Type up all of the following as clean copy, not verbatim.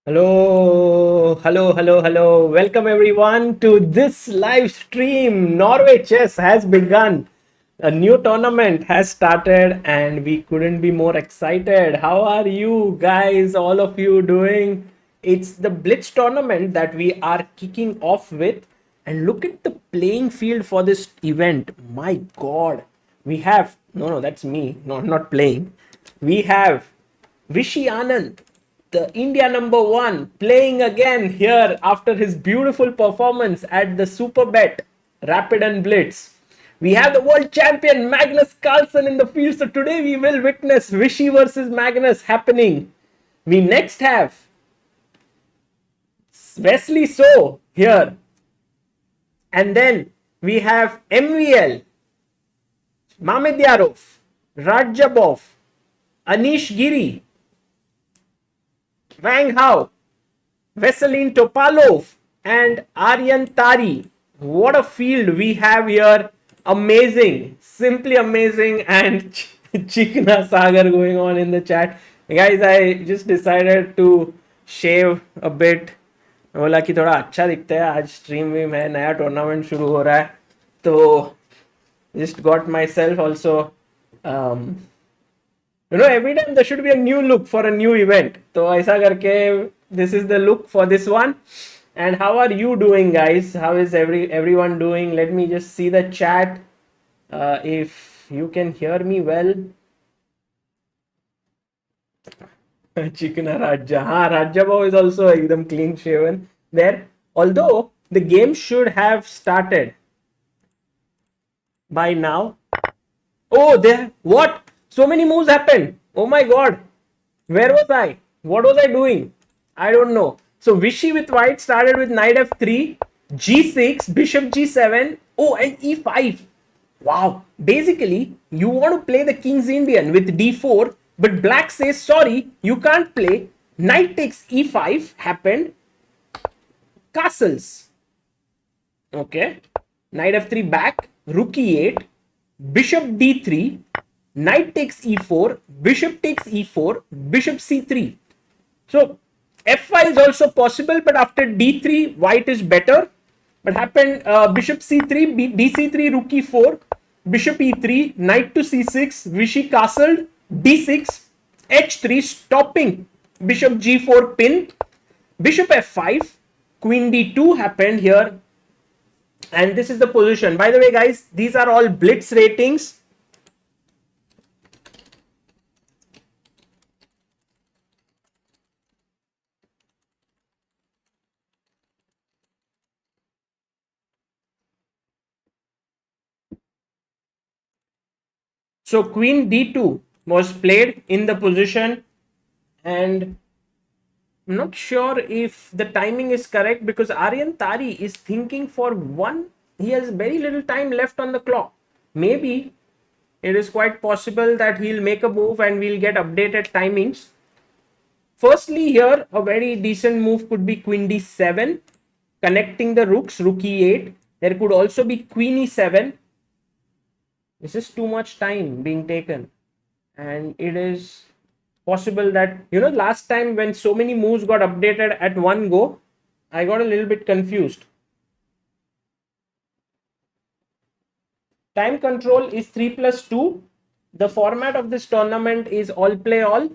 Hello. Welcome everyone to this live stream. Norway Chess has begun. A new tournament has started and we couldn't be more excited. How are you guys, all of you doing? It's the Blitz tournament that we are kicking off with. And look at the playing field for this event. My God. We have, no, that's me, not playing. We have Vishy Anand, the India number one, playing again here after his beautiful performance at the Super Bet Rapid and Blitz. We have the World Champion Magnus Carlsen in the field. So today we will witness Vishy versus Magnus happening. We next have Wesley So here. And then we have MVL, Mamedyarov, Radjabov, Anish Giri, Wang, Veselin, Topalov, and Aryan, Tari. What a field we have here. Amazing. Simply amazing. And Chikna Sagar going on in the chat. Guys, I just decided to shave a bit. बोला कि थोड़ा अच्छा दिखता है. आज stream में मैं नया टूर्नामेंट शुरू हो रहा है. तो just got myself also every time there should be a new look for a new event. So aisa karke this is the look for this one. And how are you doing, guys? How is everyone doing? Let me just see the chat. If you can hear me well. Chikna Raja. Radjabov is also ekdam clean shaven there. Although the game should have started by now. Oh, there. What? So many moves happened. Oh my God. Where was I? What was I doing? I don't know. So Vishy with white started with knight f3, g6, bishop g7. Oh, and e5. Wow. Basically, you want to play the King's Indian with d4, but black says, sorry, you can't play. Knight takes e5 happened. Castles. Okay. Knight f3 back, rook e8, bishop d3, knight takes e4, bishop takes e4, bishop c3. So f5 is also possible, but after d3, white is better. But happened bishop c3, bc3, rook e4, bishop e3, knight to c6, Vishy castled, d6, h3, stopping bishop g4 pin, bishop f5, queen d2 happened here. And this is the position. By the way, guys, these are all Blitz ratings. So queen d2 was played in the position, and I'm not sure if the timing is correct because Aryan Tari is thinking for one. He has very little time left on the clock. Maybe it is quite possible that he'll make a move and we'll get updated timings. Firstly, here a very decent move could be queen d7, connecting the rooks, rook e8. There could also be queen e7. This is too much time being taken, and it is possible that last time when so many moves got updated at one go, I got a little bit confused. Time control is 3+2. The format of this tournament is all play all.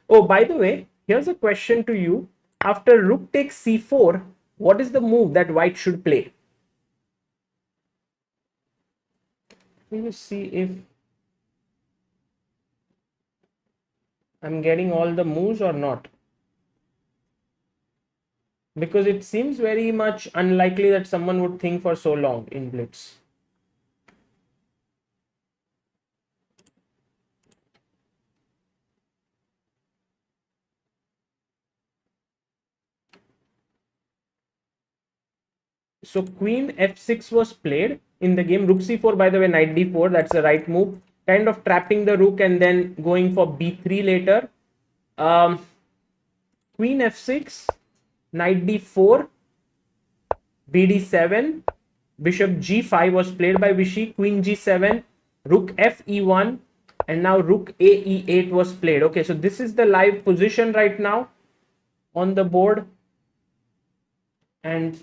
Oh, by the way, here's a question to you. After rook takes c4, what is the move that white should play? Let me just see if I'm getting all the moves or not. Because it seems very much unlikely that someone would think for so long in Blitz. So queen f6 was played in the game. Rook c4, by the way, knight d4. That's the right move. Kind of trapping the rook and then going for b3 later. Queen f6, knight d4, bd7, bishop g5 was played by Vishy. Queen g7, rook f e1, and now rook a e8 was played. Okay, so this is the live position right now. on the board, and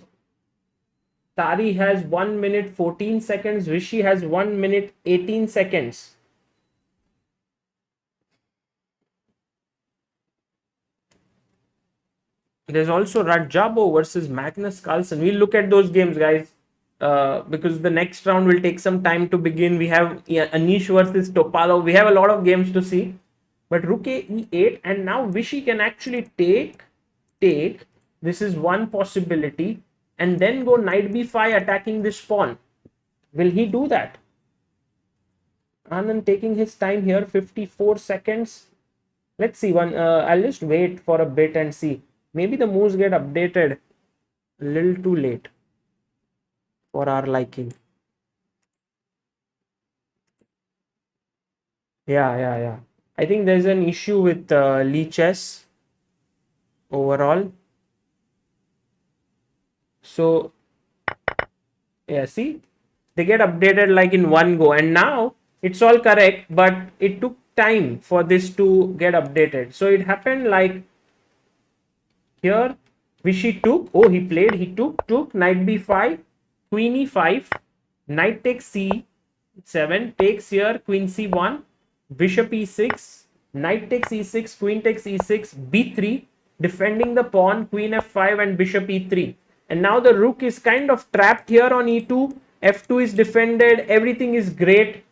Tari has 1 minute 14 seconds. Vishy has 1 minute 18 seconds. There's also Radjabov versus Magnus Carlsen. We'll look at those games, guys, because the next round will take some time to begin. We have Anish versus Topalov. We have a lot of games to see. But rook a e8, and now Vishy can actually take. This is one possibility, and then go knight b5 attacking this pawn. Will he do that? Anand taking his time here, 54 seconds. Let's see. I'll just wait for a bit and see. Maybe the moves get updated a little too late for our liking. Yeah. I think there's an issue with Lee Chess overall. So, yeah, see, they get updated like in one go, and now it's all correct, but it took time for this to get updated. So it happened like here. Vishy took, he took knight b5, queen e5, knight takes c7, takes here, queen c1, bishop e6, knight takes e6, queen takes e6, b3, defending the pawn, queen f5 and bishop e3. And now the rook is kind of trapped here on e2, f2 is defended, everything is great,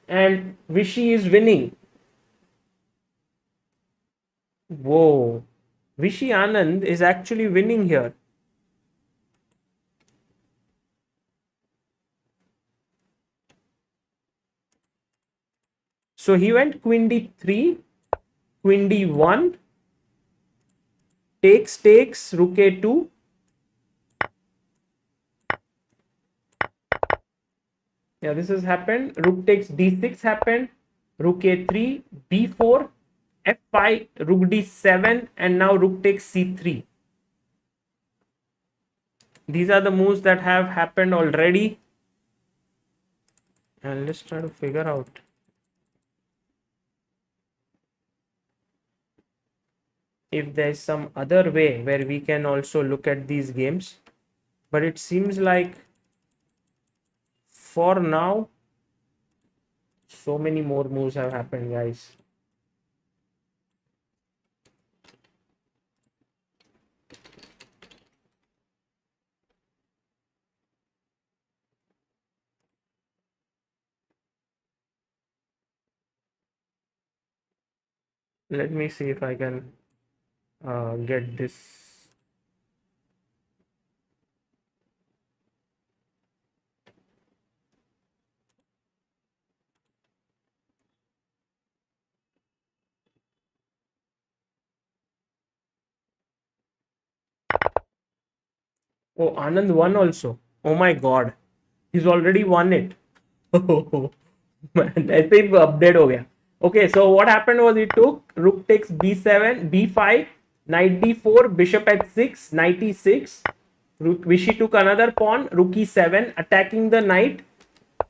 and Vishy is winning. Whoa. Vishy Anand is actually winning here. So he went queen d3, queen d1, takes, rook a2. Yeah, this has happened. Rook takes d6 happened, rook a3, b4, f5, rook d7, and now rook takes c3. These are the moves that have happened already. And let's try to figure out. If there's some other way where we can also look at these games. But it seems like for now, so many more moves have happened, guys. Let me see if I can get this. Oh, Anand won also. Oh my God, he's already won it. Man, I think update हो गया. Okay, so what happened was he took rook takes b7, b5, knight d4, bishop h6, knight e6. Vishy took another pawn, rook e7, attacking the knight.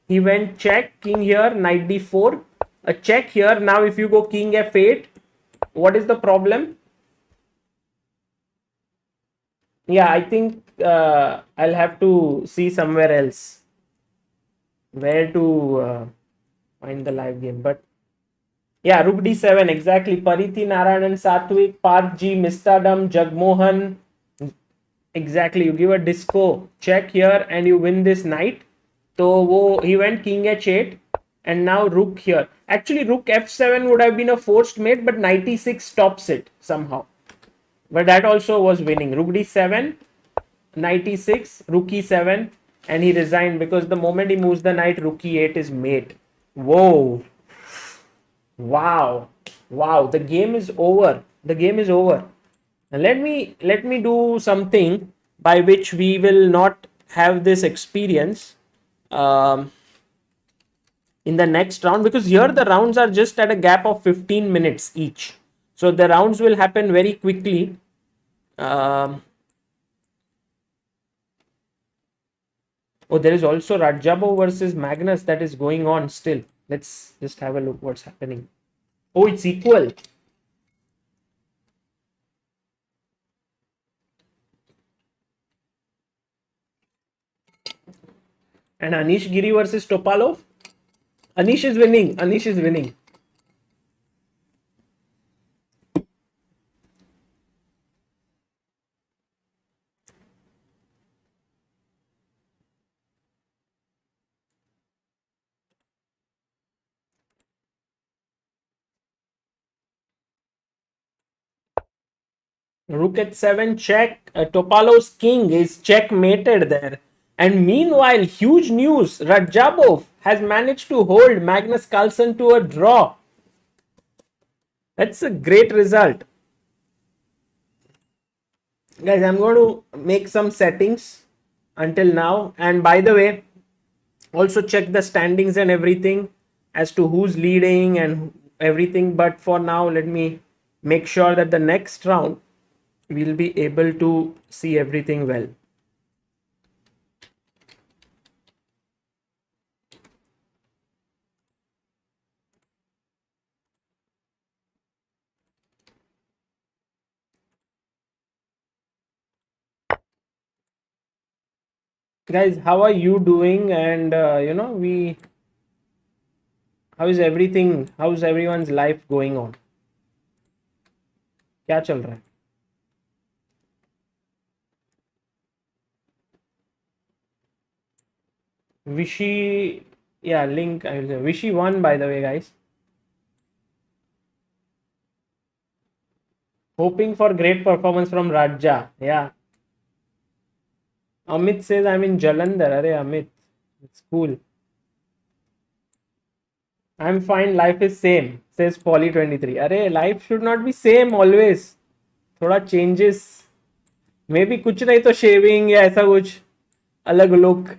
He went check, king here, knight d4, a check here. Now if you go king f8, what is the problem? Yeah, I think I'll have to see somewhere else where to find the live game. But yeah, rook d7, exactly. Parithi, Narayanan, Satvik, Parji, Mistadam, Jagmohan. Exactly, you give a disco check here and you win this knight. So he went king h8 and now rook here. Actually, rook f7 would have been a forced mate, but knight e6 stops it somehow. But that also was winning. Rook d7, knight e6, rook e7, and he resigned because the moment he moves the knight, rook e8 is mate. Whoa. Wow. The game is over. Let me do something by which we will not have this experience in the next round, because here the rounds are just at a gap of 15 minutes each. So the rounds will happen very quickly. Oh, there is also Radjabov versus Magnus that is going on still. Let's just have a look what's happening. Oh, it's equal. And Anish Giri versus Topalov. Anish is winning. Anish is winning. Rook at 7 check. Topalov's king is checkmated there. And meanwhile, huge news. Radjabov has managed to hold Magnus Carlsen to a draw. That's a great result. Guys, I'm going to make some settings until now. And by the way, also check the standings and everything as to who's leading and everything. But for now, let me make sure that the next round we'll be able to see everything well. Guys, how are you doing? And how is everything? How's everyone's life going on? क्या चल रहा है? Vishy, yeah, link. I will say Vishy won, by the way, guys. Hoping for great performance from Raja. Yeah. Amit says I'm in Jalandhar. Arey Amit, it's cool. I'm fine. Life is same. Says Poly 23. Arey, life should not be same always. थोड़ा changes. Maybe कुछ नहीं तो shaving या ऐसा कुछ अलग look.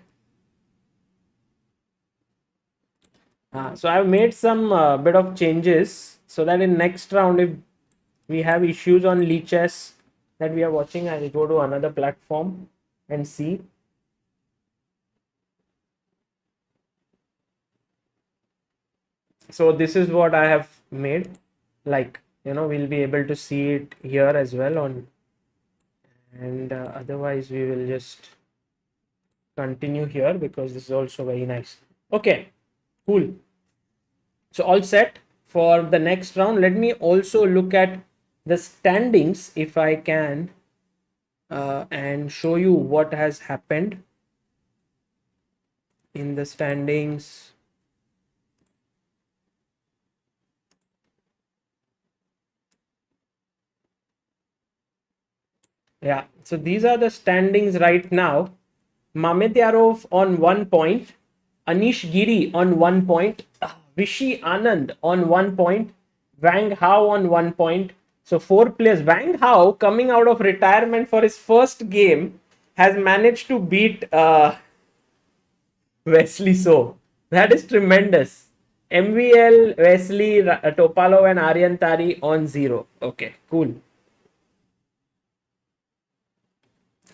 So I've made some bit of changes so that in next round, if we have issues on Lee Chess that we are watching, I'll go to another platform and see. So this is what I have made. Like, we'll be able to see it here as well on. And otherwise, we will just continue here because this is also very nice. Okay, cool. So all set for the next round. Let me also look at the standings if I can and show you what has happened in the standings. Yeah, so these are the standings right now. Mamedyarov on 1 point, Anish Giri on 1 point, Vishy Anand on 1 point, Wang on 1 point. So 4 players. Wang coming out of retirement for his first game has managed to beat Wesley. So that is tremendous. MVL, Wesley, Topalov and Aryan Tari on 0. Okay, cool.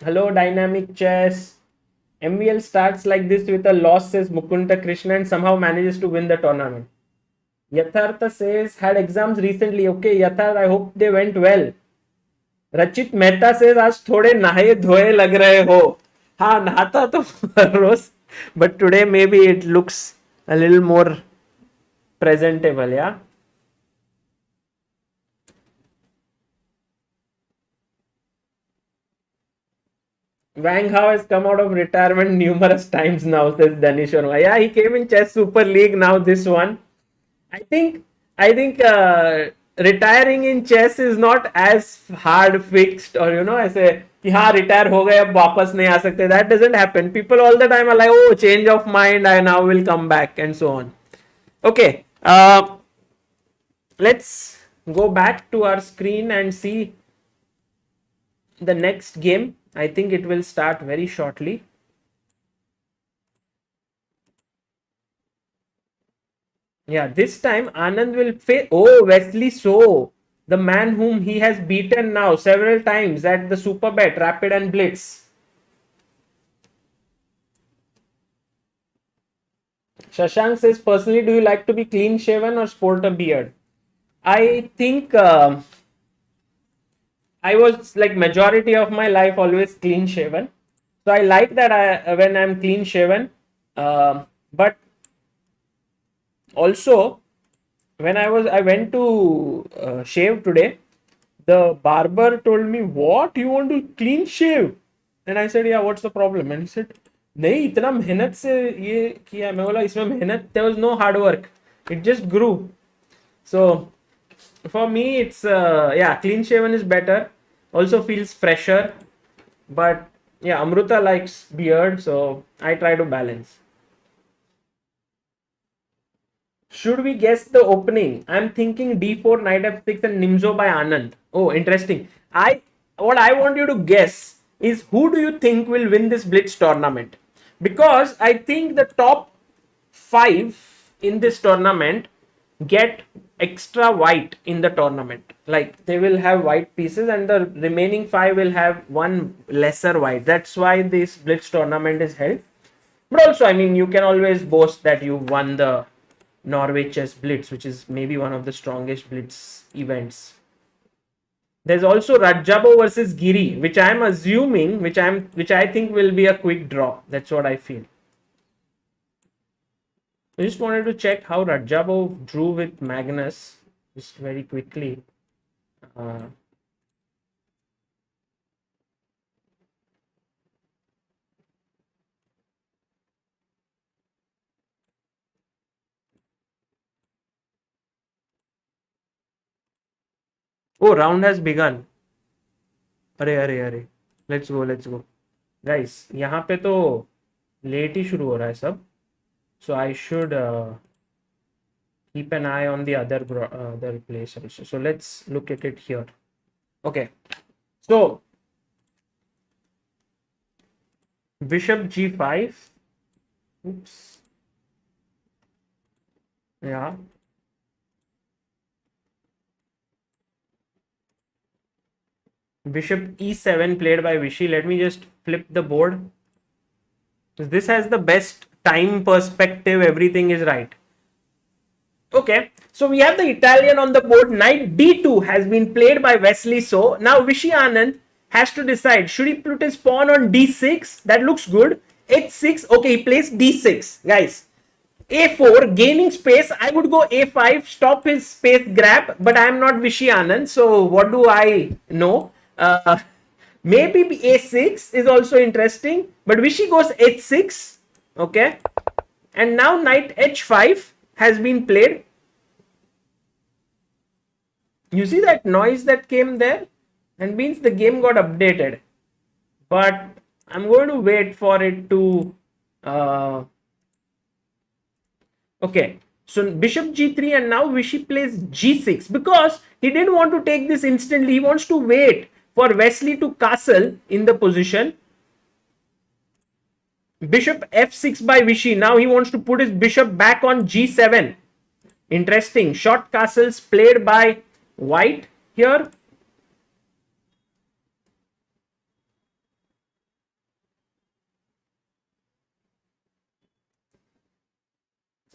Hello, Dynamic Chess. MVL starts like this with a loss, says Mukunda Krishna, and somehow manages to win the tournament. Yathartha says, had exams recently. Okay, Yatharth, I hope they went well. Rachit Mehta says, आज थोड़े नहाए धोए लग रहे हो. हाँ, नहाता तो रोज, but today maybe it looks a little more presentable, yeah. Wang has come out of retirement numerous times now, says Danish Sharma. Yeah, he came in Chess Super League, now this one. I think retiring in chess is not as hard fixed, or ऐसे कि हाँ retire हो गए अब वापस नहीं आ सकते. That doesn't happen. People all the time are like, oh, change of mind, I now will come back and so on. Okay, let's go back to our screen and see the next game. I think it will start very shortly. Yeah, this time Anand will face, oh, Wesley So, the man whom he has beaten now several times at the Super Bet, Rapid and Blitz. Shashank says, personally, do you like to be clean shaven or sport a beard? I think I was like majority of my life always clean shaven. So I like that when I'm clean shaven. But also, when I went to shave today, the barber told me, "What, you want to clean shave?" And I said, "Yeah, what's the problem?" And he said, "नहीं, इतना मेहनत से ये किया." मैं बोला, इसमें मेहनत, there was no hard work, it just grew. So for me, it's yeah, clean shaven is better, also feels fresher. But yeah, Amruta likes beard, so I try to balance. Should we guess the opening? I'm thinking d4, knight f6, and Nimzo by Anand. Oh, interesting. What I want you to guess is, who do you think will win this Blitz tournament? Because I think the top 5 in this tournament get extra white in the tournament. Like, they will have white pieces, and the remaining 5 will have one lesser white. That's why this Blitz tournament is held. But also, I mean, you can always boast that you won the Norway Chess Blitz, which is maybe one of the strongest Blitz events. There's also Radjabov versus Giri, which I'm assuming, which I think will be a quick draw. That's what I feel. I just wanted to check how Radjabov drew with Magnus just very quickly. Oh, round has begun. अरे let's go guys. यहाँ पे तो late ही शुरू हो रहा है सब, so I should keep an eye on the other place also. So let's look at it here. Okay, so bishop g5. Oops. Yeah. Bishop e7 played by Vishy. Let me just flip the board. This has the best time perspective. Everything is right. Okay, so we have the Italian on the board. Knight d2 has been played by Wesley. So now Vishy Anand has to decide, should he put his pawn on d6? That looks good. h6. Okay, he plays d6. Guys, a4, gaining space. I would go a5, stop his space grab, but I am not Vishy Anand, so what do I know? Maybe a6 is also interesting, but Vishy goes h6. Okay, and now knight h5 has been played. You see that noise that came there, and means the game got updated, but I'm going to wait for it to okay, so bishop g3, and now Vishy plays g6 because he didn't want to take this instantly. He wants to wait for Wesley to castle in the position. Bishop f6 by Vishy. Now he wants to put his bishop back on g7. Interesting. Short castles played by White here.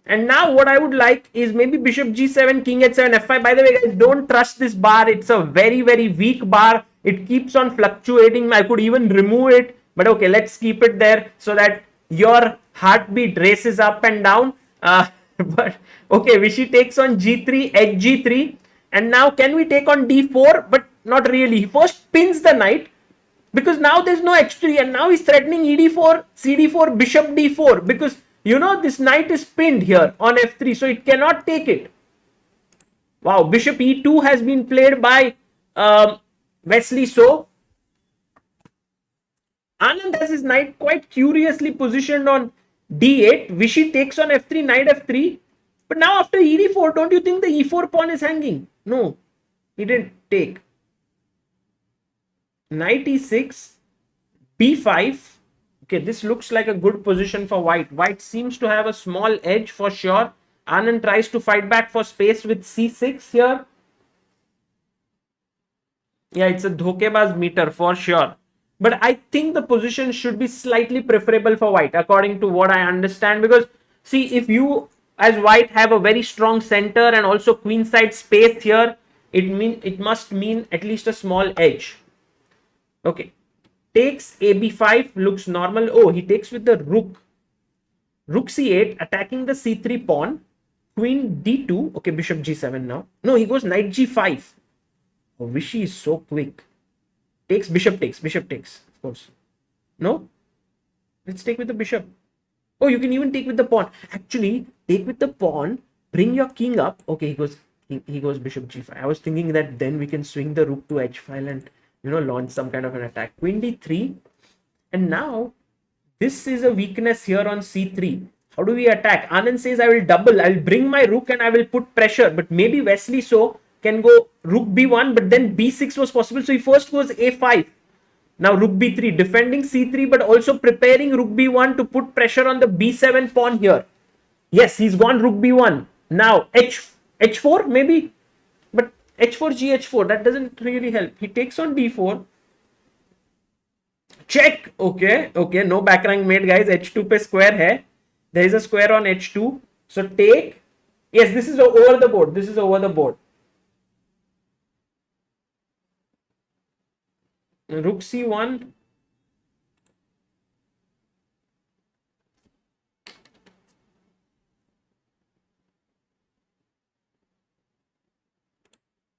And now what I would like is maybe bishop g7, king h7, f5. By the way, guys, don't trust this bar. It's a very, very weak bar. It keeps on fluctuating. I could even remove it. But okay, let's keep it there so that your heartbeat races up and down. But okay, Vishy takes on g3, hg3. And now can we take on d4? But not really. He first pins the knight, because now there's no h3, and now he's threatening ed4, cd4, bishop d4, because you know this knight is pinned here on f3, so it cannot take it. Wow, bishop e2 has been played by Wesley. So Anand has his knight quite curiously positioned on d8. Vishy takes on f3, knight f3. But now after ed4, don't you think the e4 pawn is hanging? No, he didn't take. Knight e6, b5. Okay, this looks like a good position for White. White seems to have a small edge for sure. Anand tries to fight back for space with c6 here. Yeah, it's a dhokebaz meter for sure. But I think the position should be slightly preferable for White, according to what I understand. Because, see, if you, as White, have a very strong center and also queenside space here, it must mean at least a small edge. Okay. Takes ab5, looks normal. Oh, he takes with the rook. Rook c8, attacking the c3 pawn. Queen d2. Okay, bishop g7 now. No, he goes knight g5. Oh, Vishy is so quick. Takes, bishop takes, of course. No? Let's take with the bishop. Oh, you can even take with the pawn. Actually, take with the pawn, bring your king up. Okay, he goes bishop g5. I was thinking that then we can swing the rook to h file and, launch some kind of an attack. Queen d3. And now, this is a weakness here on c3. How do we attack? Anand says, I will double. I'll bring my rook and I will put pressure. But maybe Wesley can go rook b1, but then b6 was possible. So he first goes a5. Now rook b3, defending c3, but also preparing rook b1 to put pressure on the b7 pawn here. Yes, he's gone rook b1. Now h4 maybe, but h4 gh4, that doesn't really help. He takes on d4. Check. Okay, no back rank made, guys. h2 pe square hai. There is a square on h2. So take. Yes, this is over the board. This is over the board. Rook c1.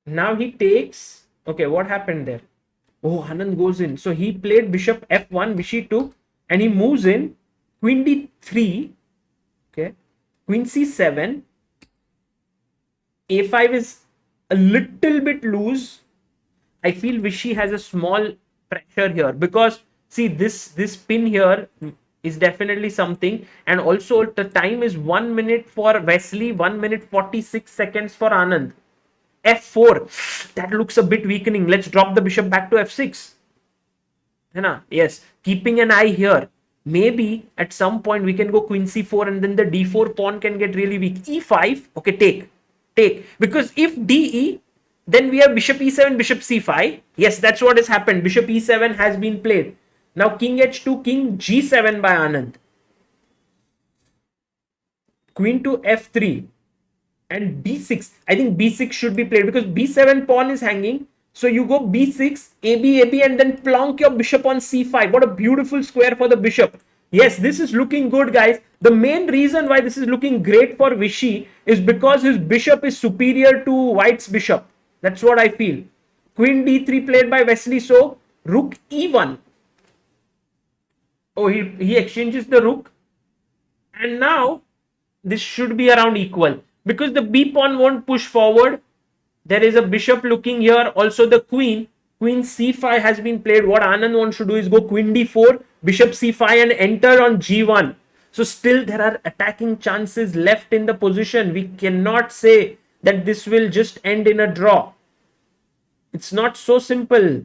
Now he takes. Okay, what happened there? Oh, Anand goes in. So he played bishop f1, Vishy took, and he moves in. Queen d3. Okay. Queen c7. a5 is a little bit loose. I feel Vishy has a small pressure here because see this pin here is definitely something, and also the time is 1 minute for Wesley, 1 minute 46 seconds for Anand. f4, that looks a bit weakening. Let's drop the bishop back to f6. Yes, keeping an eye here. Maybe at some point we can go queen c4 and then the d4 pawn can get really weak. e5, okay, take. Because if de, then we have bishop e7, bishop c5. Yes, that's what has happened. Bishop e7 has been played. Now king h2, king g7 by Anand. Queen to f3 and b6. I think b6 should be played because b7 pawn is hanging. So you go b6, ab, and then plonk your bishop on c5. What a beautiful square for the bishop. Yes, this is looking good, guys. The main reason why this is looking great for Vishy is because his bishop is superior to White's bishop. That's what I feel. Queen d3 played by Wesley. So rook e1. Oh, he exchanges the rook. And now this should be around equal. Because the b pawn won't push forward. There is a bishop looking here. Also the queen. Queen c5 has been played. What Anand wants to do is go queen d4, bishop c5 and enter on g1. So still there are attacking chances left in the position. We cannot say that this will just end in a draw. It's not so simple.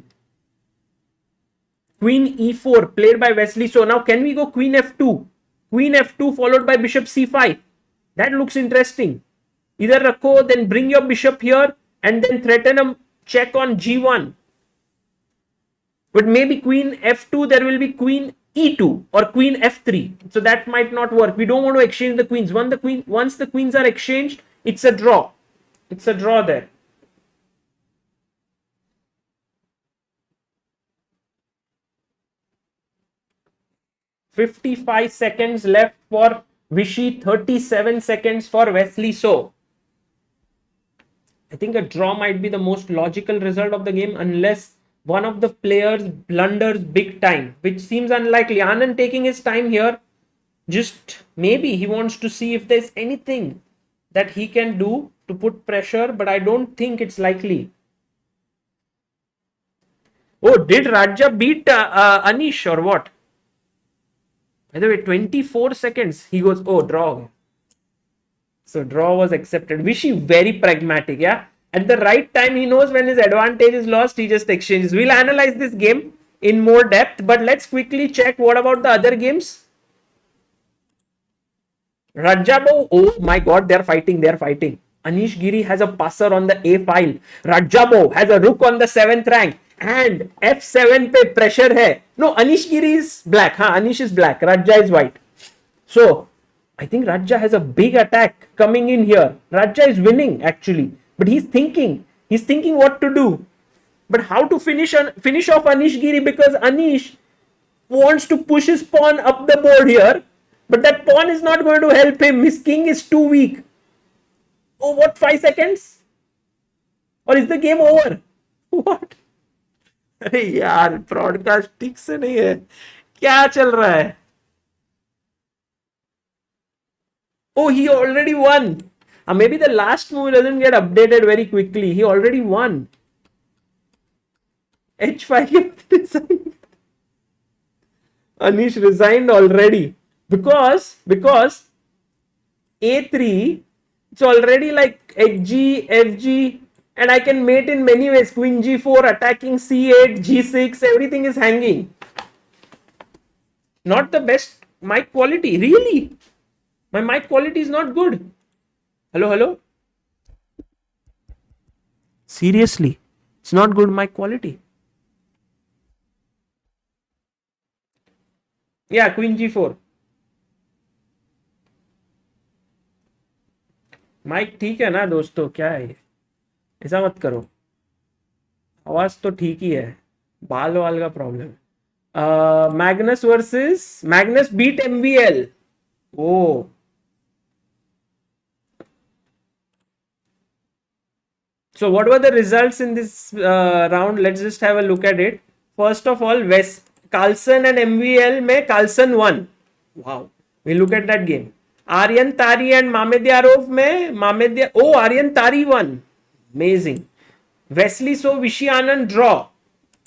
Queen e4 played by Wesley. So now can we go queen f2? Queen f2 followed by bishop c5. That looks interesting. Either Rakho, then bring your bishop here and then threaten a check on g1. But maybe queen f2, there will be queen e2 or queen f3. So that might not work. We don't want to exchange the queens. Once the queens are exchanged, it's a draw. It's a draw there. "55 seconds left for Vishy, 37 seconds for Wesley. So I think a draw might be the most logical result of the game unless one of the players blunders big time, which seems unlikely. Anand taking his time here. Just maybe he wants to see if there's anything that he can do to put pressure, but I don't think it's likely. Oh, did Radja beat Anish or what? By the way, 24 seconds. He goes, oh, draw. So draw was accepted. Vishy very pragmatic, yeah. At the right time, he knows when his advantage is lost, he just exchanges. We'll analyze this game in more depth, but let's quickly check what about the other games. Radjabov, oh my god, they're fighting. Anish Giri has a passer on the A file. Radjabov has a rook on the 7th rank. And F7 pe pressure hai. No, Anish Giri is black. Anish is black. Radja is white. So, I think Radja has a big attack coming in here. Radja is winning actually. But he's thinking what to do. But how to finish off Anish Giri, because Anish wants to push his pawn up the board here. But that pawn is not going to help him. His king is too weak. Oh, what, 5 seconds? Or is the game over? What? अरे यार broadcast ठीक से नहीं है, क्या चल रहा है? Oh, he already won. Maybe the last move doesn't get updated very quickly. He already won. H5 resigned. Anish resigned already because A3, it's already like HG, FG, and I can mate in many ways. Queen G4, attacking C8, G6, everything is hanging. Not the best mic quality, really. My mic quality is not good. Hello? Seriously, it's not good mic quality. Yeah, Queen G4. Mike ठीक है ना दोस्तों? क्या है ये? ऐसा मत करो, आवाज तो ठीक ही है, बाल वाल का प्रॉब्लम है. Magnus versus Magnus beat MVL. Oh, so what were the results in this round? Let's just have a look at it. First of all, Carlsen and MVL में Carlsen won. Wow, we look at that game. Aryan, Tari and Mamedyarov में Aryan, Tari won. Amazing. Wesley, so Vishy, Anand draw.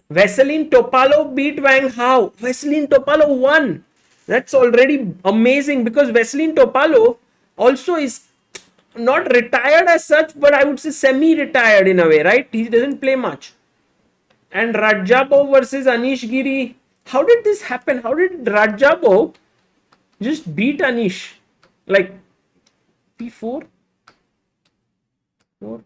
Veselin, Topalov beat Wang. How? Veselin, Topalov won. That's already amazing because Veselin, Topalov also is not retired as such, but I would say semi-retired in a way, right? He doesn't play much. And Radjabov versus Anish, Giri. How did this happen? How did Radjabov just beat Anish? Like P4? 4.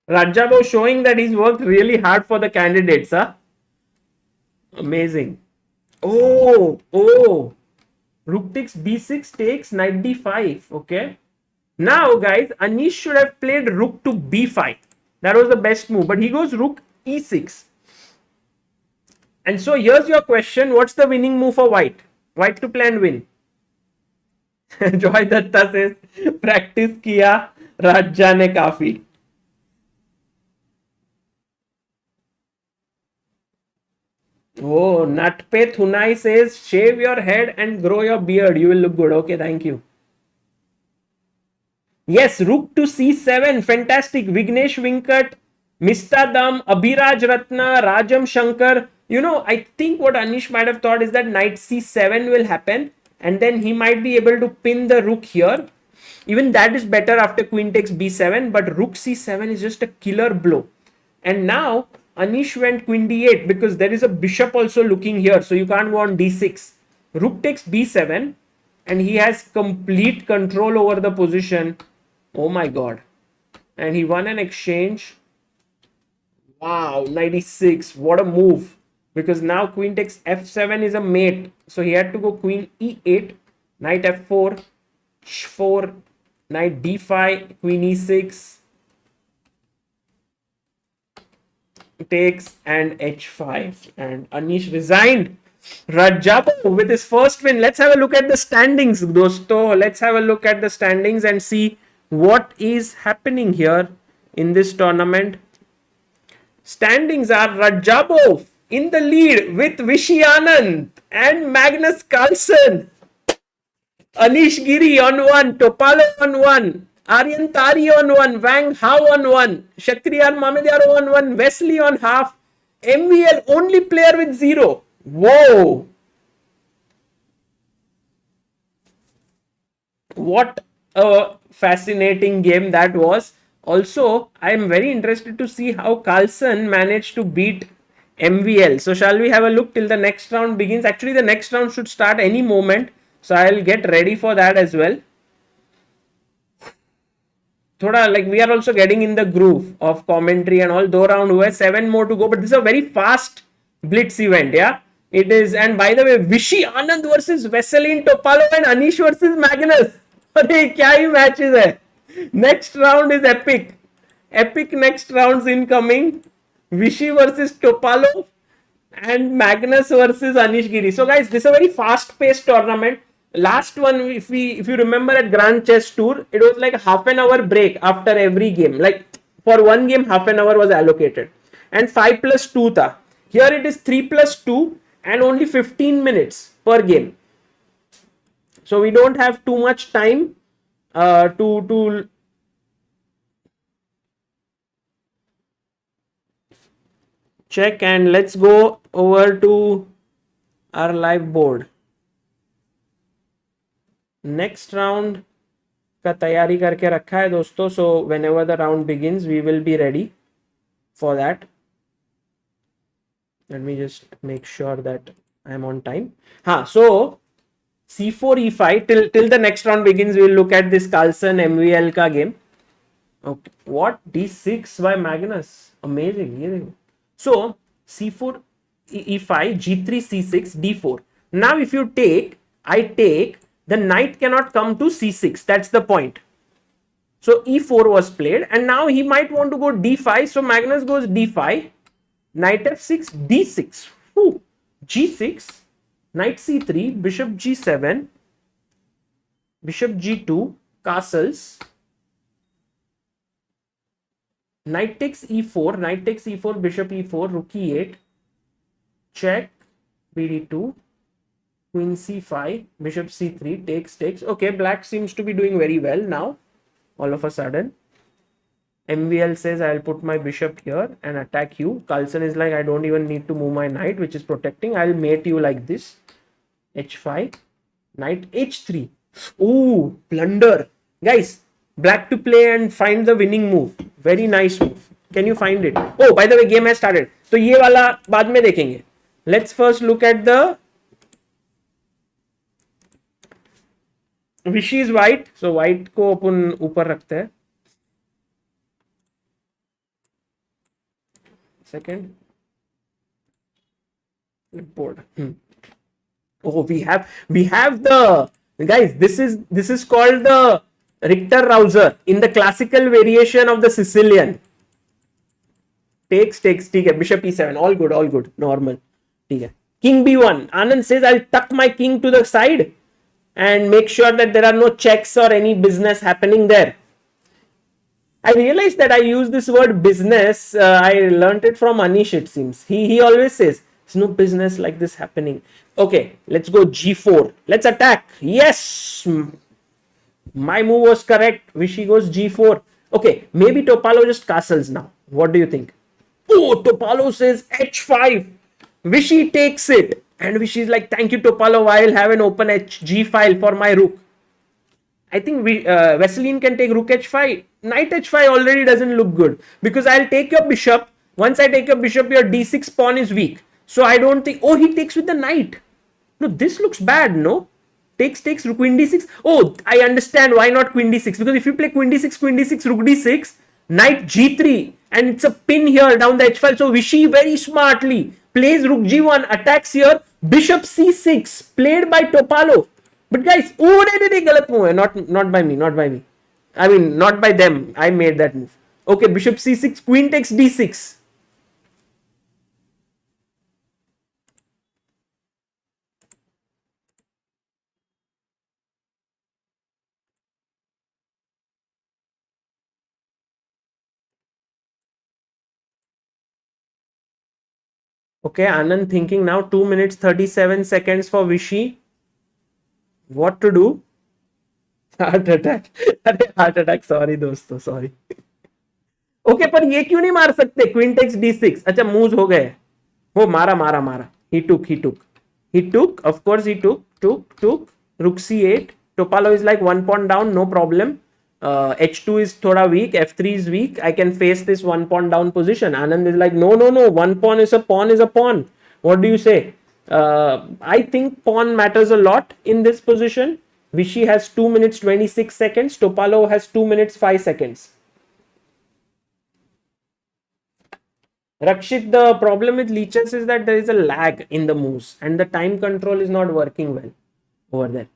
Radjabov showing that he's worked really hard for the candidates, huh? Amazing. Oh, rook takes B6 takes knight D5. Okay. Now, guys, Anish should have played rook to B5. That was the best move. But he goes rook E6. And so here's your question. What's the winning move for white? White to play and win. Joy Datta says, practice kiya Rajja ne kafi. Oh, Natpe Thunai says, shave your head and grow your beard. You will look good. Okay, thank you. Yes, rook to C7. Fantastic. Vignesh Vinkat, Mistadam, Abhiraj Ratna, Rajam Shankar. You know, I think what Anish might have thought is that knight C7 will happen. And then he might be able to pin the rook here. Even that is better after queen takes B7. But rook C7 is just a killer blow. And now Anish went queen D8 because there is a bishop also looking here. So you can't go on D6. Rook takes B7 and he has complete control over the position. Oh my god. And he won an exchange. Wow, 96. What a move. Because now queen takes F7 is a mate. So he had to go queen E8, knight F4, H4, knight D5, queen E6. Takes and H5, and Anish resigned. Radjabov with his first win. Let's have a look at the standings, dosto. Let's have a look at the standings and see what is happening here in this tournament. Standings are Radjabov in the lead with Vishy, Anand and Magnus Carlsen. Anish, Giri on 1, Topalov on 1. Aryan, Tari on 1, Wang on 1, Shakhriyar, Mamedyarov on 1, Wesley on half, MVL only player with 0. Whoa! What a fascinating game that was. Also, I am very interested to see how Carlsen managed to beat MVL. So, shall we have a look till the next round begins? Actually, the next round should start any moment. So, I'll get ready for that as well. Thoda, like we are also getting in the groove of commentary and all. 2 round हुए, 7 more to go. But this is a very fast Blitz event, yeah. It is, and by the way, Vishy, Anand versus Veselin, Topalov and Anish versus Magnus. अरे क्या ही matches है. Next round is epic. Epic next rounds incoming. Vishy versus Topalov and Magnus versus Anish Giri. So guys, this is a very fast-paced tournament. Last one, if you remember at Grand Chess Tour, it was like half an hour break after every game. Like for one game, half an hour was allocated, and 5+2 tha. Here it is 3+2 and only 15 minutes per game. So we don't have too much time to check, and let's go over to our live board. Next round का तैयारी करके रखा है दोस्तों, so whenever the round begins we will be ready for that. Let me just make sure that I am on time. So c4 e5 till the next round begins. We'll look at this Carlsen MVL का game. Okay, what? d6 by Magnus, amazing. So c4 e5, g3 c6, d4. Now if you take, I take, the knight cannot come to c6. That's the point. So e4 was played, and now he might want to go d5. So Magnus goes d5, knight f6, d6, g6, knight c3, bishop g7, bishop g2, castles, knight takes e4, bishop e4, rook e8, check, bd2, queen c5, bishop c3, takes. Okay, black seems to be doing very well now, all of a sudden. MVL says I'll put my bishop here and attack you. Carlsen is like, I don't even need to move my knight, which is protecting. I'll mate you like this. h5, knight h3. Ooh, blunder. Guys, black to play and find the winning move. Very nice move. Can you find it? Oh, by the way, game has started. So ये वाला बाद में देखेंगे. Let's first look at the Vishy is white. So white को अपन ऊपर रखते हैं. Second board. Oh, we have the guys. This is called the Richter rouser in the classical variation of the Sicilian. Takes. ठीक है. Bishop e7. All good. Normal. ठीक है. King b1. Anand says I'll tuck my king to the side and make sure that there are no checks or any business happening there. I realized that I use this word business. I learned it from Anish, it seems. He always says, there's no business like this happening. Okay, let's go g4. Let's attack. Yes! My move was correct. Vishy goes g4. Okay, maybe Topalov just castles now. What do you think? Oh, Topalov says h5. Vishy takes it. And Vishy is like, thank you, Topalov. I'll have an open g file for my rook. I think Veselin can take rook h5. Knight h5 already doesn't look good because I'll take your bishop. Once I take your bishop, your d6 pawn is weak. So I don't think. Oh, he takes with the knight. No, this looks bad. No, takes queen d6. Oh, I understand why not queen d6, because if you play queen d6, rook d6, knight g3, and it's a pin here down the h file. So Vishy very smartly plays rook g1, attacks here. Bishop c6 played by Topalov. But guys, oh, galat move hai. Not by me. I mean, not by them. I made that move. Okay, bishop c6, queen takes d6. Okay, Anand thinking now. 2 minutes 37 seconds for Vishy. What to do? Heart attack. Sorry दोस्तों, sorry. Okay, पर ये क्यों नहीं मार सकते? Queen takes d6. अच्छा, moves हो गए. वो मारा. He took. Of course he took. Rook c8. Topalov is like 1 pawn down, no problem. h2 is thoda weak. f3 is weak. I can face this 1 pawn down position. Anand is like, no. 1 pawn is a pawn. What do you say? I think pawn matters a lot in this position. Vishy has 2 minutes 26 seconds. Topalov has 2 minutes 5 seconds. Rakshit, the problem with leeches is that there is a lag in the moves and the time control is not working well over there.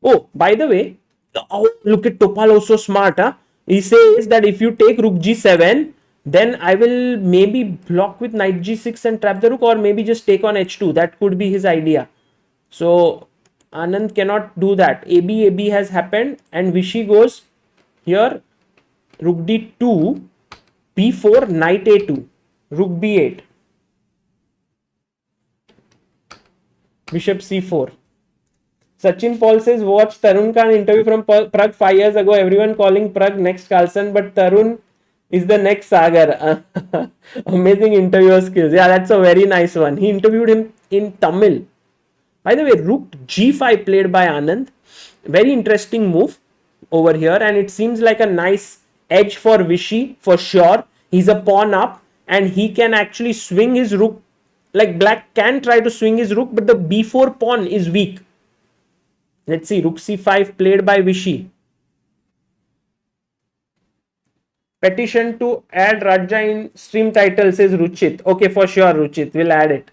Oh, by the way, oh, look at Topalov, so smart. Huh? He says that if you take rook g7, then I will maybe block with knight g6 and trap the rook, or maybe just take on h2. That could be his idea. So Anand cannot do that. AB has happened, and Vishy goes here, rook d2, b4, knight a2, rook b8, bishop c4. Sachin Paul says, watch Tarun Khan interview from Prague 5 years ago. Everyone calling Prague next Carlsen, but Tarun is the next Sagar. Amazing interviewer skills. Yeah, that's a very nice one. He interviewed him in Tamil. By the way, rook g5 played by Anand. Very interesting move over here, and it seems like a nice edge for Vishy for sure. He's a pawn up, and he can actually swing his rook. Like black can try to swing his rook, but the b4 pawn is weak. Let's see, rook c5 played by Vishy. Petition to add Raja in stream title, says Ruchit. Okay, for sure, Ruchit. We'll add it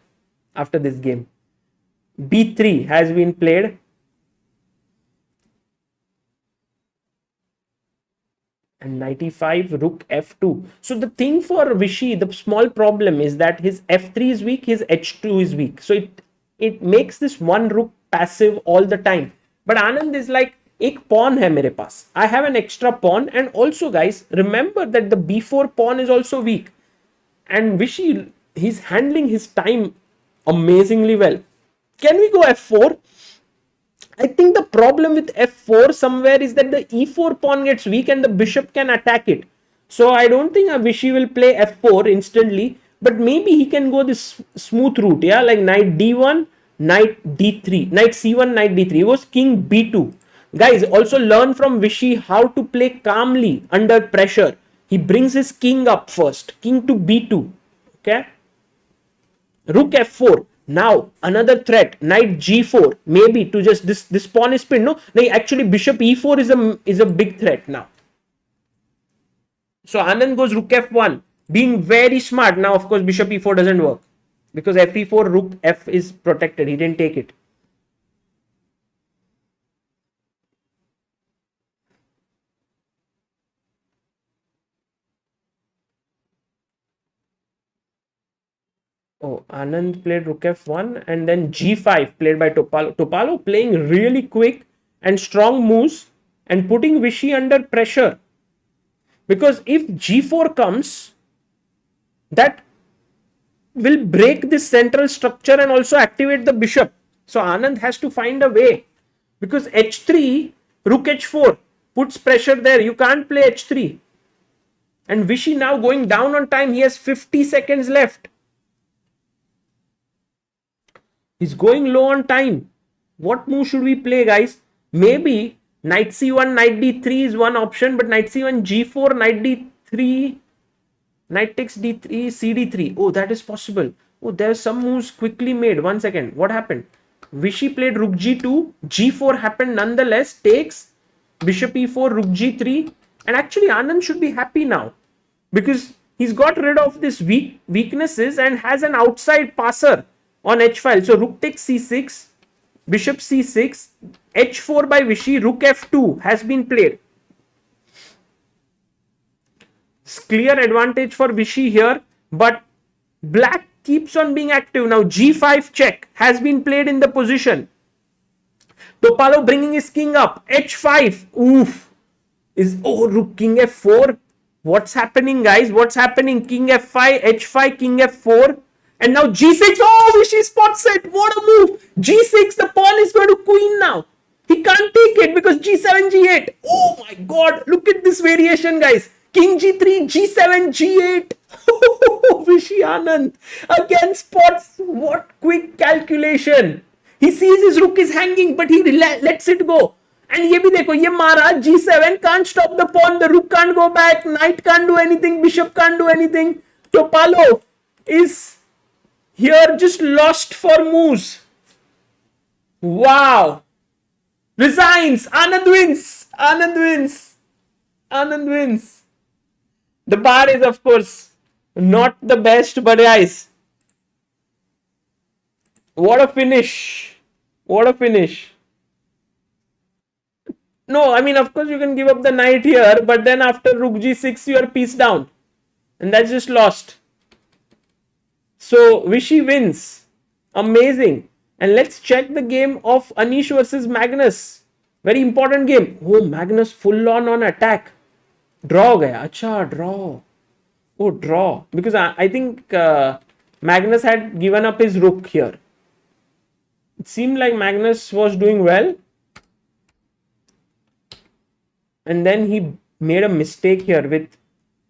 after this game. b3 has been played. And knight e5, rook f2. So the thing for Vishy, the small problem is that his f3 is weak, his h2 is weak. So it makes this one rook passive all the time. But Anand is like, एक pawn है मेरे पास. I have an extra pawn, and also guys, remember that the b4 pawn is also weak. And Vishy, he's handling his time amazingly well. Can we go f4? I think the problem with f4 somewhere is that the e4 pawn gets weak and the bishop can attack it. So I don't think Vishy will play f4 instantly, but maybe he can go this smooth route, yeah, like knight d1, knight d3, knight c1, knight d3. He goes king b2. Guys, also learn from Vishy how to play calmly under pressure. He brings his king up first, king to b2, okay? Rook f4. Now another threat, knight g4, maybe to just this pawn is pinned. No, actually bishop e4 is a big threat now. So Anand goes rook f1, being very smart. Now of course bishop e4 doesn't work because fe4, rook f is protected. He didn't take it. Oh, Anand played rook f1 and then g5 played by Topalov. Topalov playing really quick and strong moves and putting Vishy under pressure. Because if g4 comes, that will break this central structure and also activate the bishop. So Anand has to find a way. Because h3, rook h4 puts pressure there. You can't play h3. And Vishy now going down on time. He has 50 seconds left. He's going low on time. What move should we play, guys? Maybe knight c1, knight d3 is one option, but knight c1, g4, knight d3, knight takes d3, cd3. Oh, that is possible. Oh, there's some moves quickly made. 1 second. What happened? Vishy played rook g2, g4 happened nonetheless, takes bishop e4, rook g3, and actually Anand should be happy now because he's got rid of this weaknesses and has an outside passer on h file. So rook takes c6, bishop c6, h4 by Vishy, rook f2 has been played. It's clear advantage for Vishy here, but black keeps on being active. Now g5 check has been played in the position. Topalov bringing his king up, h5, oof, rook king f4. What's happening, guys? What's happening? King f5, h5, king f4. And now g6. Oh, Vishy spots it. What a move. g6. The pawn is going to queen now. He can't take it because g7, g8. Oh my god. Look at this variation, guys. King g3, g7, g8. Vishy Anand again spots. What quick calculation. He sees his rook is hanging, but he lets it go. And ye bhi dekho, ye mara, g7 can't stop the pawn. The rook can't go back. Knight can't do anything. Bishop can't do anything. Topalov is here just lost for moves. Wow. Resigns. Anand wins. Anand wins. Anand wins. The bar is, of course, not the best, but guys, what a finish. What a finish. No, I mean, of course you can give up the knight here, but then after rook g6, you are piece down. And that's just lost. So Vishy wins. Amazing. And let's check the game of Anish versus Magnus. Very important game. Oh, Magnus full on attack. Draw gaya. Acha, draw. Oh, draw. Because I think Magnus had given up his rook here. It seemed like Magnus was doing well. And then he made a mistake here with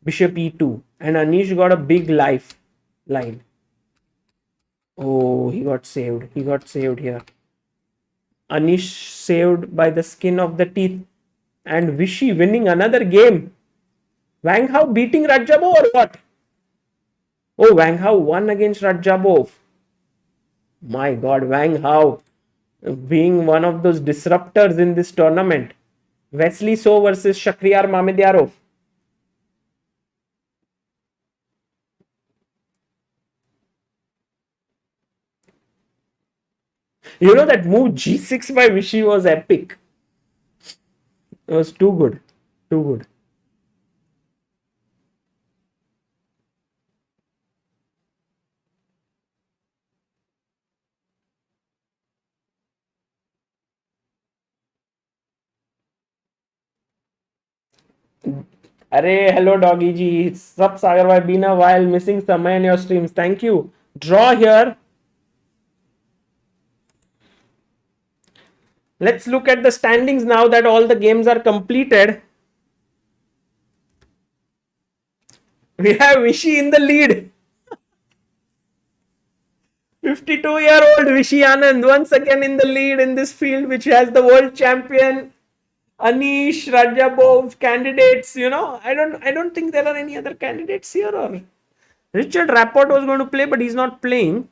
bishop e2. And Anish got a big line. Oh, he got saved. He got saved here. Anish saved by the skin of the teeth. And Vishy winning another game. Wang Hao beating Radjabov or what? Oh, Wang Hao won against Radjabov. My God, Wang Hao being one of those disruptors in this tournament. Wesley So versus Shakhriyar Mamedyarov. You know that move g6 by Vishy was epic. It was too good. Too good. Arey, hello doggy ji. Sup Sagar bhai, been a while, missing Samay in your streams. Thank you. Draw here. Let's look at the standings now that all the games are completed. We have Vishy in the lead. 52-year-old Vishy Anand once again in the lead in this field, which has the world champion Anish, Radjabov candidates. You know, I don't think there are any other candidates here. Or Richard Rapport was going to play, but he's not playing.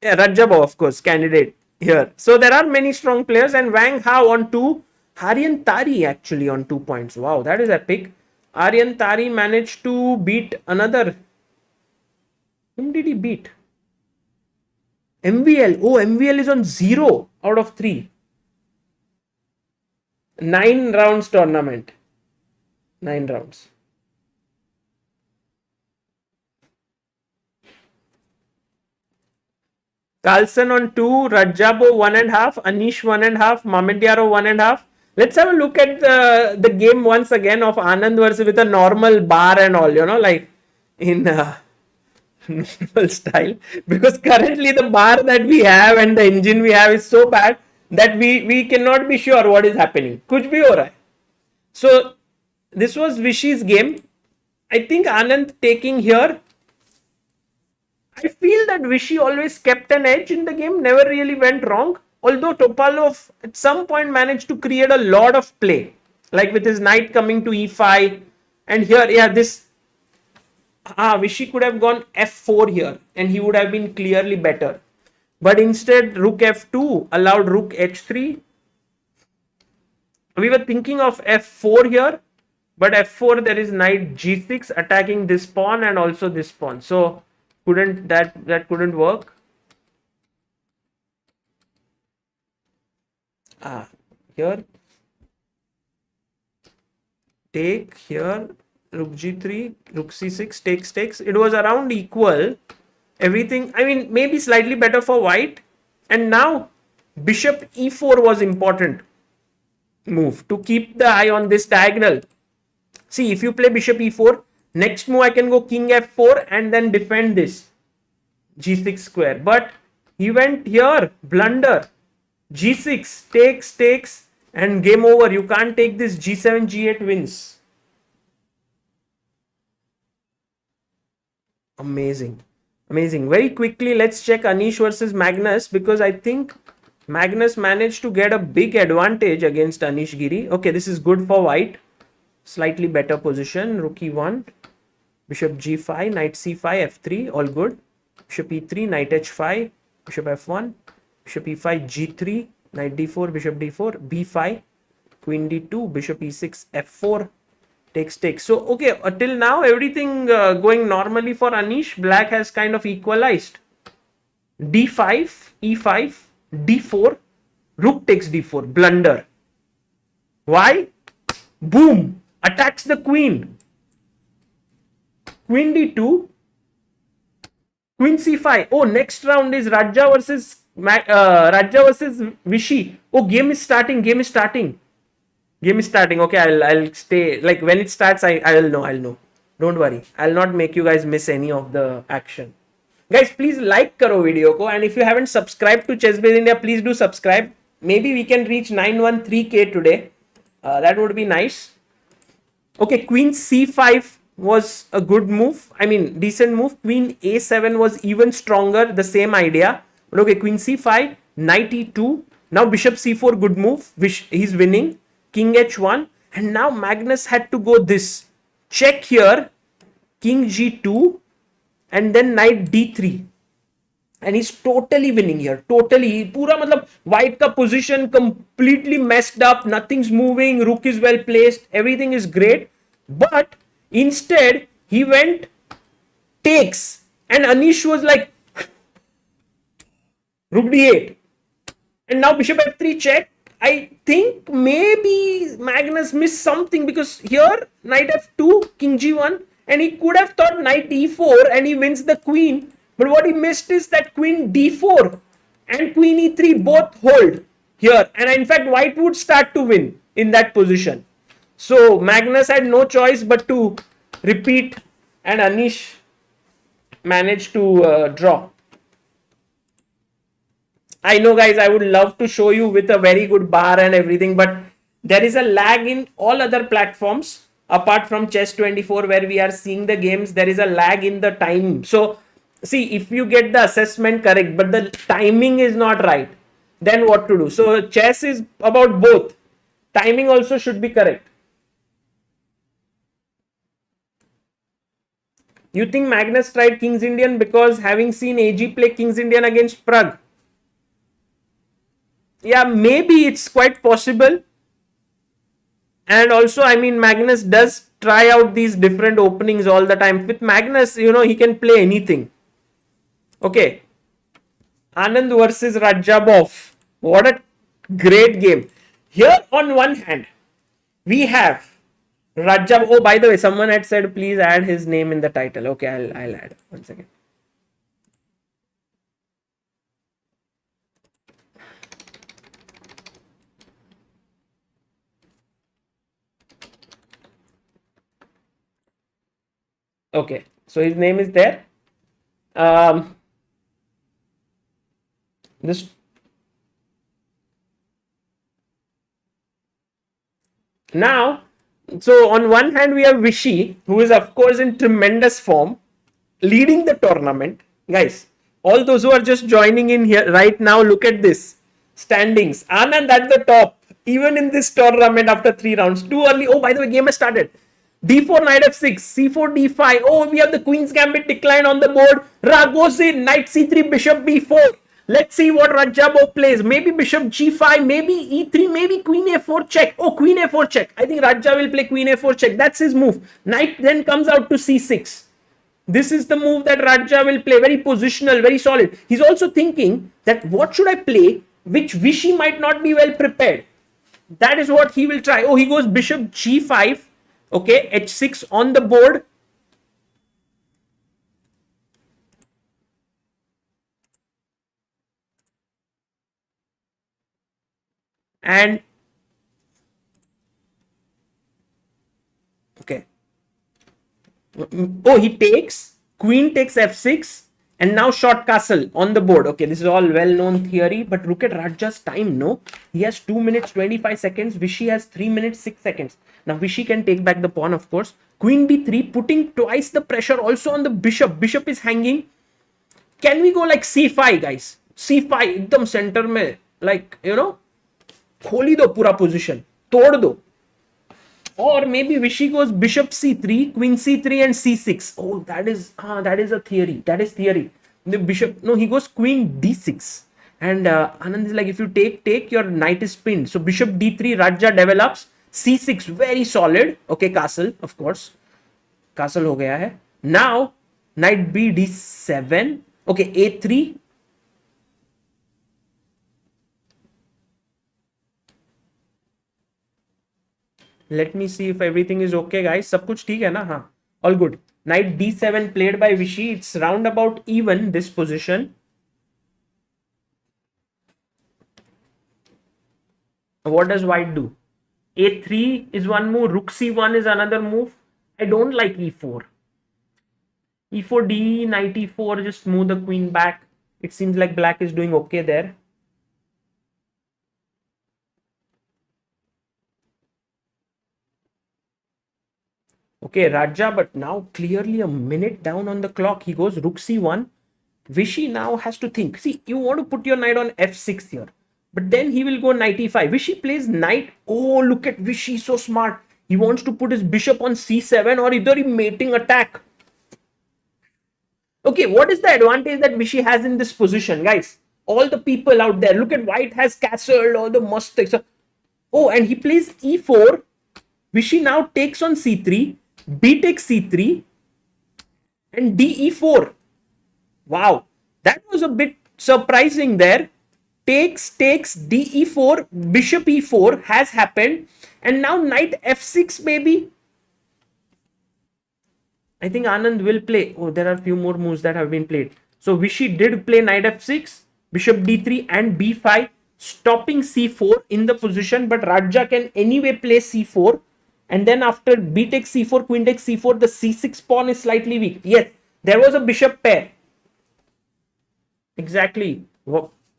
Yeah, Radjabov, of course, candidate here. So there are many strong players, and Wang Hao on 2, Aryan Tari actually on 2 points. Wow, that is epic. Aryan Tari managed to beat another. Whom did he beat? MVL. Oh, MVL is on 0 out of 3. 9 rounds tournament. 9 rounds. Carlsen on 2, Radjabov 1.5, Anish 1.5, Mamedyarov 1.5. Let's have a look at the game once again of Anand versus with a normal bar and all, you know, like in normal style. Because currently the bar that we have and the engine we have is so bad that we cannot be sure what is happening. Kuch bhi ho raha hai. So this was Vishy's game. I think Anand taking here. I feel that Vishy always kept an edge in the game, never really went wrong. Although Topalov at some point managed to create a lot of play, like with his knight coming to e5. And here, yeah, this Vishy could have gone f4 here and he would have been clearly better. But instead, rook f2 allowed rook h3. We were thinking of f4 here, but f4 there is knight g6 attacking this pawn and also this pawn. So that couldn't work. Here take, here rook g3, rook c6, takes. It was around equal. Everything, I mean, maybe slightly better for white. And now bishop e4 was important move to keep the eye on this diagonal. See, if you play bishop e4, next move I can go king f4 and then defend this g6 square. But he went here, blunder, g6, takes, and game over. You can't take this, g7, g8 wins. Amazing. Very quickly, let's check Anish versus Magnus, because I think Magnus managed to get a big advantage against Anish Giri. Okay, this is good for white. Slightly better position. Rook e1, bishop g5, knight c5, f3, all good. Bishop e3, knight h5, bishop f1, bishop e5, g3, knight d4, bishop d4, b5, queen d2, bishop e6, f4, takes. So, okay, till now everything going normally for Anish. Black has kind of equalized. d5, e5, d4, Rook takes d4, blunder. Why? Boom, attacks the queen. Queen d2, queen c5. Oh, next round is Radja versus Vishy. Oh, game is starting. Okay, I'll stay. Like when it starts, I'll know. Don't worry. I'll not make you guys miss any of the action. Guys, please like karo video ko, and if you haven't subscribed to ChessBase India, please do subscribe. Maybe we can reach 913k today. That would be nice. Okay, queen c5 was a good move. I mean, decent move. Queen a7 was even stronger. The same idea. But okay, queen c5, knight e2. Now bishop c4, good move. He's winning. King h1. And now Magnus had to go this. Check here. King g2. And then knight d3. And he's totally winning here. Totally. Pura matlab, white ka position completely messed up. Nothing's moving. Rook is well placed. Everything is great. But instead, he went takes. And Anish was like, rook d8. And now bishop f3 check. I think maybe Magnus missed something because here, knight f2, king g1. And he could have thought knight e4 and he wins the queen. But what he missed is that queen d4 and queen e3 both hold here. And in fact, white would start to win in that position. So Magnus had no choice but to repeat, and Anish managed to draw. I know, guys, I would love to show you with a very good bar and everything, but there is a lag in all other platforms apart from Chess24 where we are seeing the games. There is a lag in the time. So see, if you get the assessment correct, but the timing is not right, then what to do? So chess is about both. Timing also should be correct. You think Magnus tried King's Indian because having seen AG play King's Indian against Prague? Yeah, maybe it's quite possible. And also, I mean, Magnus does try out these different openings all the time. With Magnus, you know, he can play anything. Okay. Anand versus Radjabov. What a great game. Here on one hand, we have Radjabov. Oh, by the way, someone had said, please add his name in the title. Okay, I'll add. 1 second. Okay, so his name is there. This now, so on one hand we have Vishy, who is of course in tremendous form, leading the tournament. Guys, all those who are just joining in here right now, look at this standings. Anand at the top, even in this tournament after 3 rounds. Too early. Oh, by the way, game has started. D4, knight f6, c4, d5. Oh, we have the queen's gambit decline on the board. Ragozin, knight c3, bishop b4. Let's see what Radjabov plays. Maybe bishop g5, maybe e3, maybe queen a4 check. Oh, queen a4 check. I think Radja will play queen a4 check. That's his move. Knight then comes out to c6. This is the move that Radja will play. Very positional, very solid. He's also thinking that what should I play which Vishy might not be well prepared. That is what he will try. Oh, he goes bishop g5. Okay, h6 on the board. And okay. Oh, he takes, queen takes f6, and now short castle on the board. Okay, this is all well-known theory, but look at Radja's time, no? He has 2 minutes 25 seconds. Vishy has 3 minutes 6 seconds. Now Vishy can take back the pawn, of course. Queen b3, putting twice the pressure also on the bishop. Bishop is hanging. Can we go like c5, guys? c5, ekdam center mein, like, you know, kholi do pura position, tod do. Or maybe Vishy goes bishop c3, queen c3 and c6. Oh, that is a theory. That is theory. The bishop, no, he goes queen d6. And Anand is like, if you take, your knight is pinned. So bishop d3, Radja develops. c6, very solid. Okay, castle, of course. Castle ho gaya hai. Now, knight b d7. Okay, a3. Let me see if everything is okay, guys. सब कुछ ठीक है ना? हाँ, all good. Knight d7 played by Vishy. It's roundabout even this position. What does white do? A3 is one move. Rook c1 is another move. I don't like e4. E4d, knight e4, just move the queen back. It seems like black is doing okay there. Okay, Raja, but now clearly a minute down on the clock. He goes rook c1. Vishy now has to think. See, you want to put your knight on f6 here. But then he will go knight e5. Vishy plays knight. Oh, look at Vishy, so smart. He wants to put his bishop on c7 or either he mating attack. Okay, what is the advantage that Vishy has in this position, guys? All the people out there, look at white has castled, all the must. Oh, and he plays e4. Vishy now takes on c3, b takes c3, and d e4. Wow, that was a bit surprising there. Takes, d e4, bishop e4 has happened, and now knight f6 maybe. I think Anand will play. Oh, there are a few more moves that have been played. So Vishy did play knight f6, bishop d3 and b5, stopping c4 in the position, but Raja can anyway play c4. And then after b takes c4, queen takes c4, the c6 pawn is slightly weak. Yes, there was a bishop pair. Exactly.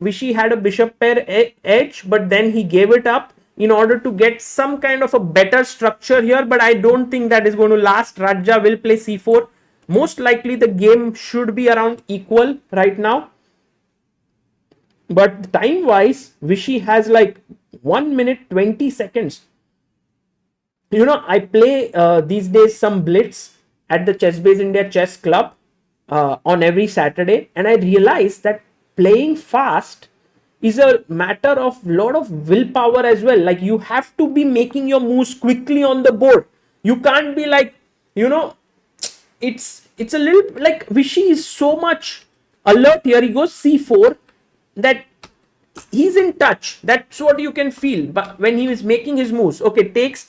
Vishy had a bishop pair edge, but then he gave it up in order to get some kind of a better structure here. But I don't think that is going to last. Raja will play c4. Most likely the game should be around equal right now. But time-wise, Vishy has like 1 minute 20 seconds. You know, I play these days some Blitz at the Chess Base India Chess Club on every Saturday, and I realized that playing fast is a matter of lot of willpower as well. Like, you have to be making your moves quickly on the board. You can't be like, you know, it's a little like Vishy is so much alert here. He goes c4, that he's in touch. That's what you can feel. But when he is making his moves, okay, takes,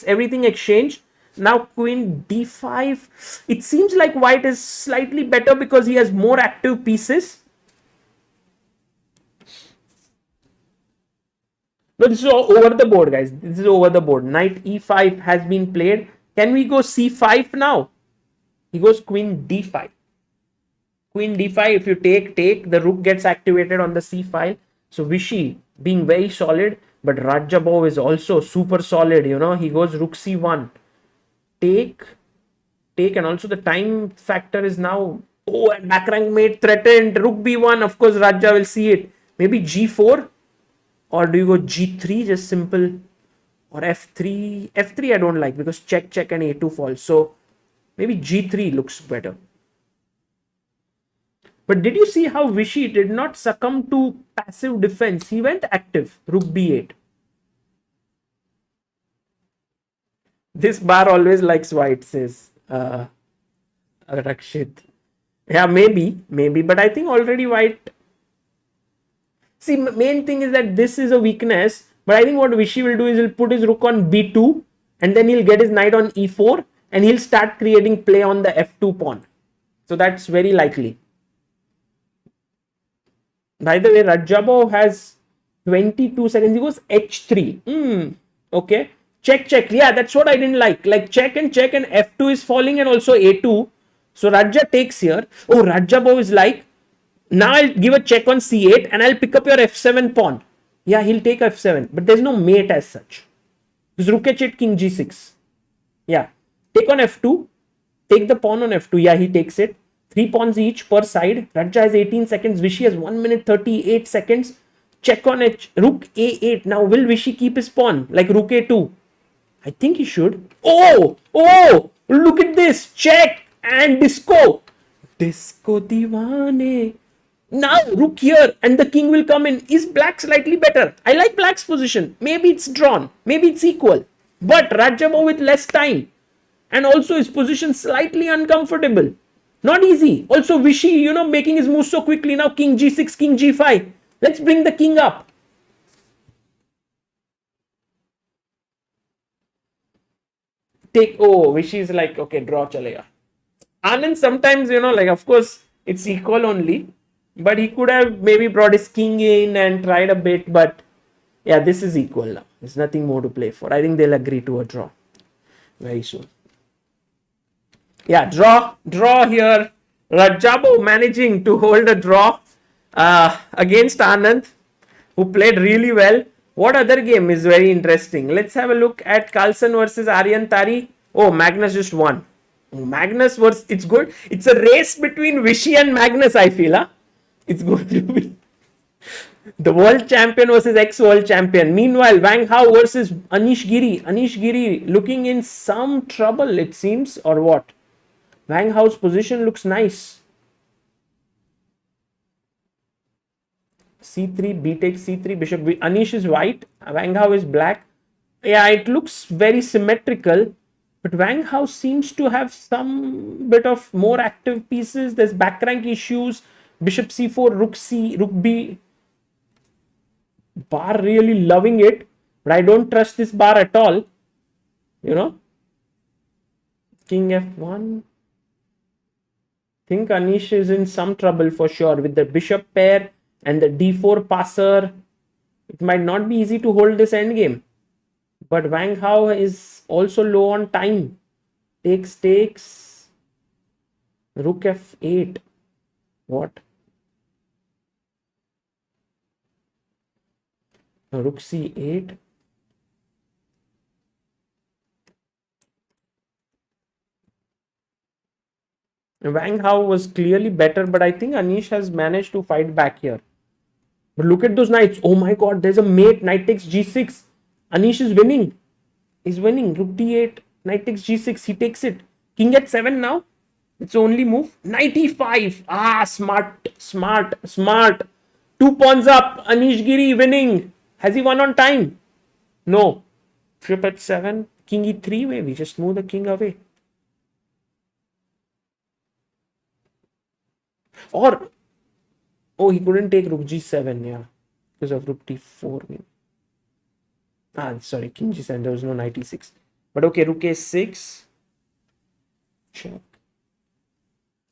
everything exchange. Now queen d5. It seems like white is slightly better because he has more active pieces. No, this is over the board, guys. This is over the board. Knight e5 has been played. Can we go c5 now? He goes queen d5. Queen d5, if you take, the rook gets activated on the c file. So Vishy being very solid, but Radjabov is also super solid, you know. He goes rook c1. Take, and also the time factor is now, oh, and back rank mate threatened. Rook b1, of course Raja will see it. Maybe g4, or do you go g3, just simple, or f3? F3 I don't like because check and a2 falls. So maybe g3 looks better. But did you see how Vishy did not succumb to passive defense? He went active. Rook b8. This bar always likes white, says Rakshit. Yeah, maybe. But I think already white. See, main thing is that this is a weakness. But I think what Vishy will do is he'll put his rook on b2. And then he'll get his knight on e4. And he'll start creating play on the f2 pawn. So that's very likely. By the way, Radjabov has 22 seconds. He goes h3. Okay. Check. Yeah, that's what I didn't like. Like check and f2 is falling and also a2. So Raja takes here. Oh, Radjabov is like, now I'll give a check on c8 and I'll pick up your f7 pawn. Yeah, he'll take f7. But there's no mate as such. Because rook h8, king g6. Yeah. Take on f2. Take the pawn on f2. Yeah, he takes it. 3 pawns each per side. Raja has 18 seconds. Vishy has 1 minute 38 seconds. Check on h. Rook a8. Now will Vishy keep his pawn like rook a2? I think he should. Oh! Look at this. Check and disco. Disco diwane. Now rook here and the king will come in. Is black slightly better? I like black's position. Maybe it's drawn. Maybe it's equal. But Radjabov with less time. And also his position slightly uncomfortable. Not easy. Also Vishy, you know, making his move so quickly. Now king g6, king g5. Let's bring the king up. take, oh, Vishy is like, okay, draw chalega. Anand sometimes, like, of course, it's equal only, but he could have maybe brought his king in and tried a bit, but yeah, this is equal now. There's nothing more to play for. I think they'll agree to a draw very soon. Yeah, draw here. Radjabov managing to hold a draw against Anand, who played really well. What other game is very interesting? Let's have a look at Carlsen versus Aryan Tari. Oh, Magnus just won. Magnus was, it's good. It's a race between Vishy and Magnus, I feel. Huh? It's going to be the world champion versus ex-world champion. Meanwhile, Wang Hao versus Anish Giri. Anish Giri looking in some trouble, it seems, or what? Wang Hao's position looks nice. C3, B takes C3, bishop. Anish is white, Wang Hao is black. Yeah, it looks very symmetrical, but Wang Hao seems to have some bit of more active pieces. There's back rank issues. Bishop C4, Rook C, Rook B. Bar really loving it, but I don't trust this bar at all. King F1. Think Anish is in some trouble for sure with the bishop pair and the d4 passer. It might not be easy to hold this endgame. But Wang Hao is also low on time. Takes. Rook F8. What? Rook C8. Wang Hao was clearly better, but I think Anish has managed to fight back here. But look at those knights. Oh my god, there's a mate. Knight takes G6. Anish is winning. He's winning. Rook D8. Knight takes G6. He takes it. King at 7 now. It's the only move. Knight E5. Ah, smart. 2 pawns up. Anish Giri winning. Has he won on time? No. Bishop at 7. King E3 maybe. Just move the king away. Or, oh, he couldn't take Rook G7, yeah, because of Rook D4. Maybe. Sorry, King G7, there was no Knight E6. But okay, Rook A6. Check.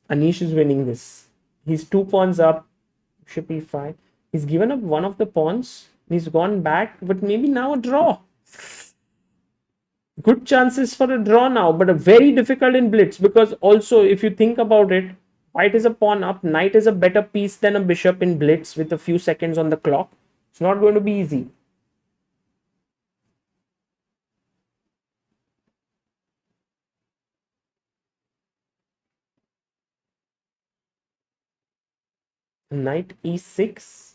Anish is winning this. He's 2 pawns up. Bishop E5. He's given up one of the pawns. He's gone back, but maybe now a draw. Good chances for a draw now, but a very difficult in Blitz, because also, if you think about it, white is a pawn up. Knight is a better piece than a bishop in Blitz with a few seconds on the clock. It's not going to be easy. Knight E6.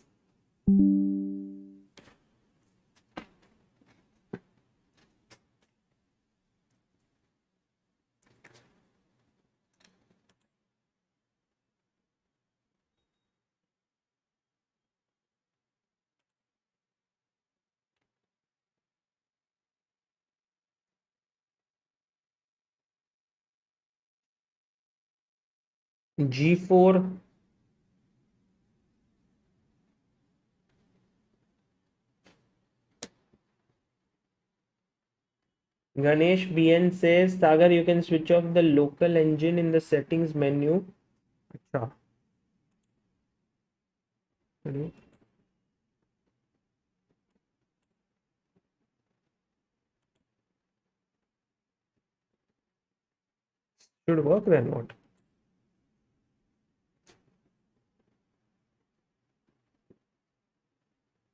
G4. Ganesh BN says, Sagar, you can switch off the local engine in the settings menu. Achha. Should work then, what?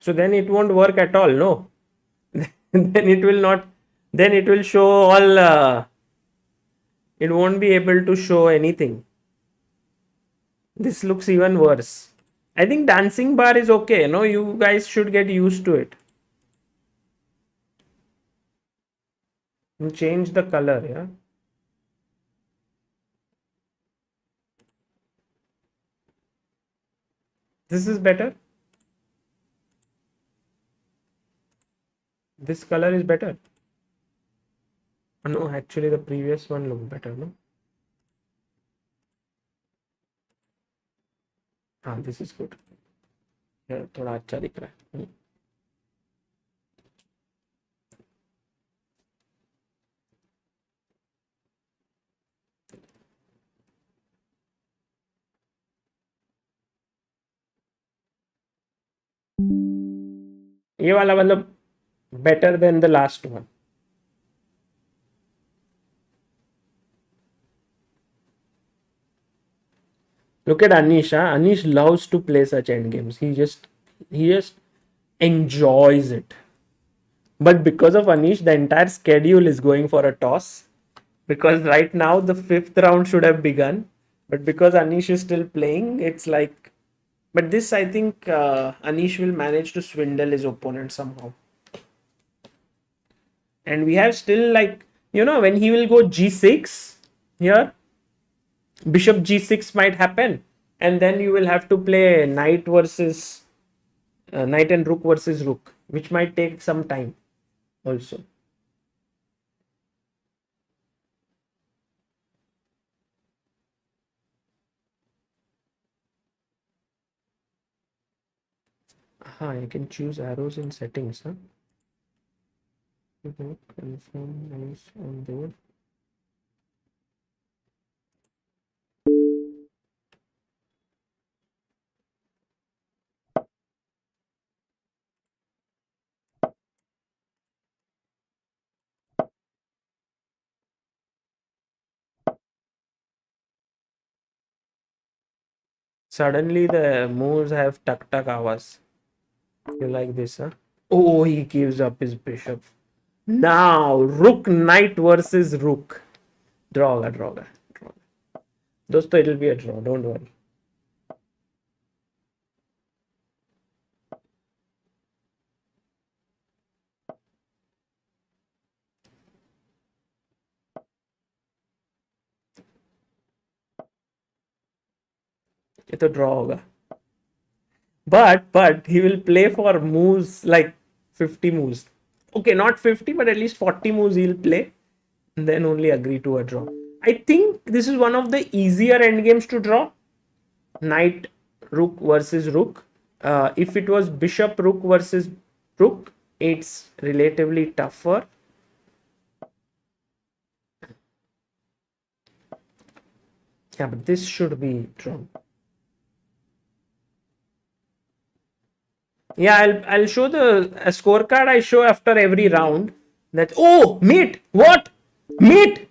So then it won't work at all, no? Then it will not, then it will show all, it won't be able to show anything. This looks even worse. I think dancing bar is okay, no? You guys should get used to it. And change the color, yeah? This is better. This color is better. No, actually the previous one looked better, no? This is good. Yeah, थोड़ा अच्छा दिख रहा है. ये वाला मतलब better than the last one. Look at Anish. Huh? Anish loves to play such end games. He just enjoys it. But because of Anish, the entire schedule is going for a toss. Because right now the fifth round should have begun. But because Anish is still playing, it's like. But this, I think, Anish will manage to swindle his opponent somehow. And we have still, like, when he will go g6 here, bishop g6 might happen. And then you will have to play knight versus knight and rook versus rook, which might take some time also. You can choose arrows in settings, huh? Confirm nice on board. Suddenly the moves have tuck tuck hours. You like this, huh? Oh, he gives up his bishop. Now, rook knight versus rook. Draw. Dosto, it'll be a draw. Don't worry. ये तो draw होगा. But he will play for moves like 50 moves. Okay, not 50, but at least 40 moves he'll play. And then only agree to a draw. I think this is one of the easier endgames to draw. Knight rook versus rook. If it was bishop rook versus rook, it's relatively tougher. Yeah, but this should be drawn. Yeah, I'll show the scorecard I show after every round. That mate, what? Mate.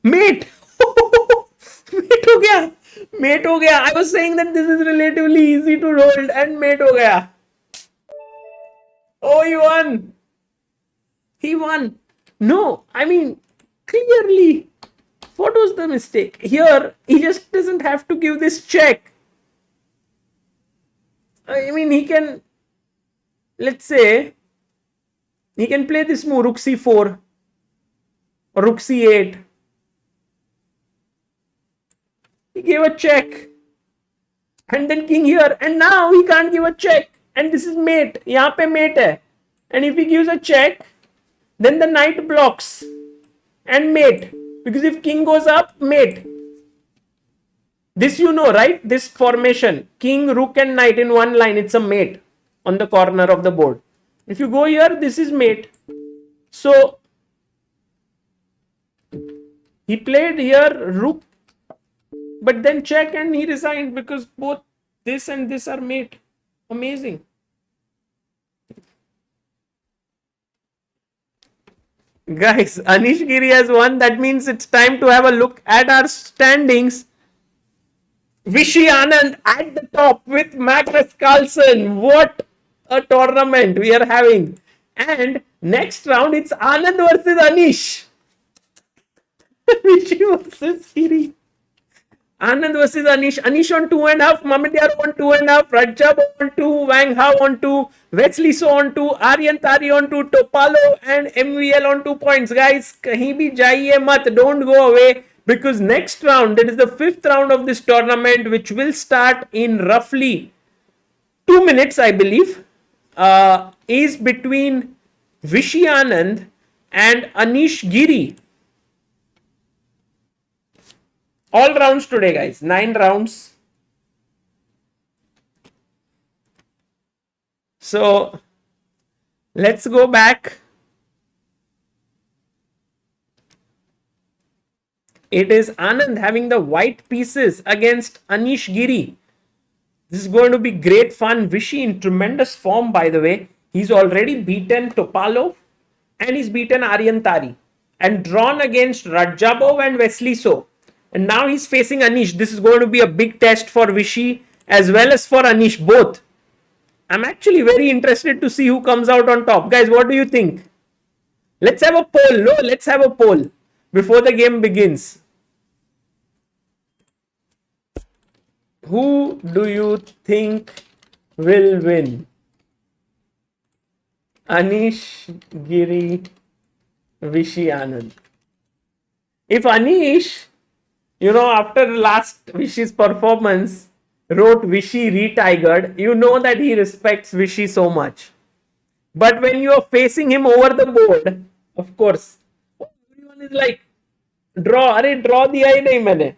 Mate हो गया. Mate हो गया. I was saying that this is relatively easy to roll and mate हो गया. Oh, he won. He won. No, I mean, clearly, what was the mistake? Here, he just doesn't have to give this check. I mean, he can, let's say, he can play this move, rook c4 or rook c8. He gave a check. And then king here. And now he can't give a check. And this is mate. यहाँ पे mate है. And if he gives a check, then the knight blocks. And mate. Because if king goes up, mate. This you know, right? This formation. King, rook and knight in one line. It's a mate on the corner of the board. If you go here, this is mate. So, he played here rook. But then check and he resigned because both this and this are mate. Amazing. Guys, Anish Giri has won. That means it's time to have a look at our standings. Vishy Anand at the top with Magnus Carlsen. What a tournament we are having. And next round, it's Anand versus Anish. Vishy versus Giri. Anand versus Anish. Anish on 2.5, Mamedyarov on 2.5, Radjabov on 2, Wang on 2, Wesley on 2, Aryan Tari on 2, Topalov and MVL on 2 points. Guys, kahin bhi jaiye mat, don't go away because next round, that is the fifth round of this tournament, which will start in roughly 2 minutes, I believe, is between Vishy Anand and Anish Giri. All rounds today, guys. 9 rounds. So, let's go back. It is Anand having the white pieces against Anish Giri. This is going to be great fun. Vishy in tremendous form, by the way. He's already beaten Topalov and he's beaten Aryan Tari and drawn against Radjabov and Wesley. So, and now he's facing Anish. This is going to be a big test for Vishy as well as for Anish both. I'm actually very interested to see who comes out on top. Guys, what do you think? Let's have a poll. No, let's have a poll before the game begins. Who do you think will win? Anish, Giri, Vishy, Anand. If Anish, after last Vishy's performance, wrote Vishy retigered, you know that he respects Vishy so much. But when you are facing him over the board, of course, everyone is like, draw, अरे draw दिया ही नहीं मैंने.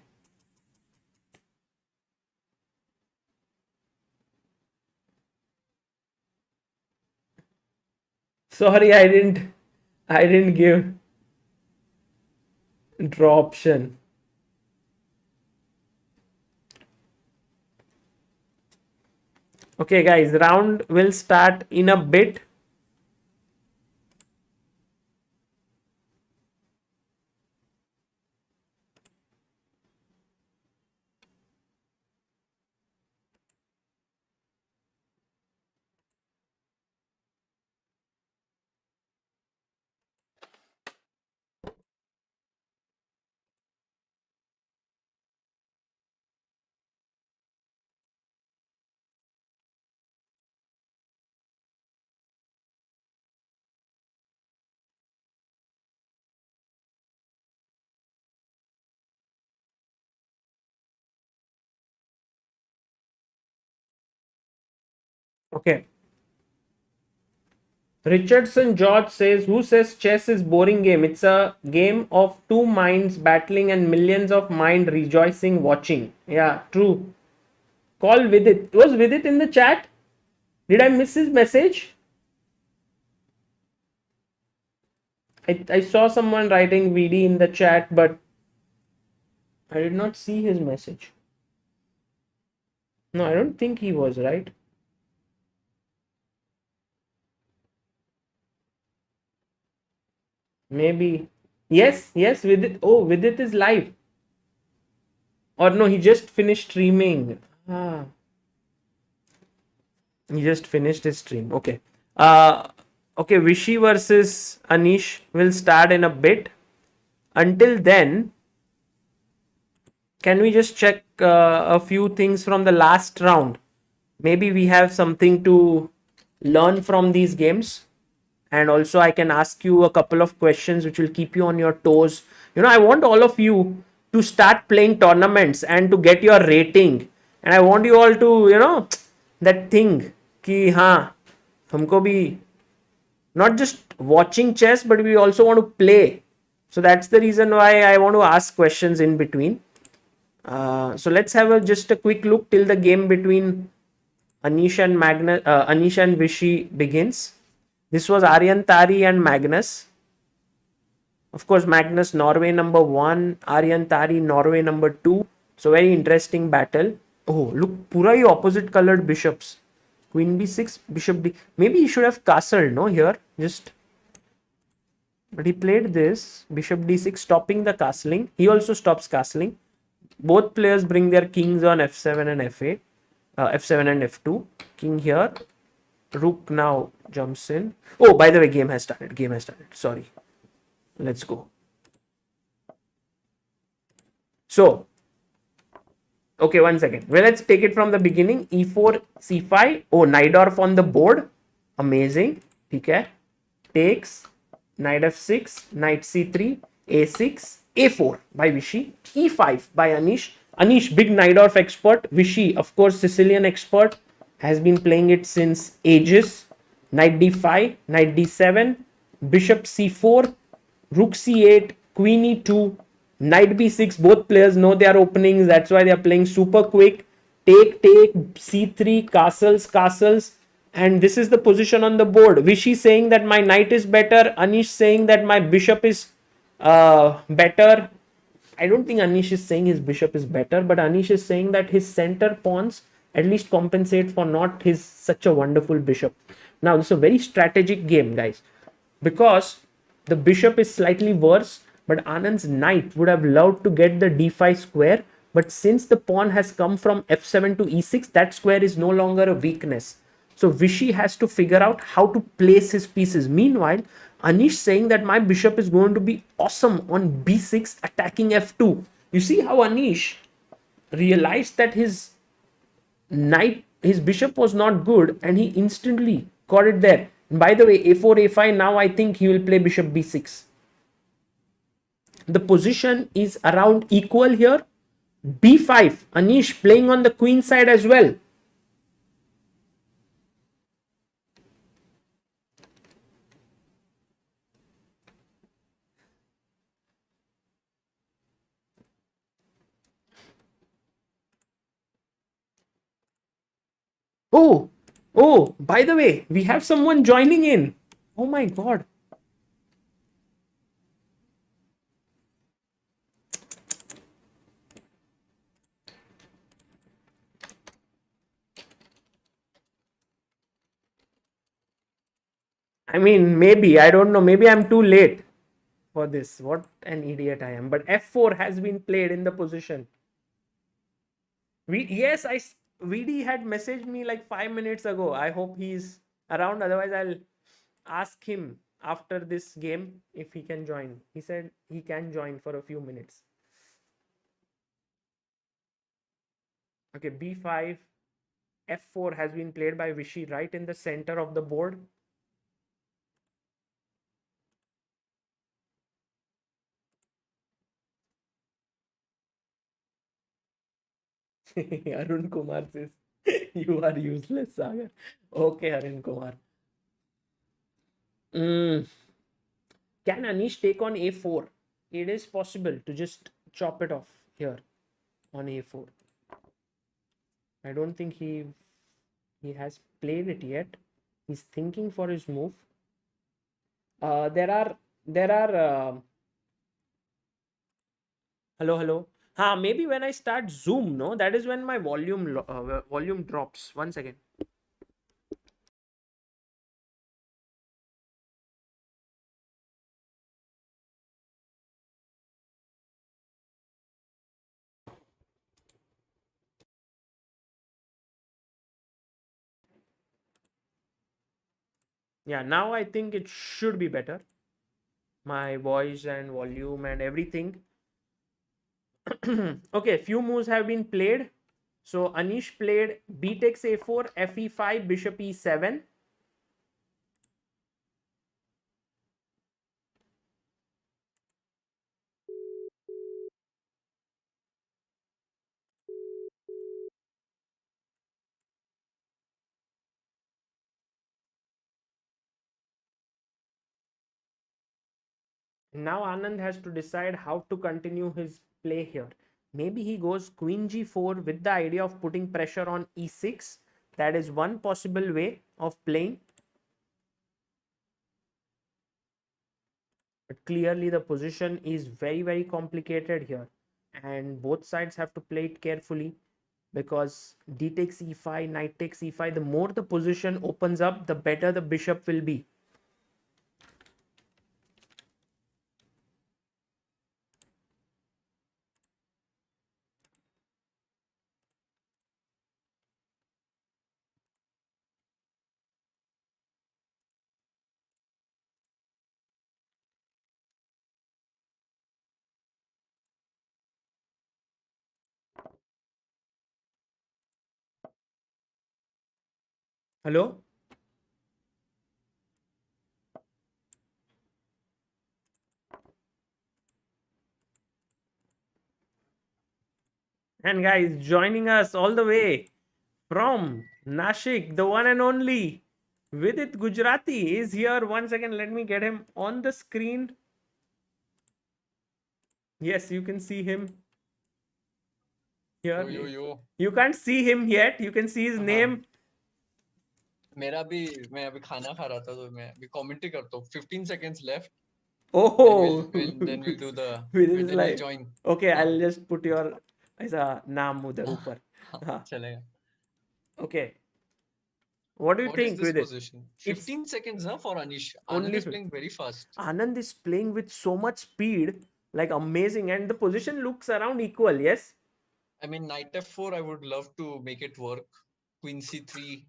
Sorry, I didn't give draw option. Okay, guys, round will start in a bit. Okay. Richardson George says, who says chess is boring game? It's a game of two minds battling and millions of mind rejoicing watching. Yeah, true. Call Vidit. Was Vidit in the chat? Did I miss his message? I saw someone writing VD in the chat, but I did not see his message. No, I don't think he was, right? Maybe. Yes, Vidit. Oh, Vidit is live. Or no, he just finished streaming. Ah. He just finished his stream. Okay. Okay, Vishy versus Anish will start in a bit. Until then, can we just check a few things from the last round? Maybe we have something to learn from these games. And also I can ask you a couple of questions which will keep you on your toes. I want all of you to start playing tournaments and to get your rating. And I want you all to, that thing ki haan, humko bhi not just watching chess, but we also want to play. So that's the reason why I want to ask questions in between. So let's have just a quick look till the game between Anish and Vishy begins. This was Aryan Tari and Magnus. Of course, Magnus Norway number 1, Aryan Tari Norway number 2. So very interesting battle. Oh, look, pura hi opposite colored bishops. Queen b6, bishop d. Maybe he should have castled, no, here. But he played this, bishop d6, stopping the castling. He also stops castling. Both players bring their kings on f7 and f8. F7 and f2. King here. Rook now jumps in. Oh, by the way, game has started. Sorry. Let's go. So, okay, 1 second. Well, let's take it from the beginning. e4, c5. Oh, Najdorf on the board. Amazing. Okay. Takes. Knight f6. Knight c3. a6. a4 by Vishy. e5 by Anish. Anish, big Najdorf expert. Vishy, of course, Sicilian expert. Has been playing it since ages. Knight d5, knight d7, bishop c4, rook c8, queen e2, knight b6. Both players know their openings. That's why they are playing super quick. Take, c3, castles. And this is the position on the board. Vishy saying that my knight is better. Anish saying that my bishop is better. I don't think Anish is saying his bishop is better, but Anish is saying that his center pawns at least compensate for not his such a wonderful bishop. Now this is a very strategic game, guys, because the bishop is slightly worse, but Anand's knight would have loved to get the d5 square, but since the pawn has come from f7 to e6, that square is no longer a weakness. So Vishy has to figure out how to place his pieces. Meanwhile, Anish saying that my bishop is going to be awesome on b6 attacking f2. You see how Anish realized that his bishop was not good, and he instantly got it there. And by the way, a4, a5, now I think he will play bishop b6. The position is around equal here. b5, Anish playing on the queen side as well. Oh, by the way, we have someone joining in. Oh my god. I mean, maybe, I don't know, maybe I'm too late for this. What an idiot I am. But f4 has been played in the position. Yes, VD had messaged me like 5 minutes ago. I hope he's around. Otherwise, I'll ask him after this game if he can join. He said he can join for a few minutes. Okay, b5, f4 has been played by Vishy right in the center of the board. Arun Kumar says, you are useless, Sagar. Okay, Arun Kumar. Can Anish take on a4? It is possible to just chop it off here on a4. I don't think he has played it yet. He's thinking for his move. There are hello. Maybe when I start Zoom, no, that is when my volume drops. 1 second. Yeah, now I think it should be better. My voice and volume and everything. Okay, few moves have been played. So Anish played b takes a4, fe5, bishop e7. Now Anand has to decide how to continue his play here. Maybe he goes queen g4 with the idea of putting pressure on e6. That is one possible way of playing. But clearly the position is very, very complicated here. And both sides have to play it carefully, because d takes e5, knight takes e5. The more the position opens up, the better the bishop will be. Hello? And guys, joining us all the way from Nashik, the one and only Vidit Gujarati is here. 1 second, let me get him on the screen. Yes, you can see him here. Yo. You can't see him yet. You can see his name. मैं अभी खाना खा रहा था, तो मैं अभी commentary करता हूँ. 15 seconds left. Oh, then we'll do the. Vidit is Then like, we'll join. okay, I'll just put your ऐसा नाम उधर ऊपर. हाँ. चलेगा. Okay. What do you What is think this with it? position? It's 15 seconds, huh, for Anish. Anand only is playing very fast. Anand is playing with so much speed, like amazing, and the position looks around equal. Yes. I mean, knight f4, I would love to make it work. Queen c3,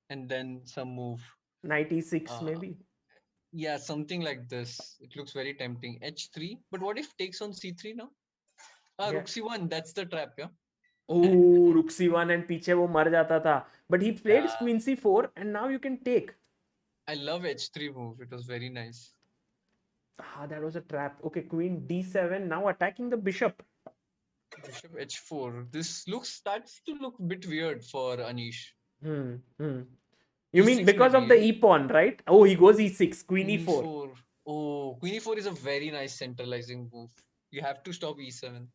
and then some move. 96 Uh, maybe. yeah, something like this. It looks very tempting. h3, but what if takes on c3 now? Yeah. Rook c1, that's the trap, yeah? Oh, rook c1 and पीछे वो मर जाता था. But he played Yeah. queen c4 and now you can take. I love h3 move. It was very nice. That was a trap. Okay, queen d7, now attacking the bishop. Bishop h4. This starts to look a bit weird for Anish. You mean E6 because of maybe, the e pawn, right? Oh, he goes e6, queen e4. Oh, queen e4 is a very nice centralizing move. You have to stop e7.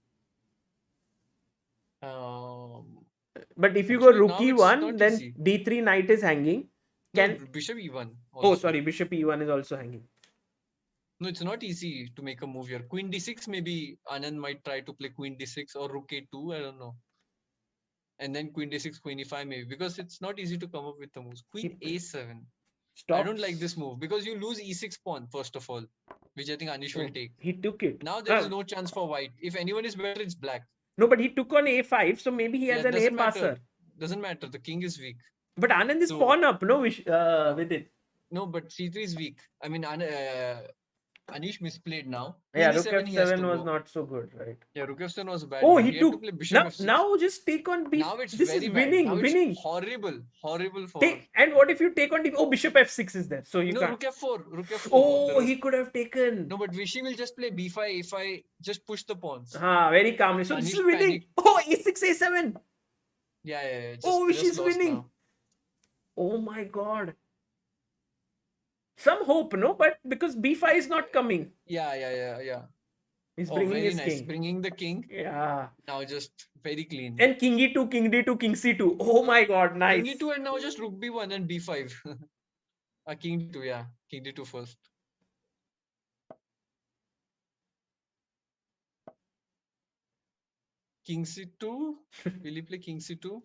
But if you Actually, go rook now it's e1, not then easy. d3 knight is hanging. No, bishop e1 Oh, also. sorry, bishop e1 is also hanging. No, it's not easy to make a move here. Queen d6, maybe Anand might try to play queen d6 or rook a2, I don't know. And then queen d6, queen e5 maybe, because it's not easy to come up with the moves. Queen a7. I don't like this move because you lose e6 pawn, first of all, which I think Anish will take. He took it. Now there is no chance for white. If anyone is better, it's black. No, but he took on a5, so maybe he has an a passer. Doesn't matter. The king is weak. But Anand is pawn up, no, with it. No, but c3 is weak. I mean, Anish misplayed now. Yeah, rook f7 was not so good, right? Yeah, rook f7 was bad. Oh, he had took. to play bishop f6. Now just take on b. Now it's this very is bad. winning, Now winning. It's horrible for. And what if you take on d? Oh, bishop f6 is there, so you can't. Rook f4. Rook f4. Oh, he could have taken. No, but Vishy will just play b5, a5, just push the pawns. Very calmly. So this is winning. Oh, a6, a7. Yeah. Vishy's winning. Now. Oh my god. Some hope, no? But because b5 is not coming. Yeah. He's bringing his nice. king. Bringing the king. Yeah. Now just very clean. And king e2, king d2, king c2. Oh my god, nice. King e2 and now just rook b1 and b5. King d2, yeah. King d2 first. King c2. Will he play king c2?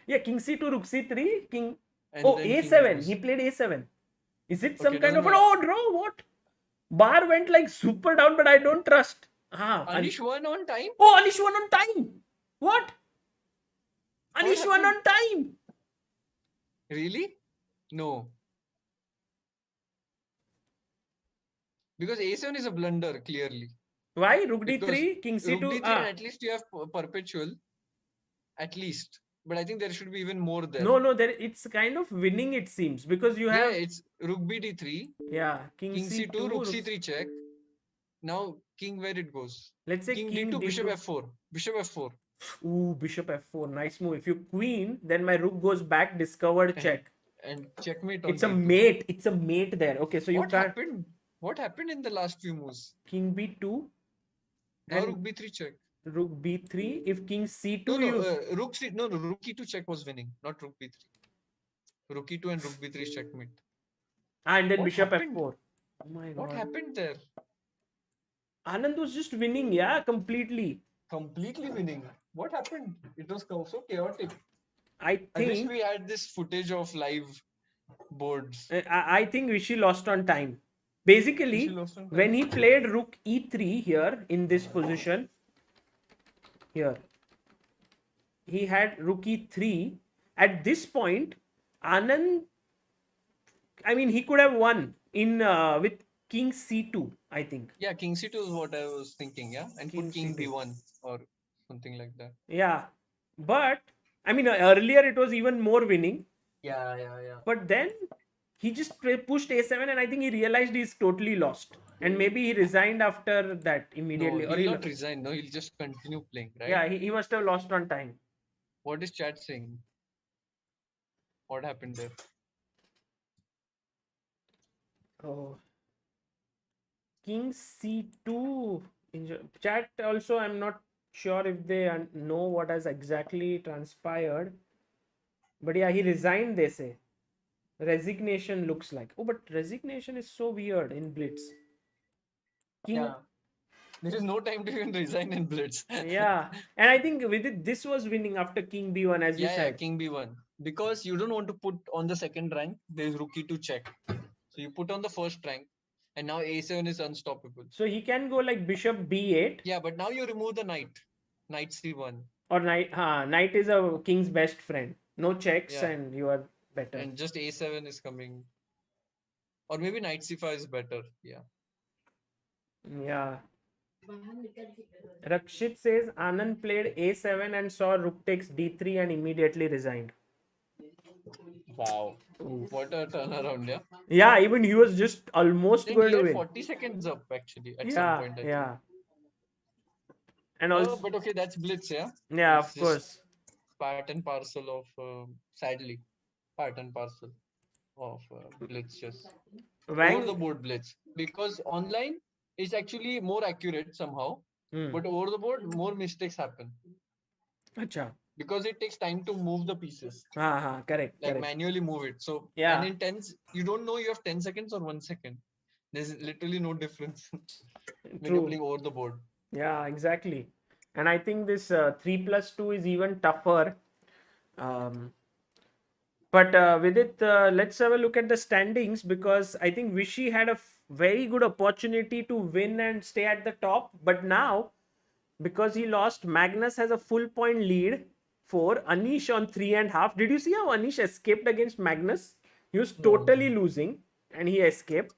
Yeah, king c2, rook c3, king. And a7. He played a7. Is it some kind of an draw? What? Bar went like super down, but I don't trust. Anish won on time? Oh, Anish won on time. What? Anish won on time. Really? No. Because a7 is a blunder, clearly. Why? Rook d3, king c2. Rook d3, and at least you have perpetual. At least. But I think there should be even more there. No, it's kind of winning, it seems, because you have. Yeah, it's rook b d3. Yeah, king c2, rook c3 check. Now king where it goes. Let's say king d2, bishop f4. Bishop f4. Ooh, bishop f4. Nice move. If you queen, then my rook goes back, discovered check. And checkmate on It's a mate. It's a mate there. Okay, so you can't. Happened? What happened in the last few moves? King b2. Now rook b3 check. Rook b3. If king c2, rook e2 check was winning, not rook b3. Rook e2 and rook b3 checkmate. And then bishop f4. Oh my god. What happened there? Anand was just winning, yeah, completely. Completely winning. What happened? It was so chaotic. I wish we had this footage of live boards. I think Vishy lost on time. Basically, when he played rook e3 here in this position, here, he had rook e3. At this point, Anand, I mean, he could have won in with king c2, I think. Yeah, king c2 is what I was thinking, yeah? And king put king b1 or something like that. Yeah. But, I mean, earlier it was even more winning. Yeah. But then he just pushed a7 and I think he realized he's totally lost. And maybe he resigned after that immediately. No, he'll not resign. No, he'll just continue playing, right? Yeah, he must have lost on time. What is chat saying? What happened there? Oh. King c2. Chat also, I'm not sure if they know what has exactly transpired. But yeah, he resigned, they say. Resignation looks like. Oh, but resignation is so weird in Blitz. Yeah. There is no time to even resign in Blitz. Yeah. And I think with it, this was winning after king b1, as you said. Yeah, king b1. because you don't want to put on the second rank. There is rookie to check, so you put on the first rank, and now a7 is unstoppable. So he can go like bishop b8. Yeah, but now you remove the knight, knight c1. Or knight is a king's best friend. No checks Yeah. and you are better. And just a7 is coming, or maybe knight c5 is better. Yeah. Yeah. Rakshit says Anand played a7 and saw rook takes d3 and immediately resigned. Wow. What a turnaround, yeah. Yeah, even he was just almost Then going he to had win. 40 seconds up actually at some Yeah, point. I think. yeah. And also, But okay, that's Blitz, yeah. yeah, It's of just course. part and parcel of, sadly, part and parcel of Blitz chess. Over the Wang. board Blitz, because online is actually more accurate somehow, Hmm. but over the board more mistakes happen Acha. because it takes time to move the pieces, Correct, like correct. manually move it. So Yeah. and in tens, you don't know you have 10 seconds or 1 second. There's literally no difference when you're True. playing over the board. Yeah, exactly. And I think this 3+2 is even tougher. But with it, let's have a look at the standings, because I think Vishy had a very good opportunity to win and stay at the top. But now, because he lost, Magnus has a full point lead for Anish on 3.5. Did you see how Anish escaped against Magnus? He was totally losing and he escaped.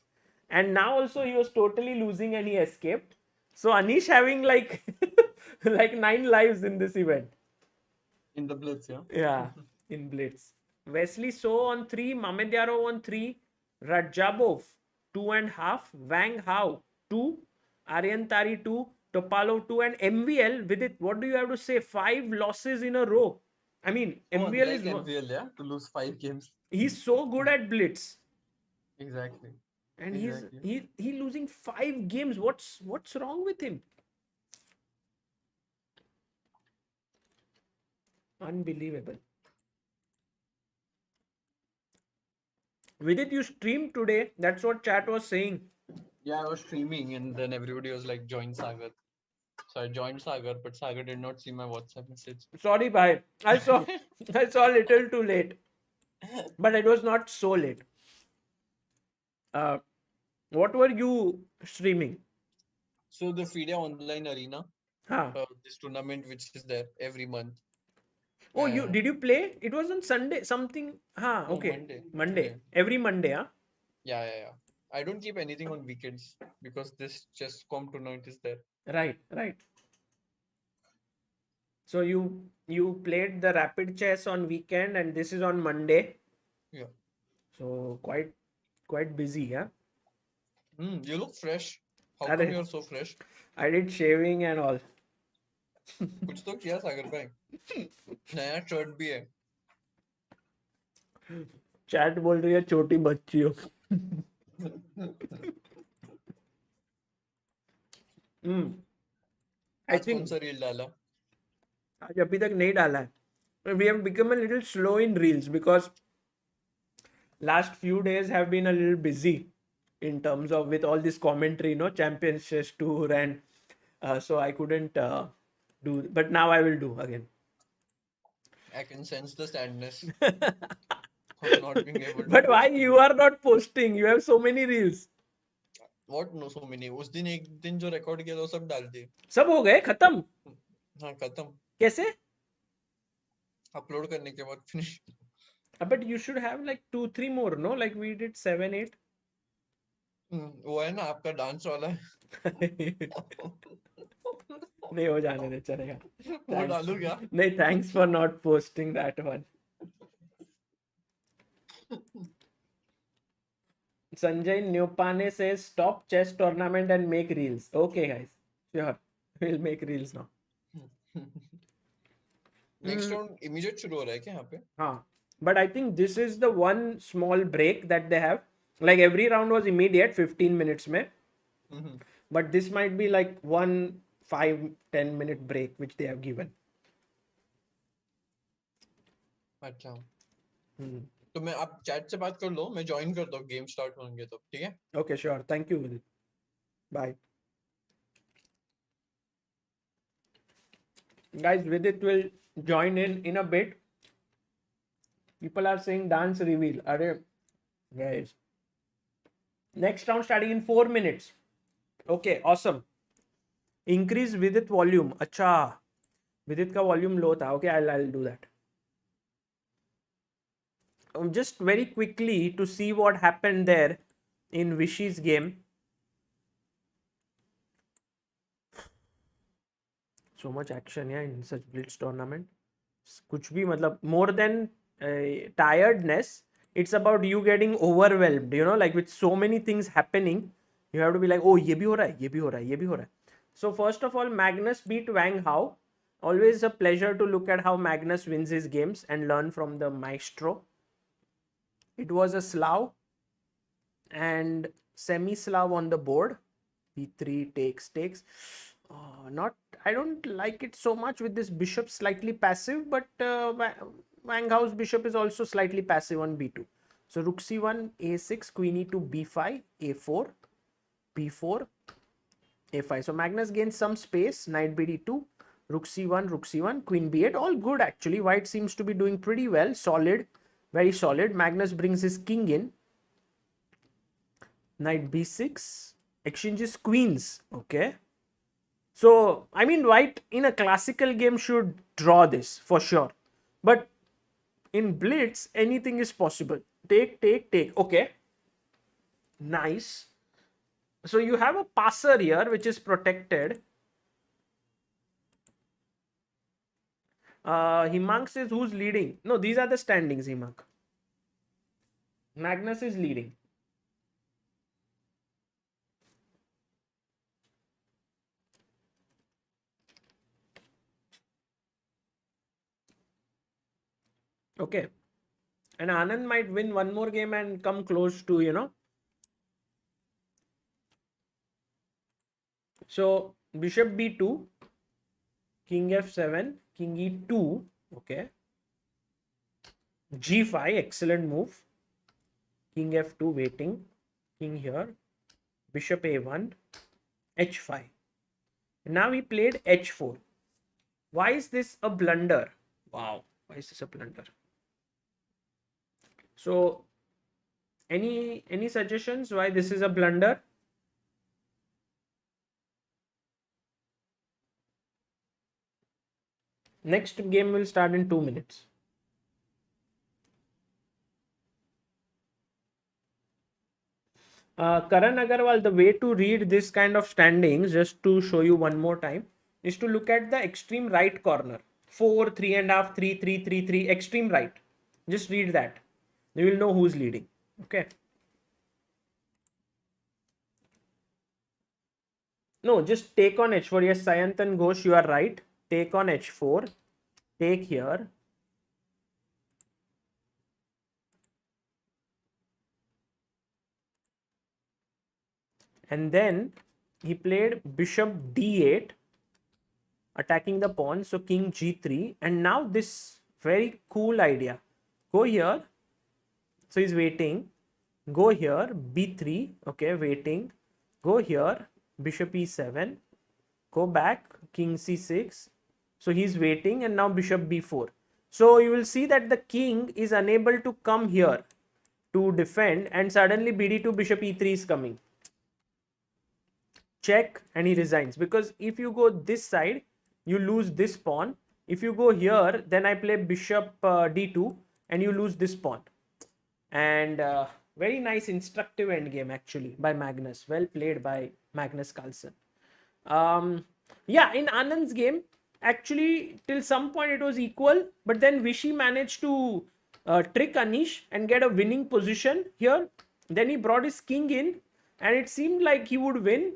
And now also he was totally losing and he escaped. So Anish having like like 9 lives in this event. In the Blitz, yeah. Yeah, in Blitz. Wesley So on 3, Mamedyarov on 3, Radjabov 2.5, Wang Hao 2, Aryan Tari 2, Topalov 2, and MVL with it. What do you have to say? 5 losses in a row. I mean, Oh, MVL like is MVL, yeah, to lose 5 games. he's so good at Blitz, Exactly. and Exactly. he losing 5 games. What's wrong with him? Unbelievable. With it, you streamed today. That's what chat was saying. Yeah, I was streaming and then everybody was like, join Sagar. So I joined Sagar, but Sagar did not see my WhatsApp message. Sorry, bhai. I saw a little too late, but it was not so late. What were you streaming? So the FIDE online arena, Huh. this tournament which is there every month. Oh, you did you play? It was on Sunday something. No, Okay. Monday. Monday. Every Monday, huh? Yeah. I don't keep anything on weekends because this chess.com tournament is there. Right, right. So you played the rapid chess on weekend and this is on Monday. Yeah. So quite busy, yeah. You look fresh. How Arre. come you're so fresh? I did shaving and all. कुछ तो किया सागर भाई नया shirt भी है chat बोल रही है छोटी बच्ची हो आज कौन सा रील डाला आज अभी तक नहीं डाला है we have become a little slow in reels because last few days have been a little busy in terms of with all this commentary, Champions Chess Tour, and so I couldn't do, but now I will do again. I can sense the sadness of not being able to But why post you are not posting? You have so many reels. What no so many उस दिन एक दिन जो record किया था वो सब डाल दिए सब हो गए खत्म हाँ खत्म कैसे अपलोड करने के बाद finish but you should have like 2-3 more, no, like we did 7-8. वो है ना आपका डांस वाला नहीं हो जाने दे चलेगा वो डालू क्या नहीं thanks for not posting that one. Sanjay Nyopane says stop chess tournament and make reels. Okay guys, sure, we'll make reels now. Next round immediate शुरू हो रहा है क्या यहाँ पे हाँ, but I think this is the one small break that they have. Like every round was immediate 15 minutes में, but this might be like 1 5-10 minute break which they have given. अच्छा तो मैं आप चैट से बात कर लो मैं ज्वाइन करता हूँ गेम स्टार्ट होंगे तो ठीक है Okay, sure. Thank you, Vidit. Bye. Guys, Vidit will join in a bit. People are saying dance reveal. Arey, guys. Next round starting in 4 minutes. Okay, awesome. Increase Vidit volume. Acha. Vidit ka volume low tha. Okay, I'll do that. Just very quickly to see what happened there in Vishy's game. So much action, yeah, in such Blitz tournament. Kuch bhi, matlab, more than tiredness, it's about you getting overwhelmed, you know, like with so many things happening, you have to be like, oh, ye bhi ho raha hai, ye bhi ho raha hai, ye bhi ho raha hai. So first of all, Magnus beat Wang Hao. Always a pleasure to look at how Magnus wins his games and learn from the maestro. It was a Slav and semi-Slav on the board. B3 takes. Not, I don't like it so much with this bishop slightly passive, but Wang Hao's bishop is also slightly passive on b2. So rook c1, a6, queen e2, b5, a4, b4, a5. So Magnus gains some space, knight bd2, rook c1, queen b8. All good actually. White seems to be doing pretty well, solid, very solid. Magnus brings his king in. Knight b6, exchanges queens. Okay. So, I mean, white in a classical game should draw this for sure. But in Blitz, anything is possible. Take. Okay. Nice. So, you have a passer here, which is protected. Himank says, who's leading? No, these are the standings, Himank. Magnus is leading. Okay. And Anand might win one more game and come close to, you know. So, bishop b2, king f7, king e2. Okay. g5, excellent move. King f2, waiting. King here. Bishop a1, h5. Now he played h4. Why is this a blunder? Wow. Why is this a blunder? So, any suggestions why this is a blunder? Next game will start in 2 minutes. Karan Agarwal, the way to read this kind of standings, just to show you one more time, is to look at the extreme right corner. 4, 3.5, 3, 3, 3, 3, extreme right. Just read that. You will know who's leading. Okay. No, just take on h4. Yes, Sayantan Ghosh, you are right. Take on h4. Take here. And then he played bishop d8, attacking the pawn. So king g3. And now this very cool idea. Go here. So he's waiting. Go here. b3. Okay, waiting. Go here. Bishop e7. Go back. King c6. So he's waiting, and now bishop b4. So you will see that the king is unable to come here to defend, and suddenly bd2 bishop e3 is coming. Check, and he resigns, because if you go this side, you lose this pawn. If you go here, then I play bishop d2 and you lose this pawn. And very nice instructive endgame actually by Magnus. Well played by Magnus Carlsen. Yeah, in Anand's game, actually till some point it was equal, but then Vishy managed to trick Anish and get a winning position here. Then he brought his king in and it seemed like he would win.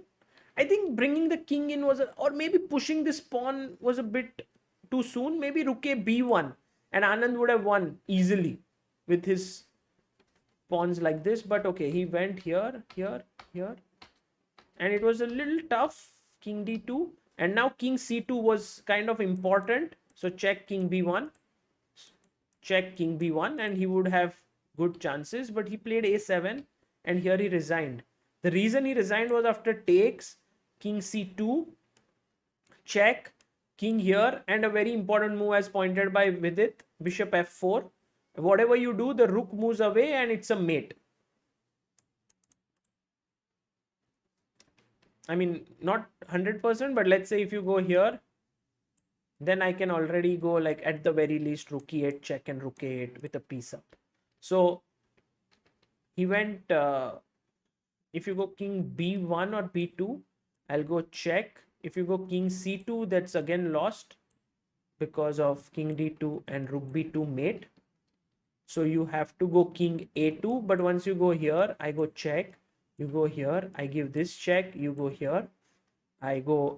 I think bringing the king in was, or maybe pushing this pawn was a bit too soon. Maybe rook a b1 and Anand would have won easily with his pawns like this. But okay, he went here, here, here. And it was a little tough. King d2. And now king c2 was kind of important. So check king b1. Check king b1 and he would have good chances. But he played a7 and here he resigned. The reason he resigned was after takes, king c2, check, king here, and a very important move as pointed by Vidit, bishop f4. Whatever you do, the rook moves away and it's a mate. I mean, not 100%, but let's say if you go here, then I can already go like at the very least rook e8 check and rook a8 with a piece up. So he went, if you go king b1 or b2, I'll go check. If you go king c2, that's again lost because of king d2 and rook b2 mate. So you have to go king a2, but once you go here, I go check. You go here, I give this check. You go here, I go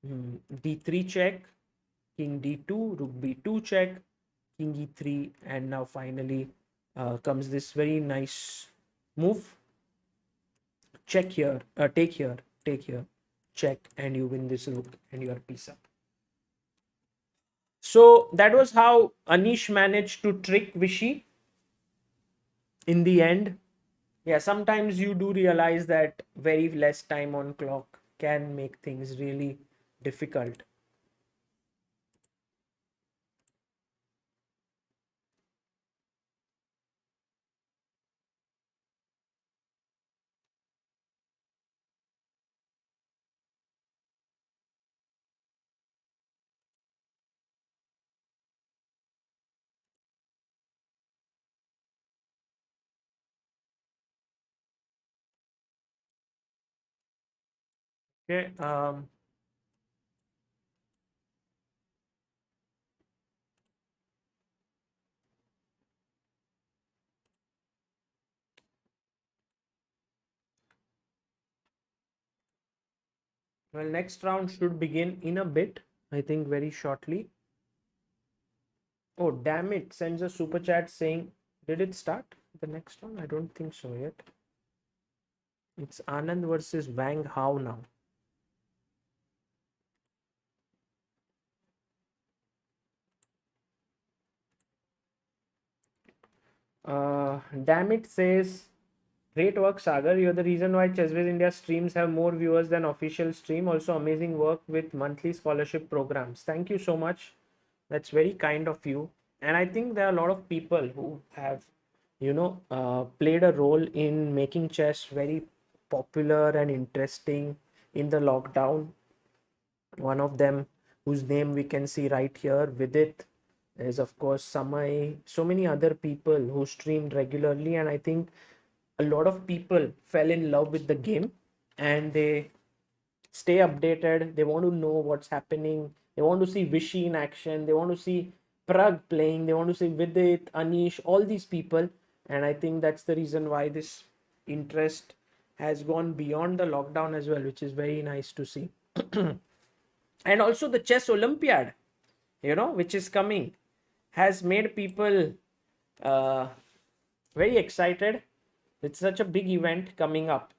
d3 check, king d2, rook b2 check, king e3, and now finally comes this very nice move. Check here, take here, take here, check, and you win this rook and you are piece up. So that was how Anish managed to trick Vishy in the end. Yeah, sometimes you do realize that very less time on clock can make things really difficult. Okay. Well, next round should begin in a bit. I think very shortly. Oh, damn it. Sends a super chat saying, did it start the next one? I don't think so yet. It's Anand versus Wang. How now? Damn it says, great work, Sagar. You're the reason why ChessWiz India streams have more viewers than official stream. Also, amazing work with monthly scholarship programs. Thank you so much. That's very kind of you. And I think there are a lot of people who have, played a role in making chess very popular and interesting in the lockdown. One of them, whose name we can see right here, Vidit, is of course Samay. So many other people who streamed regularly, and I think a lot of people fell in love with the game and they stay updated. They want to know what's happening. They want to see Vishy in action. They want to see Prag playing. They want to see Vidit, Anish, all these people. And I think that's the reason why this interest has gone beyond the lockdown as well, which is very nice to see. And also the chess Olympiad, which is coming, has made people uh, very excited. It's such a big event coming up.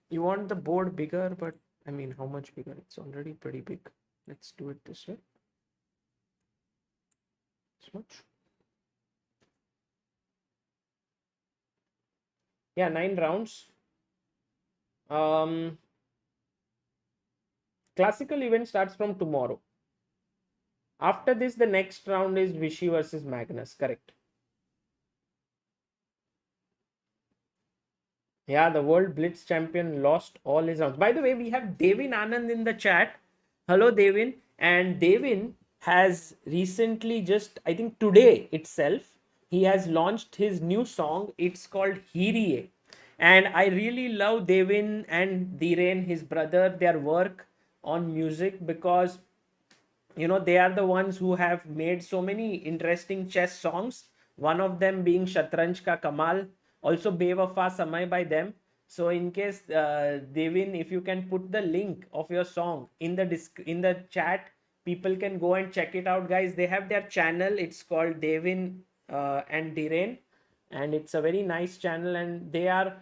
You want the board bigger, but I mean, how much bigger? It's already pretty big. Let's do it this way. This much. Yeah, 9 rounds. Um, classical event starts from tomorrow. After this, the next round is Vishy versus Magnus. Correct. Yeah, the world Blitz champion lost all his rounds. By the way, we have Devin Anand in the chat. Hello, Devin. And Devin has recently, just I think today itself, he has launched his new song. It's called Hiriye. And I really love Devin and Dhiren, his brother, their work on music, because they are the ones who have made so many interesting chess songs, one of them being Shatranj Ka Kamal, also Bewafa Samay by them. So in case Devin, if you can put the link of your song in the chat, people can go and check it out, guys. They have their channel. It's called Devin and Dhiren, and it's a very nice channel, and they are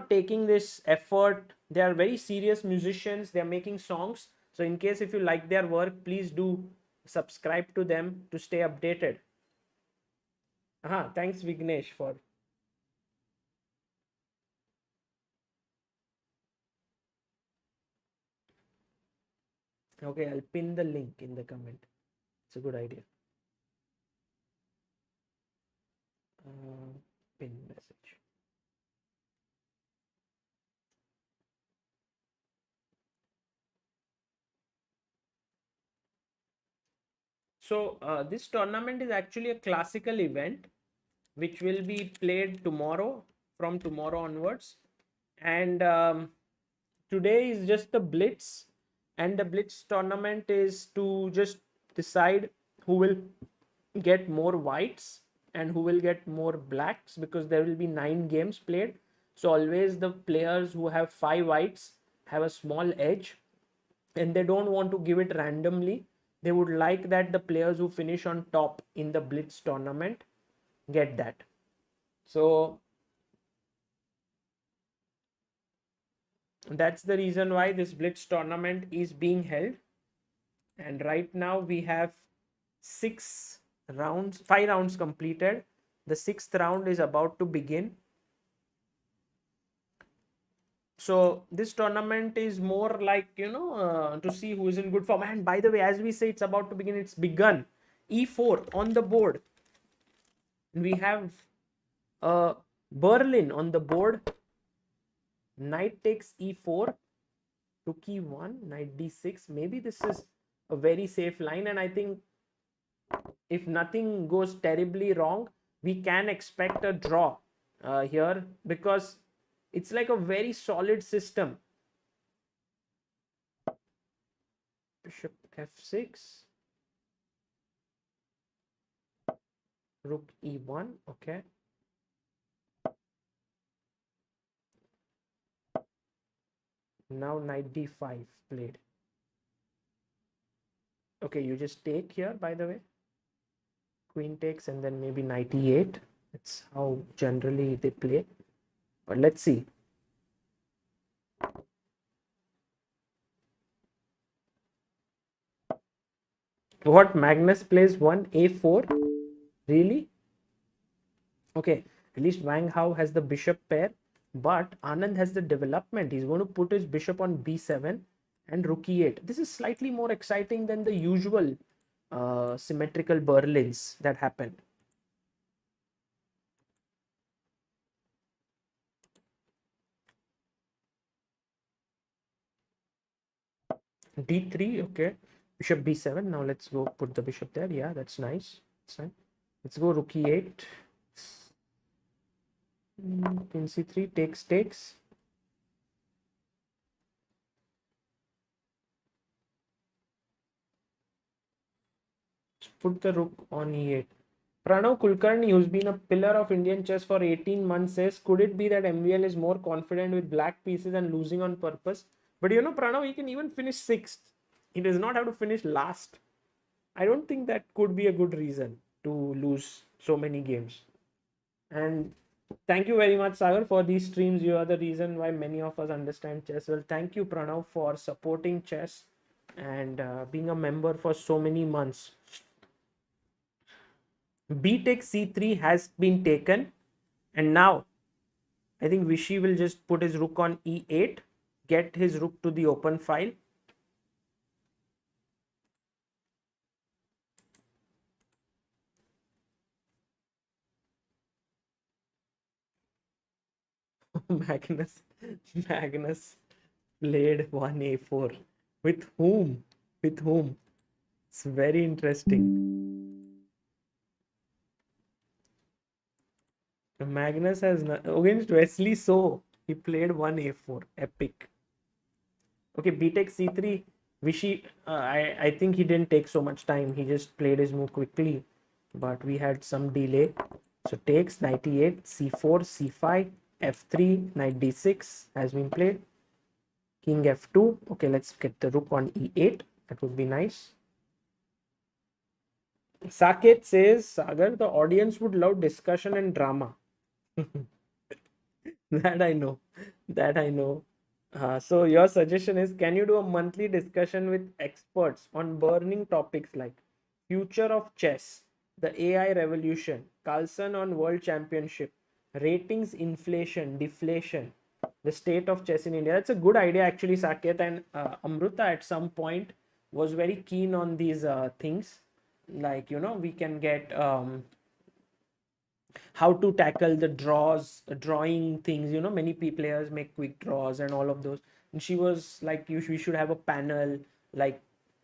taking this effort. They are very serious musicians. They are making songs. So in case if you like their work, please do subscribe to them to stay updated. Thanks Vignesh for. Okay, I'll pin the link in the comment. It's a good idea. Pin message. So this tournament is actually a classical event which will be played tomorrow, from tomorrow onwards. And today is just the Blitz, and the Blitz tournament is to just decide who will get more whites and who will get more blacks, because there will be 9 games played. So always the players who have 5 whites have a small edge, and they don't want to give it randomly. They would like that the players who finish on top in the Blitz tournament get that. So that's the reason why this Blitz tournament is being held. And right now we have 5 rounds completed. The 6th round is about to begin. So this tournament is more like, to see who is in good form. And by the way, as we say, it's about to begin, it's begun. E4 on the board. We have Berlin on the board. Knight takes E4, rook E1, knight D6. Maybe this is a very safe line, and I think if nothing goes terribly wrong, we can expect a draw here, because it's like a very solid system. Bishop F6, rook E1. Okay. Now knight D5 played. Okay, you just take here, by the way. Queen takes, and then maybe knight E8. That's how generally they play. But let's see. What, Magnus plays 1A4? Really? Okay, at least Wang has the bishop pair, but Anand has the development. He's going to put his bishop on B7 and rook E8. This is slightly more exciting than the usual symmetrical Berlins that happen. D3, okay. Bishop B7. Now let's go put the bishop there. Yeah, that's nice. That's nice. Let's go rook E8. Queen C3, takes. Put the rook on E8. Pranav Kulkarni, who's been a pillar of Indian chess for 18 months, says, could it be that MVL is more confident with black pieces and losing on purpose? But Pranav, he can even finish 6th. He does not have to finish last. I don't think that could be a good reason to lose so many games. And thank you very much, Sagar, for these streams. You are the reason why many of us understand chess. Well, thank you, Pranav, for supporting chess and being a member for so many months. B takes C3 has been taken, and now I think Vishy will just put his rook on E8, get his rook to the open file. Magnus played 1A4. With whom? It's very interesting. Magnus has against Wesley, so he played 1A4. Epic. Okay, B takes C3. Vishy, I think he didn't take so much time. He just played his move quickly, but we had some delay. So takes, knight E8, C4, C5, F3, knight D6 has been played. King F2. Okay, let's get the rook on E8. That would be nice. Saket says, Sagar, the audience would love discussion and drama. That I know. So your suggestion is, can you do a monthly discussion with experts on burning topics like future of chess, the AI revolution, Carlsen on World Championship, ratings, inflation, deflation, the state of chess in India? That's a good idea actually, Saket and Amruta. At some point was very keen on these things, like, you know, we can get how to tackle the drawing things, you know, many players make quick draws and all of those. And she was like, we should have a panel, like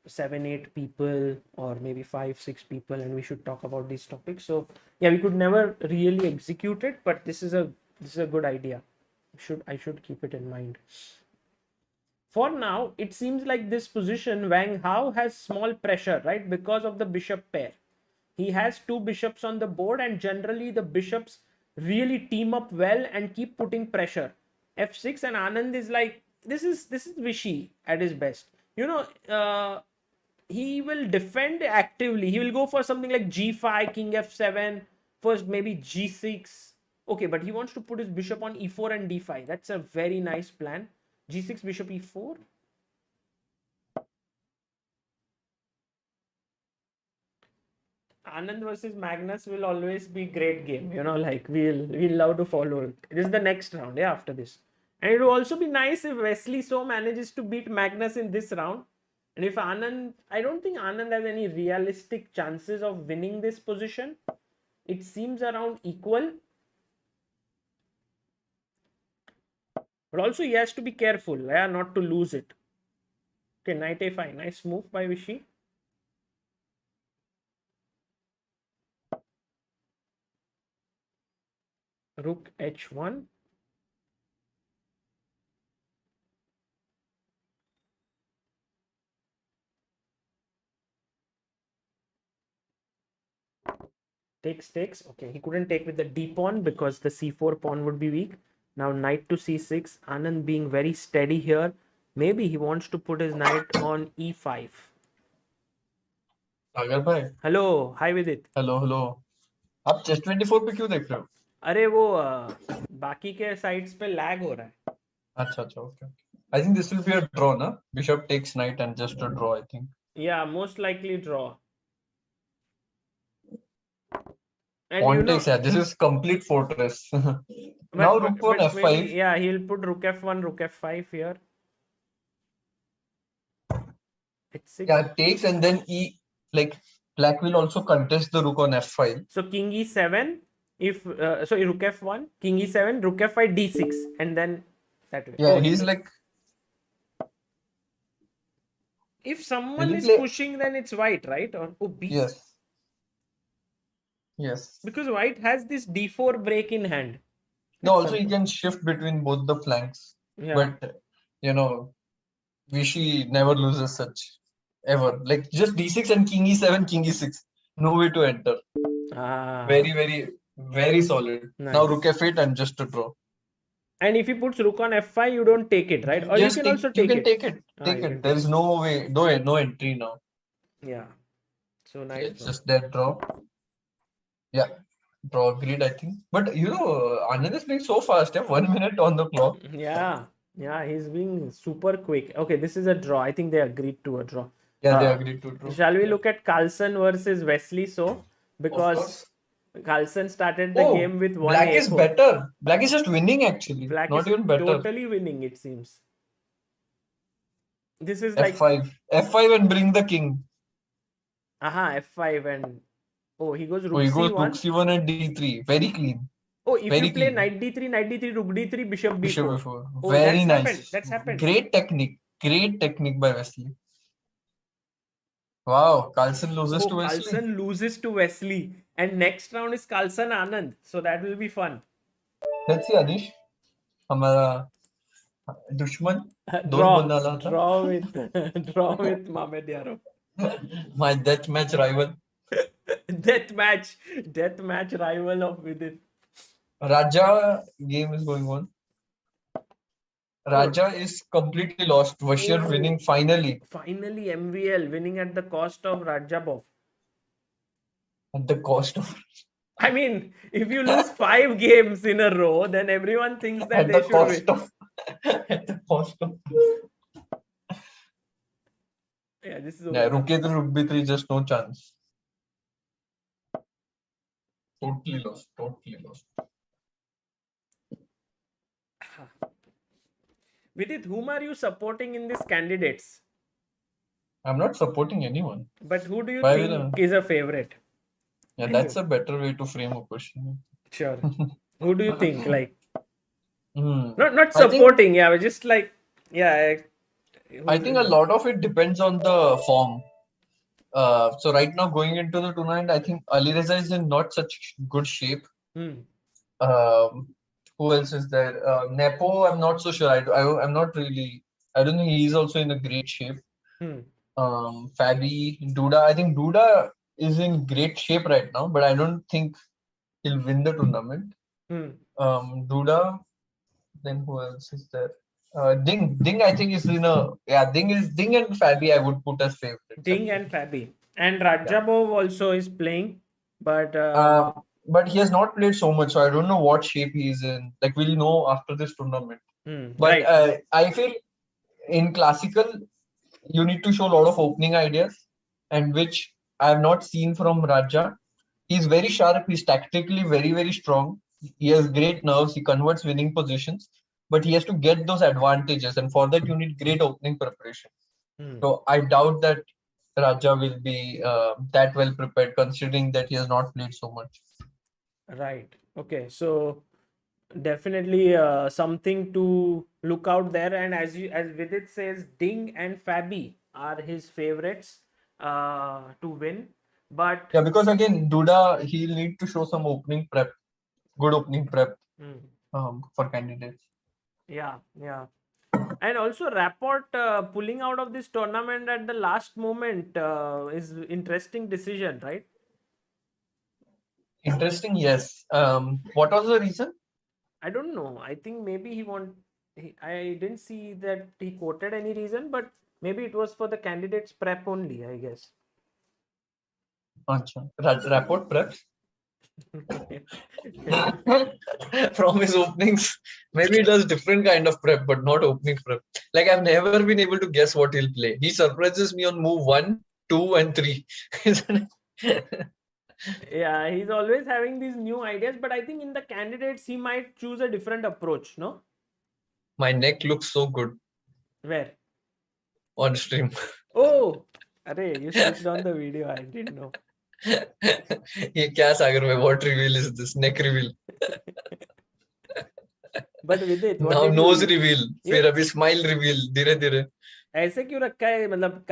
7-8 people, or maybe 5-6 people, and we should talk about these topics. So yeah, we could never really execute it, but this is a good idea. I should keep it in mind. For now, it seems like this position, Wang Hao has small pressure, right? Because of the bishop pair. He has two bishops on the board, and generally the bishops really team up well and keep putting pressure. F6, and Anand is like, this is Vishy at his best. You know, he will defend actively. He will go for something like G5, King F7, first maybe G6. Okay, but he wants to put his bishop on E4 and D5. That's a very nice plan. G6, bishop E4. Anand versus Magnus will always be great game. You know, like we'll love to follow it. This is the next round, yeah, after this. And it will also be nice if Wesley so manages to beat Magnus in this round. And if Anand, I don't think Anand has any realistic chances of winning this position. It seems around equal. But also he has to be careful, yeah, not to lose it. Okay, knight a5. Nice move by Vishy. Rook h1. Takes. Okay, he couldn't take with the d pawn because the c4 pawn would be weak. Now knight to c6. Anand being very steady here. Maybe he wants to put his knight on e5. सागर भाई, hello, हाय विदित. Hello. आप chess 24 पे क्यों देख रहे हो? अरे वो बाकी के साइट्स पे लैग हो रहा है. अच्छा, okay. I think this will be a draw, na? Bishop takes knight and just a draw, I think. Yeah, most likely draw. And Pawn you know, takes, yeah, this is complete fortress. Now rook on but maybe, f5. yeah, he'll put rook f1, rook f5 here. H6. Yeah, takes, and then like black will also contest the rook on f5. So king e7, if so rook f1, king e7, rook f5, d6, and then that way. Yeah, Oh, he's like, if someone will he is play? pushing, then it's white, right? Or oh, b6. Yes. Because white has this d4 break in hand. No, also he can shift between both the flanks. Yeah. But you know, Vishy never loses such ever. Like just d6 and king e7, king e6. No way to enter. Very solid. Nice. Now rook f8 and just a draw. And if he puts rook on f5, you don't take it, right? Or Just you can also you take can it. take it. Take it. There is no way, no entry now. Yeah. So nice. It's just that draw. Yeah. Draw agreed, I think. But you know, Anand is playing so fast. 1 minute on the clock. Yeah. Yeah, he's being super quick. Okay, this is a draw. I think they agreed to a draw. Yeah, they agreed to draw. Shall we look at Carlsen versus Wesley? So, because Carlsen started the game with 1 Black is better. Black is just winning actually. Black Not is even better. Totally winning, it seems. This is like f5. F5 and bring the king. F5 and he goes rook he goes c1. rook c1 and d3. Very clean. Oh, if Very you play clean. knight d3, rook d3, bishop b4. Bishop b4. Oh, very that's nice. That's happened. Great technique by Wesley. Wow, Carlsen loses to Wesley. Carlsen loses to Wesley. And next round is Carlsen Anand. So that will be fun. Let's see, Anish. हमारा दुश्मन draw with Mamedyarov. My deathmatch rival. Deathmatch rival of Vidit. Raja game is going on. Raja is completely lost. Vachier winning finally. Finally, MVL winning at the cost of Radjabov. At the cost of. I mean, if you lose 5 games in a row, then everyone thinks that they should win. At the cost of. Yeah, this is. Yeah, rook a3, rook b3, just no chance. Totally lost. Vidit, whom are you supporting in these candidates? I'm not supporting anyone. But who do you Why will I? think is a favorite? Yeah, that's a better way to frame a question. Sure. Who do you think? Like, Hmm. not I think supporting, yeah, but just like, yeah. I think a lot of it depends on the form. So right now going into the tournament, I think Alireza is in not such good shape. Hmm. Um, who else is there? Nepo, I'm not so sure. I'm not really. I don't think he's also in a great shape. Hmm. Fabi, Duda. I think Duda is in great shape right now, but I don't think he'll win the tournament. Hmm. Duda. Then who else is there? Ding. I think is in a Ding and Fabi. I would put as favorites. Ding and Fabi. And Yeah. Radjabov also is playing, but But he has not played so much, so I don't know what shape he is in. Like we'll know after this tournament. But right. I feel in classical, you need to show a lot of opening ideas, and which I have not seen from Raja. He's very sharp. He's tactically very strong. He has great nerves. He converts winning positions, but he has to get those advantages, and for that you need great opening preparation. So I doubt that Raja will be that well prepared, considering that he has not played so much. Right. Okay. So definitely something to look out there. And as Vidit says, Ding and Fabi are his favorites to win. But Yeah, because again, Duda, he'll need to show some opening prep, good opening prep for candidates. yeah. And also Rapport pulling out of this tournament at the last moment is interesting decision, right? Interesting, yes. What was the reason? I don't know. I think maybe I didn't see that he quoted any reason, but maybe it was for the candidates prep only, I guess. Acha. Rapport prep from his openings. Maybe he does different kind of prep, but not opening prep. Like I've never been able to guess what he'll play. He surprises me on move 1, 2, and 3. Yeah, he's always having these new ideas, but I think in the candidates he might choose a different approach, no? My neck looks so good Where? on stream. Oh, array, you switched on the video. I didn't know. ये क्या सागर में what reveal is this? Neck reveal. But Vidit, what Now did nose you eat? reveal. फिर अभी smile reveal धीरे धीरे. ऐसे क्यों रखा है मतलब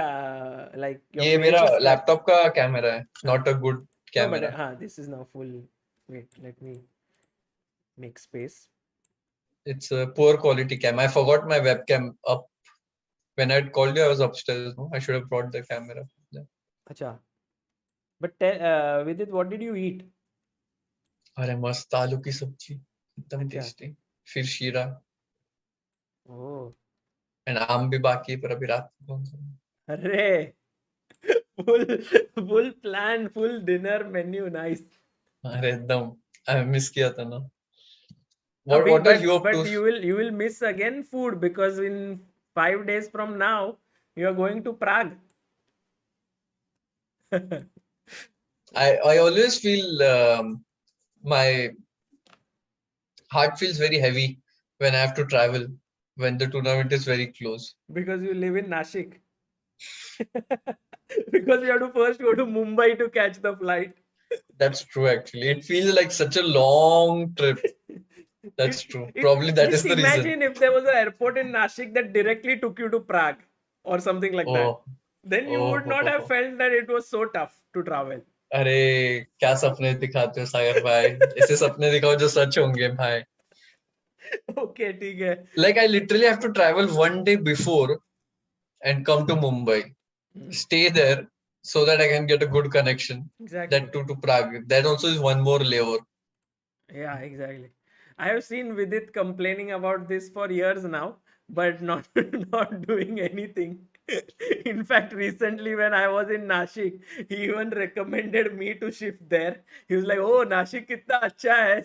like your ये face मेरा is लैपटॉप का कैमरा है, not a good no, but camera. this is now full. Wait, let me make space. It's a poor quality cam. I forgot my webcam up. When I called you, I was upstairs. No? I should have brought the camera. Yeah. Acha. But Vidit, what did you eat? अरे मस्त आलू की सब्जी एकदम अच्छा। Tasty फिर शीरा Oh, and आम भी बाकी है पर अभी रात को कौन सा अरे full plan, full dinner menu, nice. अरे एकदम I मिस किया था ना Abhi, what are you up but to you will miss again food because in 5 days from now you are going to Prague. I always feel my heart feels very heavy when I have to travel when the tournament is very close. Because you live in Nashik. Because you have to first go to Mumbai to catch the flight. That's true actually. It feels like such a long trip. That's true. Probably that is the reason. Imagine if there was an airport in Nashik that directly took you to Prague or something like that. Then you would not have felt that it was so tough to travel. अरे क्या सपने दिखाते हो सागर भाई ऐसे सपने दिखाओ जो सच होंगे भाई Okay, ठीक है. Like I literally have to travel one day before and come to Mumbai, stay there so that I can get a good connection. Exactly. That to Prague. That also is one more layover. Yeah, exactly. I have seen Vidit complaining about this for years now, but not not doing anything. In fact, recently when I was in Nashik, he even recommended me to shift there. He was like, "Oh, Nashik कितना अच्छा है,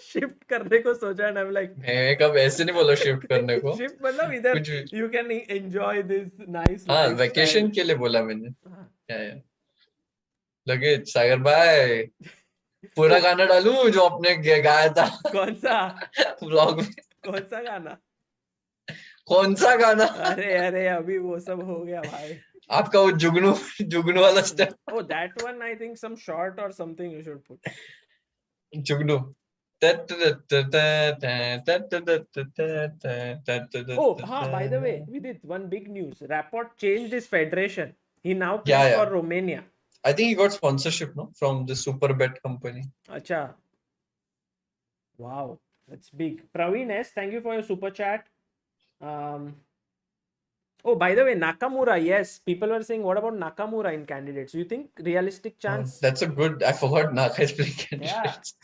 shift करने को सोचा." And I'm like, मैं कब ऐसे नहीं बोला shift करने को. shift मतलब इधर you can enjoy this nice हाँ, lifestyle. vacation के लिए बोला मैंने. Yeah. लगे सागर भाई पूरा गाना डालूं जो आपने गाया था. कौन सा? व्लॉग में. कौन सा गाना? कौन सा गाना? अरे अभी वो सब हो गया भाई. आपका वो जुगनू वाला step. Oh, that one I think some short or something you should put. Jugnoo. Oh, by the way, Vidit, one big news. Rapport changed his federation. He now Yeah, plays for yeah. Romania. I think he got sponsorship, no, from the Superbet company. Acha. Wow, that's big. Praveen S, thank you for your super chat. Oh, by the way, Nakamura, yes. People were saying, what about Nakamura in candidates? You think realistic Oh, chance? that's a good. I forgot Naka is playing Yeah. candidates.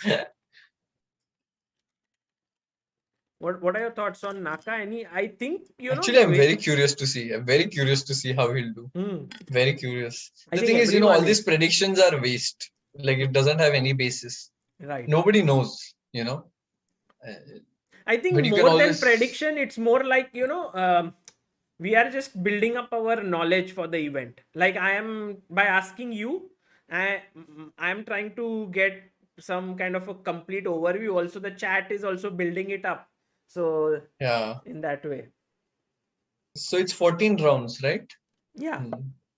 What are your thoughts on Naka? I think Actually, I'm very curious to see. I'm very curious to see how he'll do. Very curious. I The think thing is, you know, all everyone these is. predictions are waste. Like it doesn't have any basis. Right. Nobody knows, you know. I think But you can more than always- prediction, it's more like, we are just building up our knowledge for the event. Like I am, by asking you, I am trying to get some kind of a complete overview. Also, the chat is also building it up. So Yeah. in that way. So it's 14 rounds, right? Yeah. Hmm.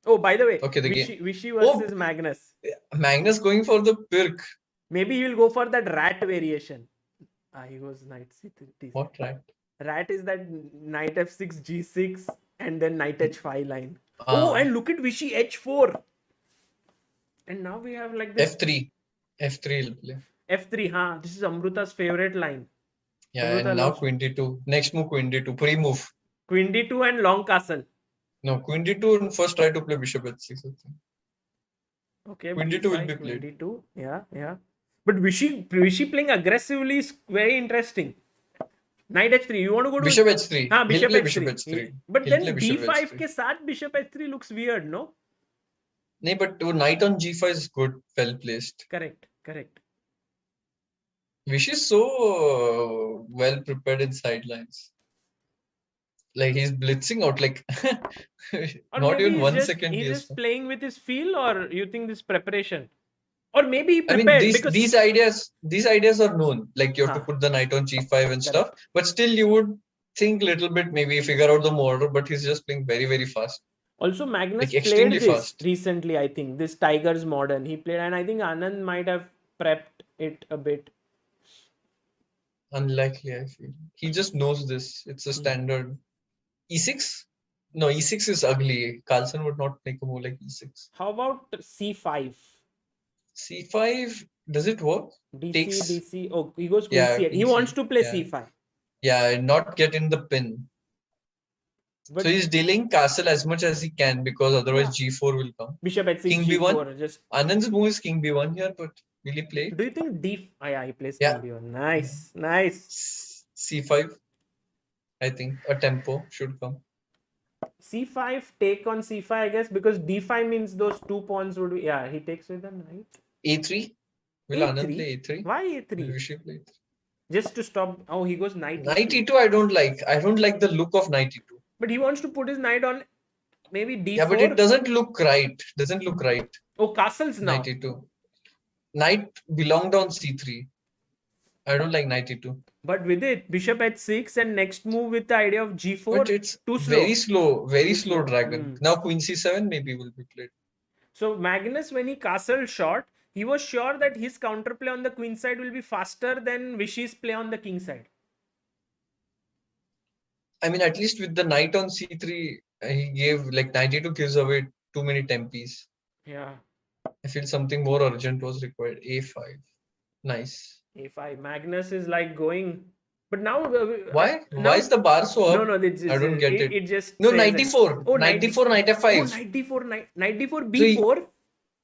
Oh, by the way, Okay, the game. Vishy versus Magnus. Magnus going for the Pirk. Maybe he will go for that rat variation. He goes knight c3. What right? Rat is that knight f6 g6 and then knight h5 line. Oh, and look at Vishy h4. And now we have like this f3. F3 will play. f3. Huh? This is Amruta's favorite line. Yeah, Amruta and now loves queen d2. Next move queen d2. Pre-move. queen d2 and long castle. No, queen d2 and first try to play bishop h6. Okay, queen d2 will be played. Queen d2. Yeah. But Vishy playing aggressively is very interesting. Knight h3. You want to go to bishop h3? हाँ, bishop He'll play h3. bishop h3. But He'll then play bishop d5 h3. के साथ bishop h3 looks weird, no? No, but knight on g5 is good, well placed. Correct. Vish is so well prepared in sidelines. Like he's blitzing out like not even 1 second. He's just playing with his feel, or you think this preparation? Or maybe he prepared. I mean, these ideas are known. Like you have to put the knight on g5 and stuff. But still, you would think a little bit, maybe figure out the order. But he's just playing very, very fast. Also, Magnus like, played this recently. I think this Tigers Modern he played, and I think Anand might have prepped it a bit. Unlikely, I feel. He just knows this. It's a standard. E6? No, E6 is ugly. Carlsen would not make a move like E6. How about C5? C5, does it work? DC. Oh, he goes queen C8. He wants to play C5. Yeah, and not get in the pin. But so he's dealing castle as much as he can because otherwise G4 will come. Bishop h6, King G4. B1. Anand's move is King B1 here, but will he play? Do you think D? Yeah, he plays King B1. Nice. C5. I think a tempo should come. C5 take on C5, I guess, because D5 means those 2 pawns would be. Yeah, he takes with the knight. A3. Will A3? Anand play A3? Why A3? Will Vishy play A3? Just to stop. Oh, he goes knight. Knight E2 I don't like. I don't like the look of knight E2. But he wants to put his knight on maybe D4. Yeah, but it doesn't look right. Oh, castles now. Knight E2. Knight belonged on C3. I don't like knight E2. But with it, bishop h6 and next move with the idea of G4. But it's too slow. Very slow dragon. Now queen C7 maybe will be played. So Magnus, when he castled short, he was sure that his counterplay on the queen side will be faster than Vishy's play on the king side. I mean, at least with the knight on C3, he gave like knight E2 gives away too many tempes. Yeah. I feel something more urgent was required. A5. Nice. A5. Magnus is like going. But now. Why? Why is the bar so up? No, I don't get it. It just. No, 94. Oh, 94, knight F5. Oh, 94, B4.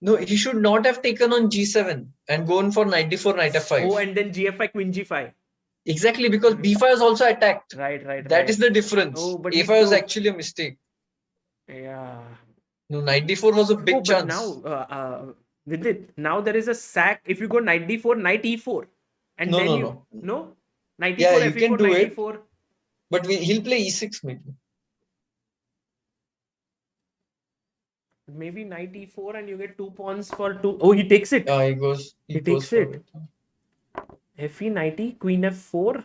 No, he should not have taken on G7 and gone for 94, knight F5. Oh, and then GF5, queen G5. Exactly, because B5 is also attacked. Right. That is the difference. Oh, but A5 was actually a mistake. Yeah. No, knight D4 was a big chance. Now, Vidit, now there is a sack. If you go knight D4, knight E4. And no. Knight E4, F4, you can do knight E4. But he'll play E6 maybe. Maybe knight E4 and you get 2 pawns for 2. Oh, he takes it. Yeah, he takes it. Fe, knight E, queen F4.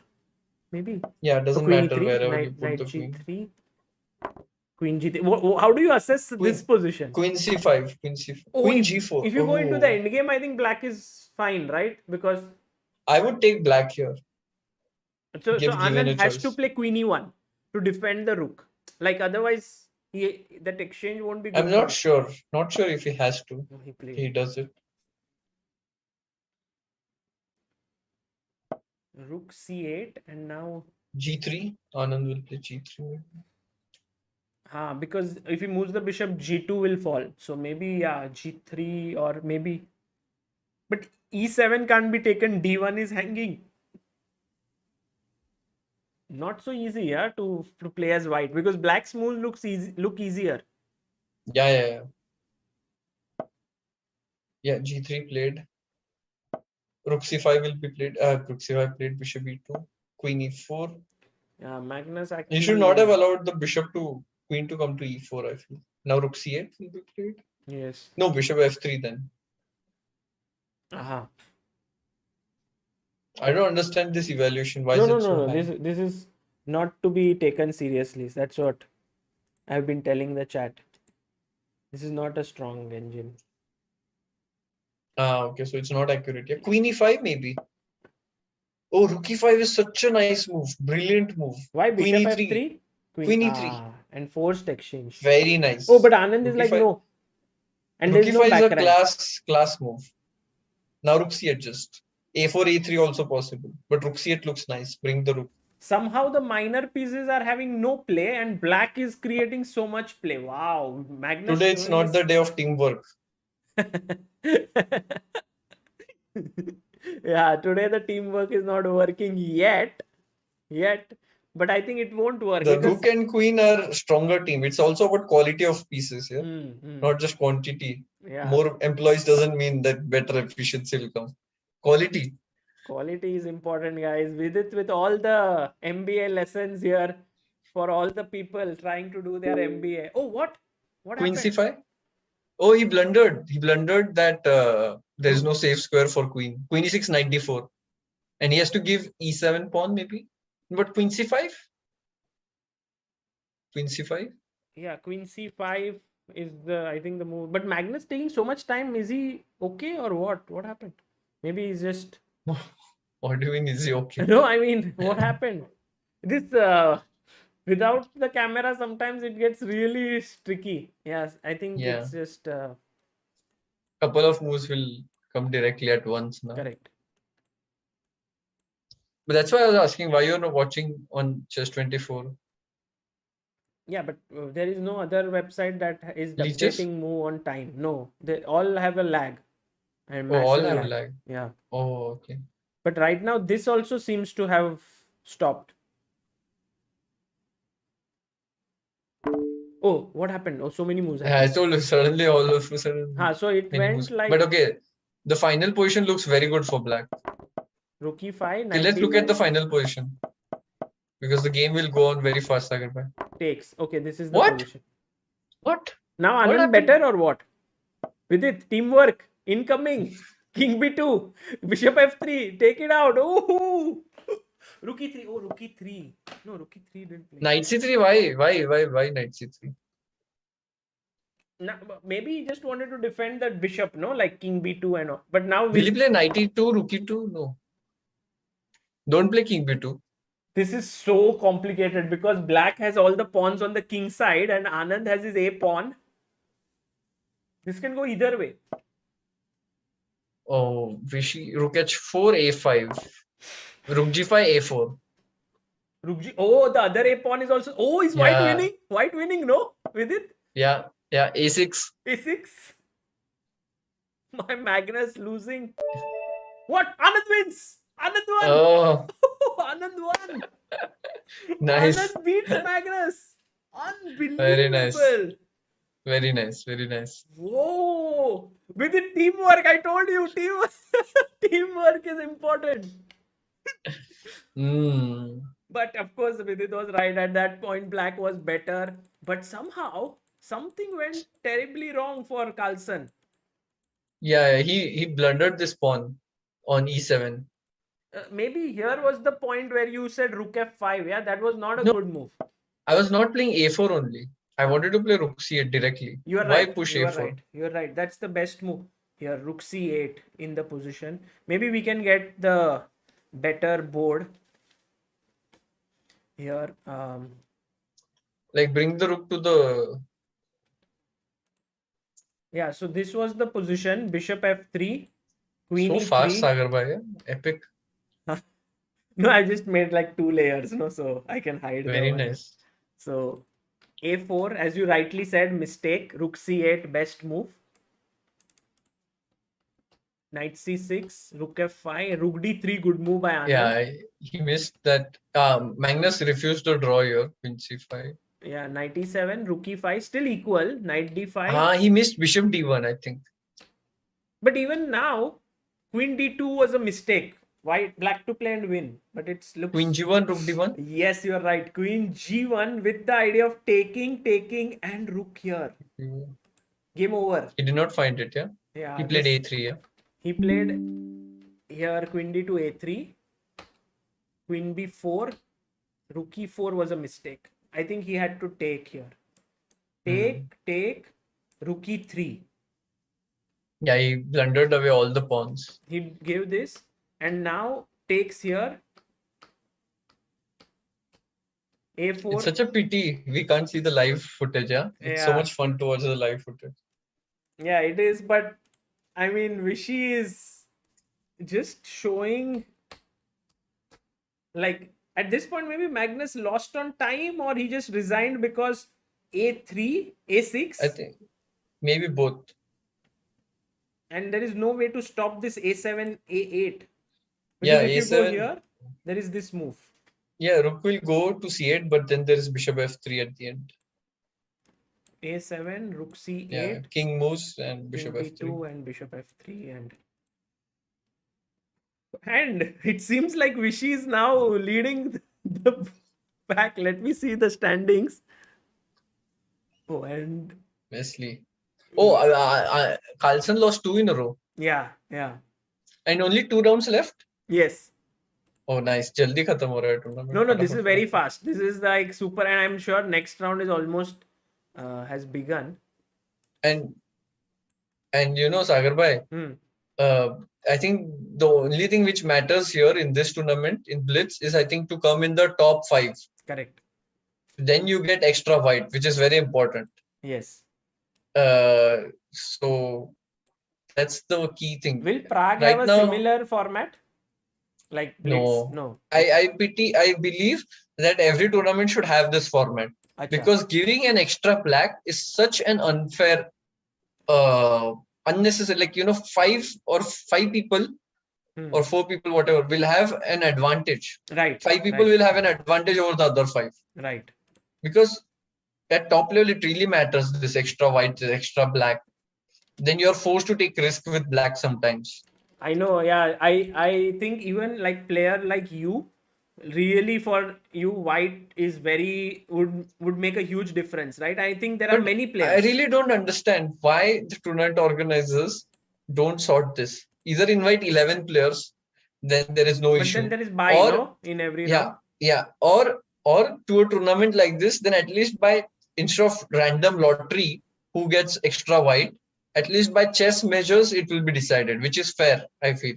Maybe. Yeah, it doesn't matter E3, wherever knight, you put the queen. G3. Queen G3. How do you assess this position? Queen C5. Queen C4. Oh, Queen if, G4. if you go into the endgame, I think black is fine, right? Because I would take black here. so Given Anand a has choice. to play Queen E1 to defend the rook. Like otherwise, that exchange won't be good. I'm not sure. Not sure if he has to. No, he played. He does it. Rook C8 and now G3. Anand will play G3. because if he moves the bishop, G2 will fall. So maybe G3 or maybe. But E7 can't be taken. D1 is hanging. Not so easy, to play as white because black's moves look easier. Yeah. Yeah, G3 played. Rook C5 will be played. Rook C5 played. Bishop E2. Queen E4. Yeah, Magnus actually. He should not have allowed the queen to come to E4. I feel. Now Rook C8 will be played. Yes. No, Bishop F3 then. I don't understand this evaluation. Why is it so high? This is not to be taken seriously. That's what I've been telling the chat. This is not a strong engine. Okay, so it's not accurate. Yeah, Queen E5 maybe. Oh, Rook E5 is such a nice move. Brilliant move. Why Queen Bishop E3? F3? Queen E3. And forced exchange. Very nice. Oh, but Anand is Rook like E5. no. And Rook there's no E5 back is a rank. class move. Now Rook C8 just. A4, A3 also possible. But Rook C8 looks nice. Bring the rook. Somehow the minor pieces are having no play and black is creating so much play. Wow. Magnus Today it's not the day of teamwork. Yeah, today the teamwork is not working yet. But I think it won't work. The rook and queen are stronger team. It's also about quality of pieces, not just quantity. Yeah. More employees doesn't mean that better efficiency will come. Quality. Quality is important, guys. With all the MBA lessons here for all the people trying to do their MBA. Oh, what? What Queen happened? C5? Oh, he blundered. He blundered that there is no safe square for queen. Queen E6 94. And he has to give E7 pawn maybe. But Queen C5? Queen C5? Yeah, Queen C5 is I think the move. But Magnus taking so much time. Is he okay or what? What happened? Maybe he's just. What do you mean? Is he okay? No, I mean, what happened? This without the camera, sometimes it gets really tricky. Yes, I think it's just. Couple of moves will come directly at once now. Correct. But that's why I was asking why you're not watching on Chess 24. Yeah, but there is no other website that is Leeches? updating move on time. No, they all have a lag. And all have lag. Yeah. Oh, okay. But right now, this also seems to have stopped. Oh, what happened? Oh, so many moves. Yeah, I told you, suddenly all of a sudden. So it went moves. like. But okay, the final position looks very good for black. Rook E5. Okay, let's look at the final position. Because the game will go on very fast, Sagar. Takes. Okay, this is the position. What? Now Anand better or what? Vidit, teamwork. Incoming. King B2. Bishop F3. Take it out. Oh, Rook E3. Oh, Rook E3. No, Rook E3 didn't play. Knight C3. Why Knight C3? No, maybe he just wanted to defend that bishop, no? Like King B2 and all. But now will he play Knight E2, Rook E2? No. Don't play King B2. This is so complicated because black has all the pawns on the king side and Anand has his A pawn. This can go either way. Oh, Vishy, Rook H4, A5. Rook G5, A4. Rook G. Oh, the other A pawn is also. Oh, is white winning? White winning, no? With it? Yeah, A6. A6. My Magnus losing. What? Anand wins. Anand won. Oh. Anand won. Nice. Anand beats Magnus. Unbelievable. Very nice. Very nice. Very nice. Whoa. With the teamwork, I told you, teamwork is important. But of course, Vidit was right. At that point, black was better. But somehow, something went terribly wrong for Carlsen. Yeah, he blundered this pawn on E7. Maybe here was the point where you said Rook F5. Yeah, that was not a good move. I was not playing A4 only. I wanted to play rook c8 directly. You are Why right. push You are a4? right. You are right. That's the best move here. Rook c8 in the position. Maybe we can get the better board here. Like bring the rook to the... Yeah. So this was the position. Bishop f3, queen So fast, e3. Sagar bhai. Epic. No, I just made like 2 layers, no, so I can hide the Very one here. nice. So a4, as you rightly said, mistake. Rook c8, best move. Knight c6, rook f5, rook d3, good move by Anand. Yeah, he missed that. Magnus refused to draw here. Queen c5. Yeah, knight e7, rook e5, still equal. Knight d5. He missed bishop d1, I think. But even now, queen d2 was a mistake. White, black to play and win. But it looks... Queen g1, rook d1. Yes, you are right. Queen g1 with the idea of taking, and rook here. Game over. He did not find it, yeah? Yeah. He played a3, yeah? He played here queen d to a3, queen b4, rook e4 was a mistake. I think he had to take here. Take, rook e3. Yeah, he blundered away all the pawns. He gave this and now takes here. A4. It's such a pity we can't see the live footage, yeah? It's so much fun to watch the live footage. Yeah, it is, but I mean, Vishy is just showing, like, at this point, maybe Magnus lost on time or he just resigned because a3, a6. I think maybe both. And there is no way to stop this a7, a8. Because yeah, if a7, you go here, there is this move. Yeah, rook will go to c8, but then there is bishop f3 at the end. A7, rook c8. Yeah, king moves and bishop king f3. b2 and bishop f3 and it seems like Vishy is now leading the pack. Let me see the standings. Oh, and Wesley. Carlsen lost 2 in a row. Yeah. And only 2 rounds left? Yes. Oh, nice. Jaldi khatam ho raha hai tournament. No, this is very fast. This is like super, and I'm sure next round is almost has begun. And you know, Sagar bhai, I think the only thing which matters here in this tournament, in Blitz, is I think to come in the top 5. Correct. Then you get extra white, which is very important. Yes. So that's the key thing. Will Prague have a similar format? Like Blitz? No. I believe that every tournament should have this format. Achha. Because giving an extra black is such an unfair, unnecessary, like, 5 people or 4 people, whatever, will have an advantage. Right. 5 people will have an advantage over the other 5. Right. Because at top level, it really matters, this extra white, this extra black. Then you're forced to take risk with black sometimes. I know, yeah. I think even like player like you, really for you, white is would make a huge difference, right? I think there are many players. I really don't understand why the tournament organizers don't sort this. Either invite 11 players, then there is no issue. But then there is buy, in every round. Yeah. Or to a tournament like this, then at least instead of random lottery, who gets extra white, at least by chess measures, it will be decided, which is fair, I feel.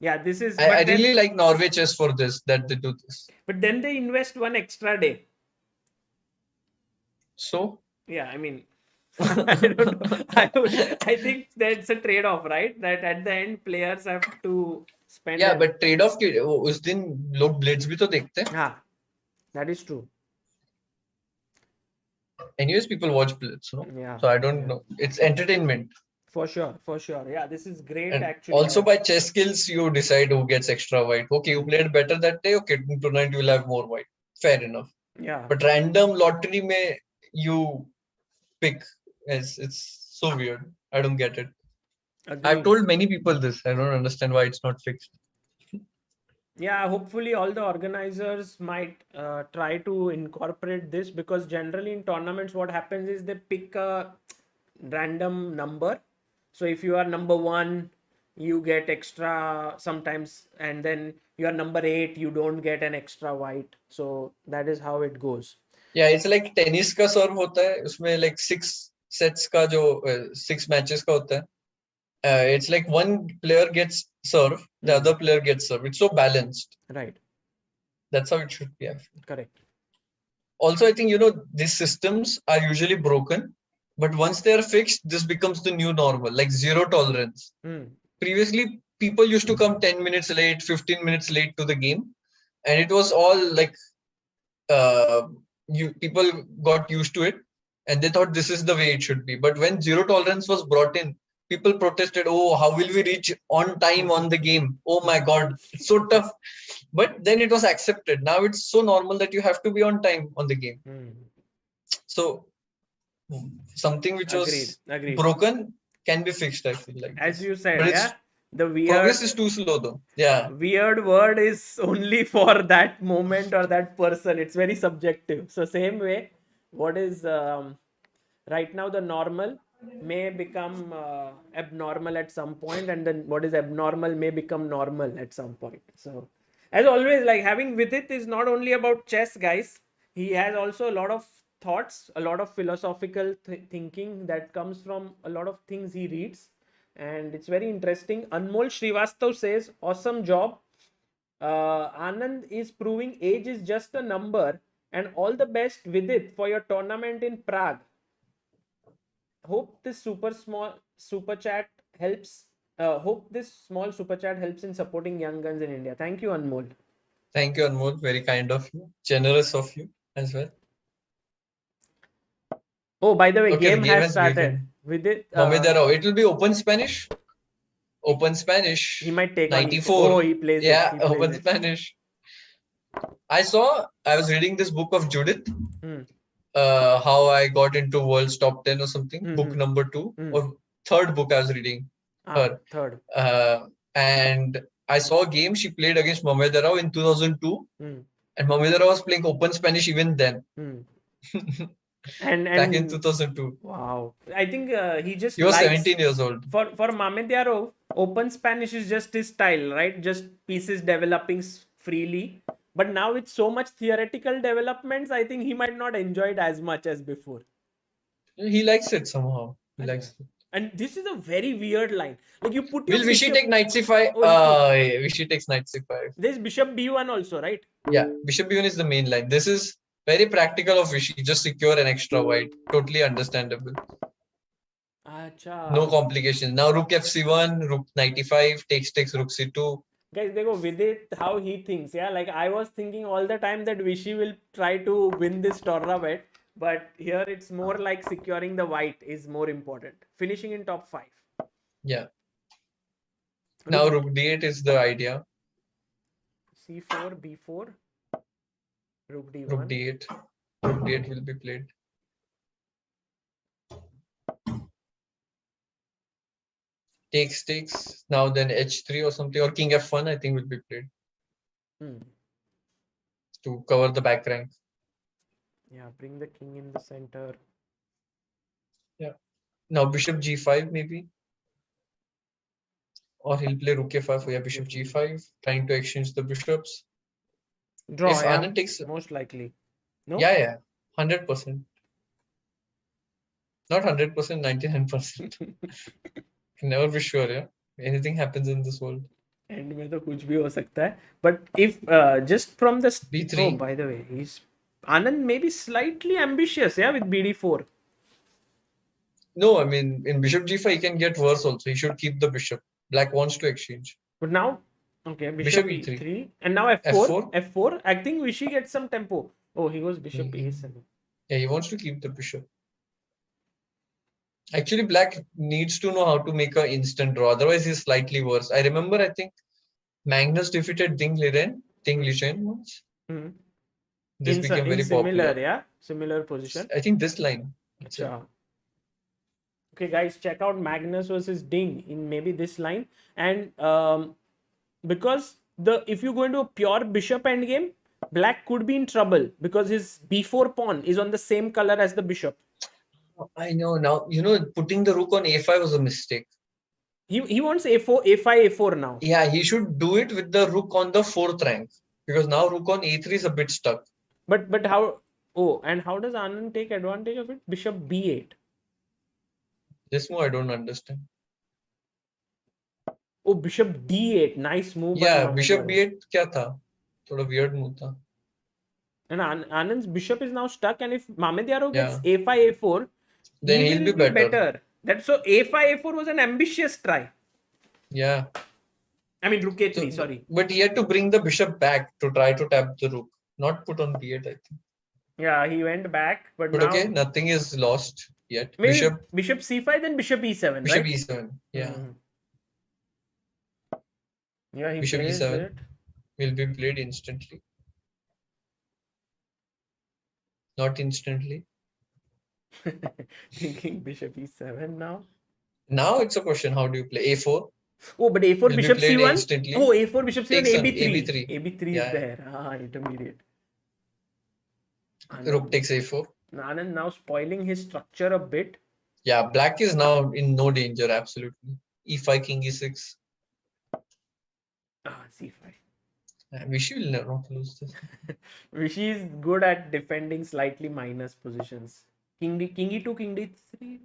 Yeah, this is... I really like Norway Chess for this, that they do this. But then they invest 1 extra day. So? Yeah, I mean, I don't know. I think that's a trade-off, right? That at the end, players have to spend... Yeah, but trade-off, us din log Blitz bhi to dekhte hain. Yeah, that is true. Anyways, people watch Blitz, no? Yeah. So I don't know. It's entertainment. For sure. Yeah, this is great, and actually. Also, by chess skills, you decide who gets extra white. Okay, you played better that day. Okay, tonight you will have more white. Fair enough. Yeah. But random lottery mein you pick. It's so weird. I don't get it. Agreed. I've told many people this. I don't understand why it's not fixed. Yeah, hopefully all the organizers might try to incorporate this, because generally in tournaments what happens is they pick a random number. So if you are number 1, you get extra sometimes, and then you are number 8, you don't get an extra white. So that is how it goes. Yeah, it's like tennis का serve होता है, उसमें like 6 sets का जो 6 matches का होता है. It's like one player gets serve, the other player gets serve. It's so balanced. Right. That's how it should be. Correct. Also, I think, these systems are usually broken, but once they are fixed, this becomes the new normal, like zero tolerance. Previously, people used to come 10 minutes late, 15 minutes late to the game, and it was all like people got used to it, and they thought this is the way it should be. But when zero tolerance was brought in, people protested, oh, how will we reach on time on the game? Oh my God, it's so tough. But then it was accepted. Now it's so normal that you have to be on time on the game. So something which was broken can be fixed, I feel like. As you said, but the weird progress is too slow though. Yeah. Weird word is only for that moment or that person. It's very subjective. So same way, what is right now the normal may become abnormal at some point, and then what is abnormal may become normal at some point. So as always, like having Vidit is not only about chess, guys. He has also a lot of thoughts, a lot of philosophical thinking that comes from a lot of things he reads. And it's very interesting. Anmol Srivastav says, awesome job. Anand is proving age is just a number, and all the best with it for your tournament in Prague. Hope this super chat helps. Hope this small super chat helps in supporting young guns in India. Thank you, Anmol. Thank you, Anmol. Very kind of you. Generous of you as well. Oh, by the way, game has started. With it, Mamedyarov. It will be open Spanish. Open Spanish. He might take 94. Oh, he plays it. Yeah, open Spanish. I was reading this book of Judith. How I got into world's top 10 or something. Book number 2 or third book I was reading. Third. And I saw a game she played against Mamedyarov in 2002. And Mamedyarov was playing open Spanish even then. And back in 2002. Wow. I think he was 17 years old. For Mamedyarov, open Spanish is just his style, right? Just pieces developing freely. But now with so much theoretical developments, I think he might not enjoy it as much as before. He likes it somehow. He likes it. And this is a very weird line. Like you put your Vishy take knight c5? Vishy takes knight c5. There's bishop b1 also, right? Yeah, bishop b1 is the main line. This is very practical of Vishy. Just secure an extra white. Totally understandable. Achha. No complications. Now rook fc1, rook knight e5, takes rook c2. Guys, they go with it how he thinks. Yeah, like I was thinking all the time that Vishy will try to win this tournament. But here it's more like securing the white is more important. Finishing in top 5. Yeah. Now rook d8 is the idea. c4, b4. Rook d1. Rook d8. Rook d8 will be played. Takes. Now then h3 or something. Or king f1 I think will be played. To cover the back rank. Yeah, bring the king in the center. Yeah. Now bishop g5 maybe. Or he'll play rook a5. Yeah, bishop g5. Trying to exchange the bishops. Draw. If Anand takes... Most likely. No? Yeah. 100%. Not 100%, 99%. Can never be sure, yeah. Anything happens in this world. End में तो कुछ भी हो सकता है. But if just from the... b3. Oh, by the way, Anand may be slightly ambitious, yeah, with bd4. No, I mean, in bishop g5, he can get worse also. He should keep the bishop. Black wants to exchange. But now, okay, bishop e3. And now f4. F4. I think Vishy gets some tempo. Oh, he goes bishop e7. Yeah, he wants to keep the bishop. Actually, Black needs to know how to make an instant draw. Otherwise, he's slightly worse. I remember, I think, Magnus defeated Ding Liren once. This became very popular. Yeah, similar position. I think this line. Achha. Okay, guys, check out Magnus versus Ding in maybe this line. And because if you go into a pure bishop endgame, Black could be in trouble because his b4 pawn is on the same color as the bishop. I know now. Putting the rook on a5 was a mistake. He wants a4, a5, a4 now. Yeah, he should do it with the rook on the 4th rank because now rook on a3 is a bit stuck. But how? Oh, and how does Anand take advantage of it? Bishop b8. This move I don't understand. Oh, bishop d8. Nice move by Yeah, bishop Mamedyarov. b8 क्या था? थोड़ा weird move था. And Anand's bishop is now stuck, and if Mamedyarov gets Yeah. a5, a4, Then he he'll will be be better. That so a5, a4 was an ambitious try. Yeah. I mean, rook a3, So, sorry. but he had to bring the bishop back to try to tap the rook, not put on b8, I think. Yeah, he went back, but But now okay, nothing is lost yet. maybe bishop c5, then bishop e7, Bishop right? e7. Yeah. Yeah, he Bishop plays e7 it. will be played instantly. Not instantly. Thinking bishop e7 now. Now it's a question, how do you play? a4. Oh, but a4 Will be bishop played c1. instantly. Oh, a4 bishop c1, Takes on ab3. ab3. ab3 Yeah. is there. Ah, intermediate. Rook takes a4. Anand now spoiling his structure a bit. Yeah, black is now in no danger, absolutely. e5, king e6. Ah, c5. Vishy will not lose this. Vishy is good at defending slightly minus positions. King e2, king d3.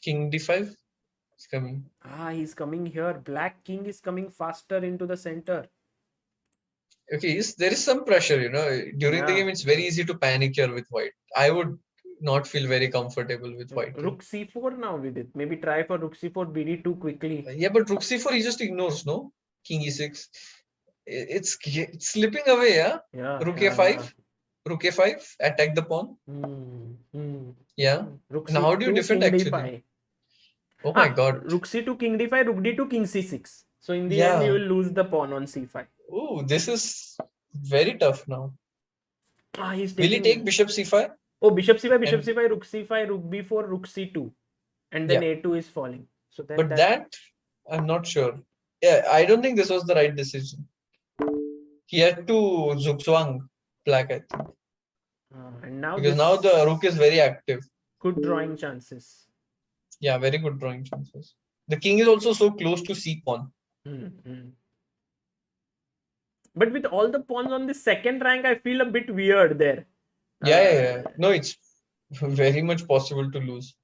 King d5 is coming. Ah, he's coming here. Black king is coming faster into the center. Okay, there is some pressure, During the Yeah. game, it's very easy to panic here with white. I would not feel very comfortable with white. Rook c4 now with it. Maybe try for rook c4, bd2 quickly. Yeah, but rook c4 he just ignores, no? King e6. It's slipping away, yeah? Rook a5. Rook a5. Attack the pawn. Yeah. Rook Now, how do you defend king actually? d5. Oh my god. Rook c2, king d5, rook d2, king c6. So in the Yeah. end, you will lose the pawn on c5. Oh, this is very tough now. He's Will he take bishop c5? Oh, bishop c5, bishop c5, rook c5, rook b4, rook c2. And then Yeah. a2 is falling. So then But that, I'm not sure. Yeah, I don't think this was the right decision. He had to zugzwang black, I think. And now Because now the rook is very active. Good drawing chances. Yeah, very good drawing chances. The king is also so close to c pawn. But with all the pawns on the second rank, I feel a bit weird there. Yeah. No, it's very much possible to lose.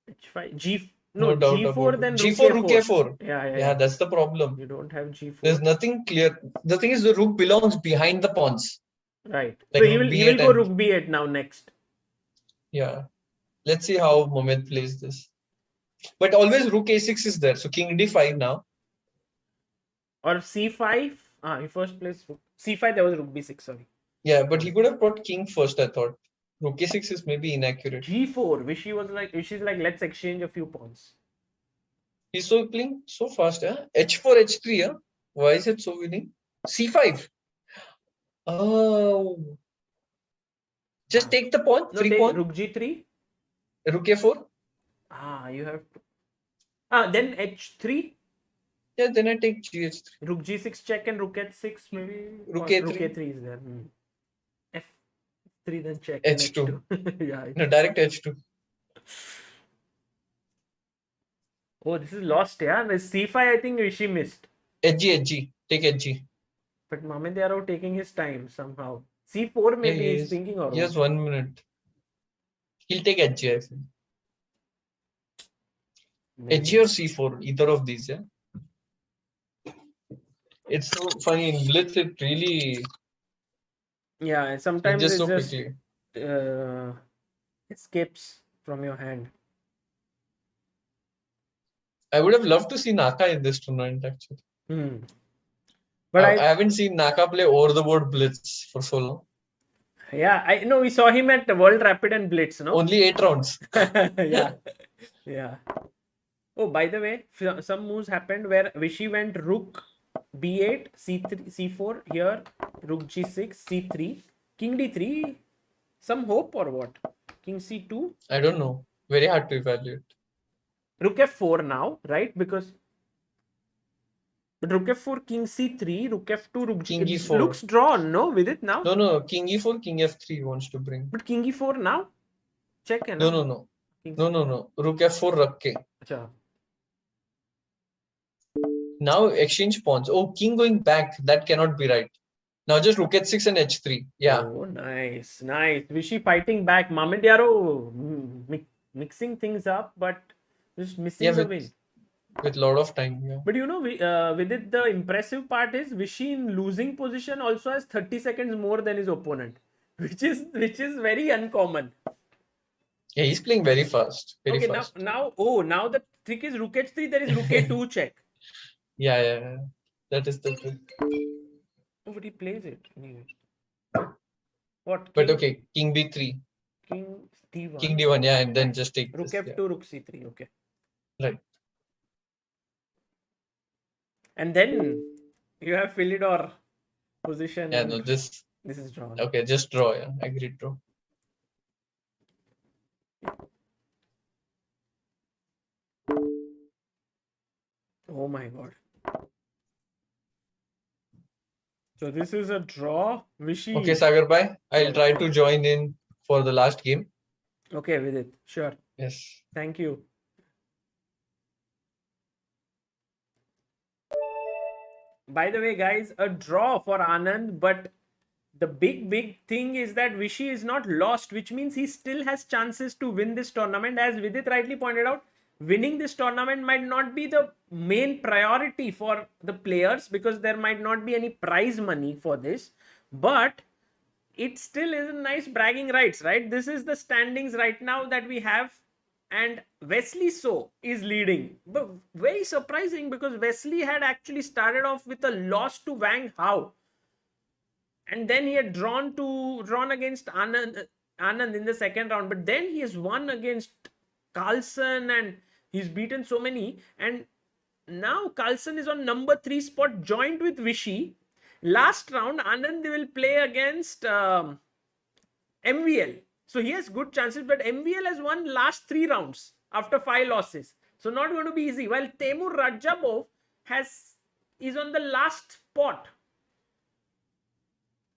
H5, no doubt G4, about then it. G4, rook a4. Yeah, that's the problem. You don't have G4. There's nothing clear. The thing is, the rook belongs behind the pawns. Right. Like so he will go rook b8 now next. Yeah. Let's see how Mohamed plays this. But always rook a6 is there. So king d5 now. Or c5. He first plays rook. c5, there was rook b6, sorry. Yeah, but he could have brought king first, I thought. Rook a6 is maybe inaccurate. g4. Vishy's like, let's exchange a few pawns. He's so playing so fast, yeah? h4, h3, yeah? Why is it so winning? c5. Oh. Just take the pawn. No, free pawn. Rook g3. Rook a4. You have to. Then h3. Yeah, then I take gh3. Rook g6 check and rook h6 maybe. Rook a3. Rook a3 is there. f3 then check. h2. Yeah. No, direct h2. Oh, this is lost, yeah. The c5, I think Vishy missed. Hg. Take hg. But Mamedyarov taking his time somehow. c4 maybe he's thinking or he has 1 minute. He'll take hg, I think. Hg or c4, either of these, yeah. It's so funny in Blitz. It really. Yeah, sometimes it it so just quickly escapes from your hand. I would have loved to see Naka in this tournament actually. But I haven't seen Naka play over the board Blitz for so long. Yeah, I know we saw him at World Rapid and Blitz, no? Only 8 rounds. Yeah. Oh, by the way, some moves happened where Vishy went rook b8, c3, c4 here, rook g6, c3, king d3. Some hope or what? King c2. I don't know. Very hard to evaluate. Rook f4 now, right? But rook f4, king c3, rook f2, rook king e4. Looks drawn, no? With it now? No. King e4, king f3 wants to bring. But king e4 now? Check. No. Rook f4 rakhe. Achha. Now exchange pawns. Oh, king going back. That cannot be right. Now just rook h6 and h3. Yeah. Oh, nice, nice. Vishy fighting back. Mamedyarov mixing things up, but just missing the win. With lot of time. Yeah. But you know, with it, the impressive part is Vishy in losing position also has 30 seconds more than his opponent, which is very uncommon. Yeah, he's playing very fast. Very Okay, fast. now the trick is rook h3. There is rook a2 check. Yeah. That is the trick. Oh, but he plays it anyway. What? But King, okay, king b3. king d1. King d1, yeah, and then Nice. just take Rook this. f2, rook c3. Okay. Right. And then you have Philidor position. Yeah, And no, this is drawn. okay, just draw, yeah. Agreed draw. Oh my god. So this is a draw. Vishy. Okay, Sagar bhai, I'll try to join in for the last game. Okay, Vidit. Sure. Yes. Thank you. By the way, guys, a draw for Anand, but the big thing is that Vishy is not lost, which means he still has chances to win this tournament. As Vidit rightly pointed out, winning this tournament might not be the main priority for the players because there might not be any prize money for this, but it still is a nice bragging rights, right? This is the standings right now that we have, and Wesley is leading. But very surprising because Wesley had actually started off with a loss to Wang. How? And then he had drawn against Anand in the second round, but then he has won against Carlsen and he's beaten so many. And now Carlsen is on number 3 spot, joined with Vishy. Last round, Anand will play against MVL. So he has good chances, but MVL has won last 3 rounds after 5 losses. So not going to be easy. While Teimour Radjabov is on the last spot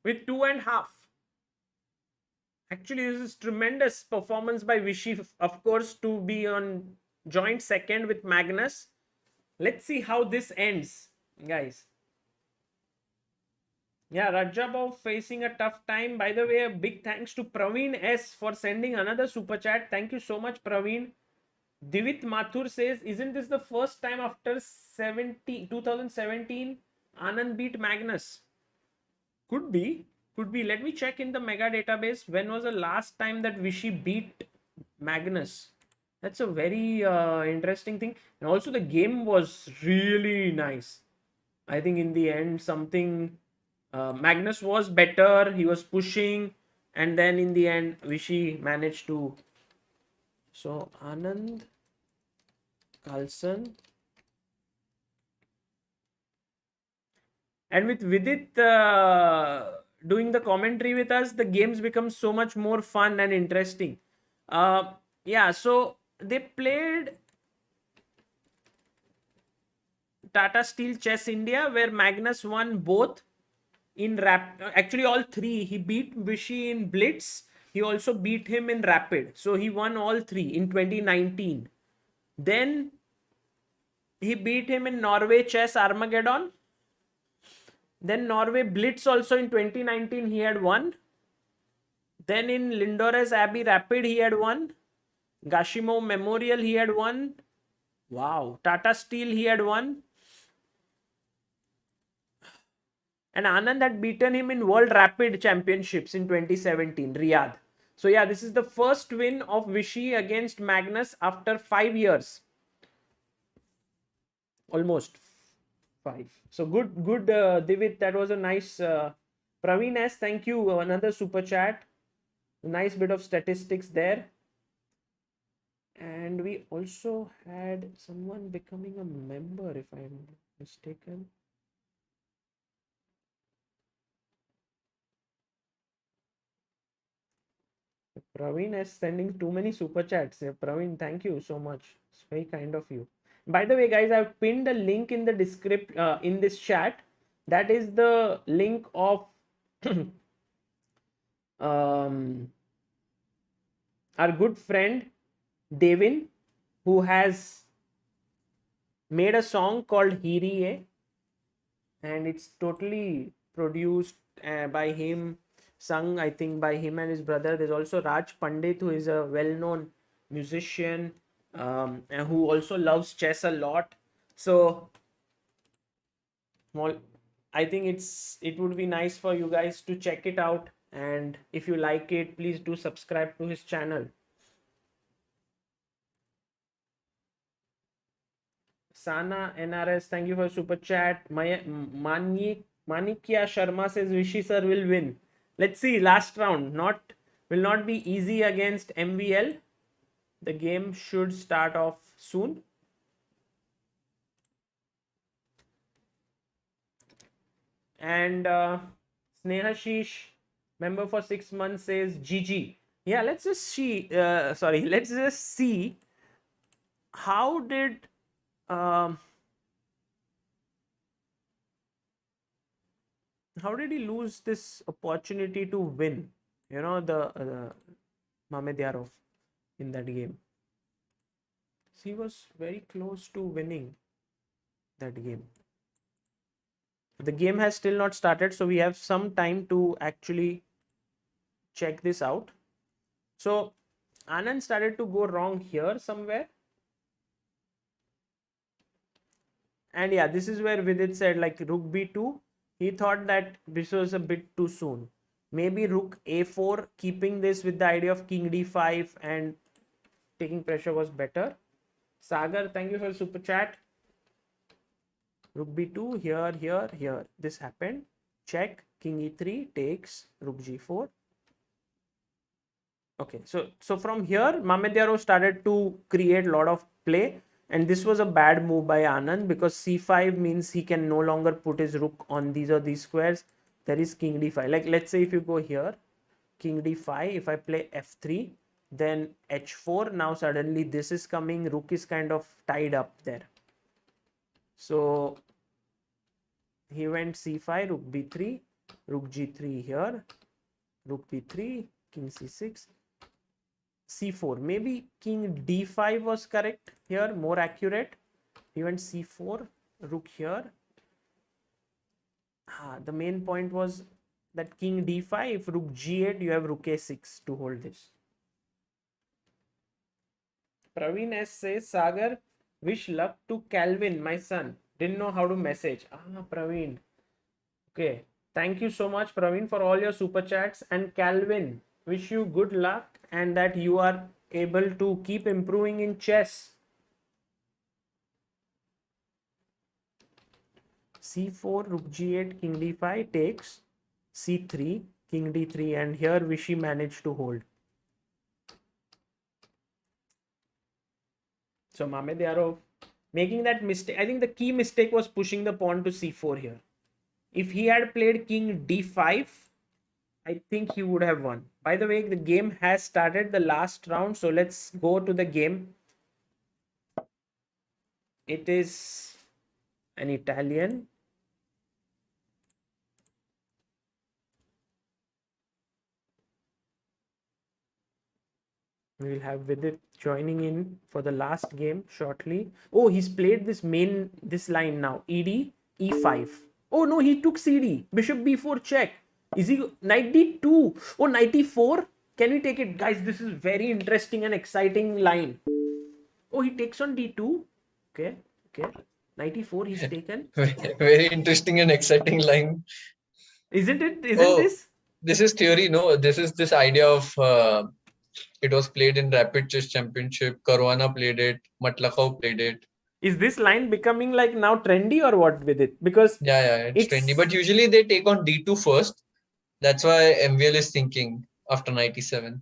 with 2.5. Actually, this is tremendous performance by Vishy, of course, to be on joint second with Magnus. Let's see how this ends, guys. Yeah, Radjabov facing a tough time. By the way, a big thanks to Praveen S for sending another super chat. Thank you so much, Praveen. Divit Mathur says, isn't this the first time after 2017 Anand beat Magnus? Could be. Let me check in the mega database. When was the last time that Vishy beat Magnus? That's a very interesting thing. And also the game was really nice. I think in the end something Magnus was better. He was pushing, and then in the end Vishy managed to. So Anand, Carlsen, and with Vidit doing the commentary with us, the games become so much more fun and interesting. Yeah, so they played Tata Steel Chess India, where Magnus won both in actually all 3. He beat Vishy in Blitz. He also beat him in Rapid. So he won all 3 in 2019. Then he beat him in Norway Chess Armageddon. Then Norway Blitz also in 2019 he had won. Then in Lindores Abbey Rapid he had won. Gashimo Memorial he had won. Wow. Tata Steel he had won. And Anand had beaten him in World Rapid Championships in 2017, Riyadh. So yeah, this is the first win of Vishy against Magnus after 5 years. Almost 5. So good, Divit. That was a nice. Praveen S, thank you. Another super chat. Nice bit of statistics there. And we also had someone becoming a member, if I'm mistaken. Praveen is sending too many super chats. Praveen, thank you so much. It's very kind of you. By the way, guys, I've pinned a link in the description in this chat. That is the link of our good friend Devin, who has made a song called Giri, and it's totally produced by him, sung I think by him and his brother. There's also Raj Pandit, who is a well-known musician and who also loves chess a lot. So well, I think it would be nice for you guys to check it out, and if you like it, please do subscribe to his channel. Sana NRS, thank you for super chat. Manikya Sharma says Vishy sir will win. Let's see, last round will not be easy against MVL. The game should start off soon. And Snehashish, member for 6 months, says GG. Yeah, let's just see. Let's just see how did he lose this opportunity to win? You know, the Mamedyarov in that game. He was very close to winning that game. The game has still not started, so we have some time to actually check this out. So Anand started to go wrong here somewhere. And yeah, this is where Vidit said like rook b2. He thought that this was a bit too soon. Maybe rook a4, keeping this with the idea of king d5 and taking pressure was better. Sagar, thank you for super chat. Rook b2, here. This happened. Check, king e3 takes, rook g4. Okay, so from here, Mamedyarov started to create a lot of play. And this was a bad move by Anand, because c5 means he can no longer put his rook on these or these squares. There is king d5. Like, let's say if you go here, king d5, if I play f3, then h4, now suddenly this is coming, rook is kind of tied up there. So he went c5, rook b3, rook g3 here, rook b3, king c6, c4. Maybe king d5 was correct here, more accurate. He went c4, rook here. The main point was that king d5, if rook g8, you have rook a6 to hold this. Praveen S says, Sagar, wish luck to Calvin, my son. Didn't know how to message. Praveen. Okay. Thank you so much, Praveen, for all your super chats. And Calvin, wish you good luck and that you are able to keep improving in chess. c4, rook g8, king d5 takes, c3, king d3, and here Vishy managed to hold. So Mamedyarov making that mistake. I think the key mistake was pushing the pawn to c4 here. If he had played king d5, I think he would have won. By the way, the game has started, the last round. So let's go to the game. It is an Italian. We will have Vidit joining in for the last game shortly. Oh, he's played this line now. ED, E5. Oh no, he took CD. Bishop B4 check. Is he knight D2? Oh, knight E4. Can we take it? Guys, this is very interesting and exciting line. Oh, he takes on D2. Okay. Knight E4 he's taken. Very interesting and exciting line. Isn't it? Isn't this? This is theory, no? This is this idea of it was played in Rapid Chess Championship. Caruana played it. Matlakov played it. Is this line becoming like now trendy or what with it? Because it's trendy. But usually they take on D2 first. That's why MVL is thinking after 97.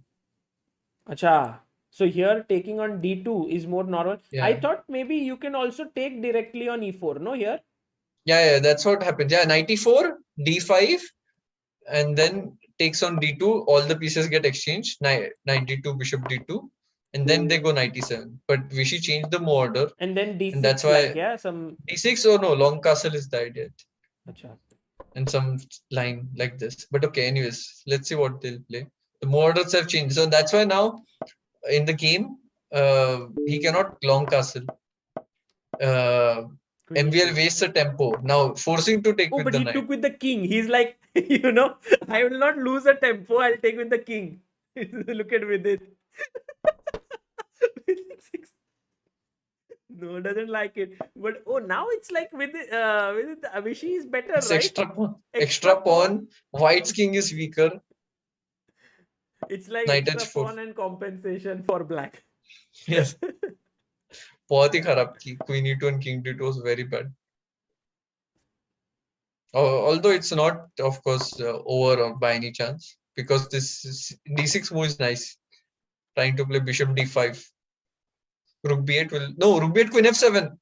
Acha. So here taking on D2 is more normal. Yeah. I thought maybe you can also take directly on E4, no here? Yeah, that's what happens. Yeah, 94, D5, and then takes on D2. All the pieces get exchanged. Knight D2, Bishop D2, and then they go 97. But Vishy changed the order. And then D6. And that's why D6. Oh no, long castle is the idea. Acha. And some line like this. But okay, anyways, let's see what they'll play. The models have changed. So that's why now in the game, he cannot long castle. Queen MVL E2. wastes the tempo. Now forcing to take Oh, with but the he knight. took with the king. He's like, I will not lose a tempo. I'll take with the king. Look at Vidit. Vidit 6. No, doesn't like it. But oh, now it's like with Vishy is better, It's right? extra pawn. Extra Extra pawn. White's king is weaker. It's like Knight extra h4. pawn and compensation for black. Yes. बहुत ही खराब की. Queen e2 and king d2 was very bad. Although it's not, of course, over or by any chance, because this d6 move is nice. Trying to play bishop d5. Rook b8 will no rook b8 queen f7.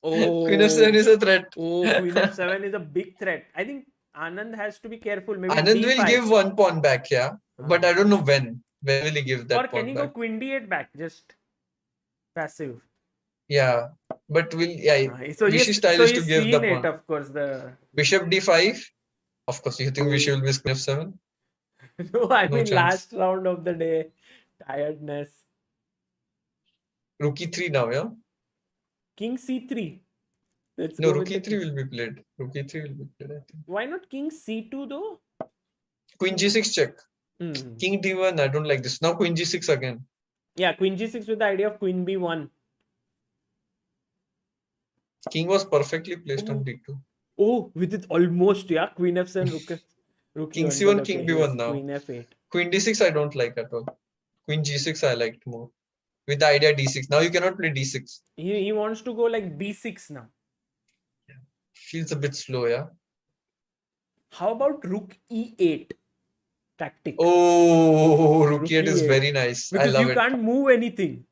Queen f7 is a threat. Oh, Queen f7 is a big threat. I think Anand has to be careful. Maybe Anand d5. will give one pawn back, yeah, but I don't know when. When will he give that or can pawn he back? go Queen d8 back? Just passive. Yeah, but will So Vishy style is to he's give the seen it, pawn. of course. The Bishop d5. Of course, you think Vishy will miss queen f7? no, I No mean chance. last round of the day, tiredness. Rook e3 now, yeah. King c3. Let's No, go rook with the e3 king. will be played. Rook e3 will be played, I think. Why not King c2 though? Queen g6 check. Hmm. King d1. I don't like this. Now queen g6 again. Yeah, Queen g6 with the idea of Queen b1. King was perfectly placed on d2. Oh, with it almost, yeah. Queen f7, rook King e1. But c1, okay, king he has b1 now. Queen f8. Queen d6 I don't like at all. Queen g6 I liked more. With the idea d6. Now you cannot play d6. He wants to go like b6 now. Feels a bit slow, yeah. How about rook e8 tactic? Oh, rook Rook e8 is e8. very nice. I Because love you it. can't move anything.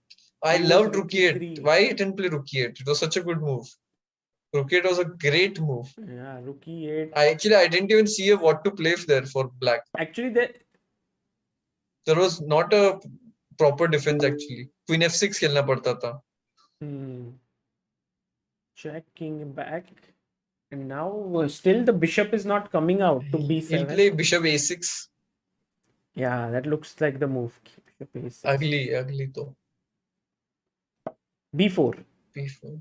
I Use loved rook e8. Why I didn't play rook e8? It was such a good move. Rook e8 was a great move. Yeah, rook e8. I didn't even see what to play there for black. Actually, There was not a proper defense actually. Queen f6 खेलना पड़ता था. Check king back. And now still the bishop is not coming out to b7. He'll play bishop a6. Yeah, that looks like the move. Bishop a6. Ugly though. b4. b4.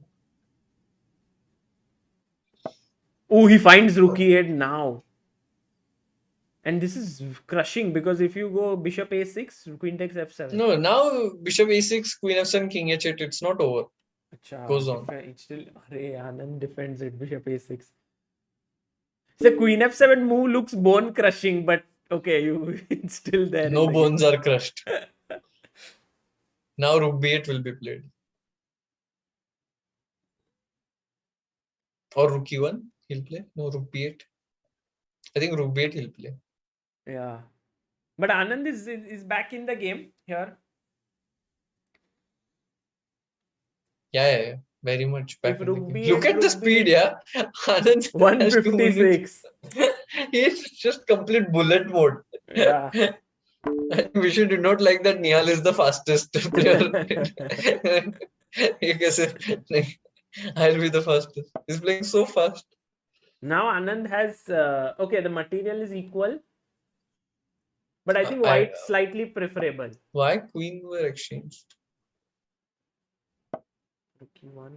Oh, he finds rook e8 now. And this is crushing because if you go bishop a6, queen takes f7. No, now bishop a6, queen f7, king h8. It's not over. Achha, Goes on. It's still Anand defends it. Bishop a6. So queen f7 move looks bone crushing, but okay, it's still there. No bones are crushed. Now rook b8 will be played. Or rook e1 he'll play. No, rook b8. I think rook b8 he'll play. Yeah. But Anand is back in the game here. Yeah. Very much back in the rook game. b8, Look at the speed, yeah. Anand 156. He's just complete bullet mode. Yeah. We should not like that Nihal is the fastest player. I'll be the fastest. He's playing so fast. Now Anand has okay, the material is equal. But I think white slightly preferable. Why queen were exchanged? Rook e1.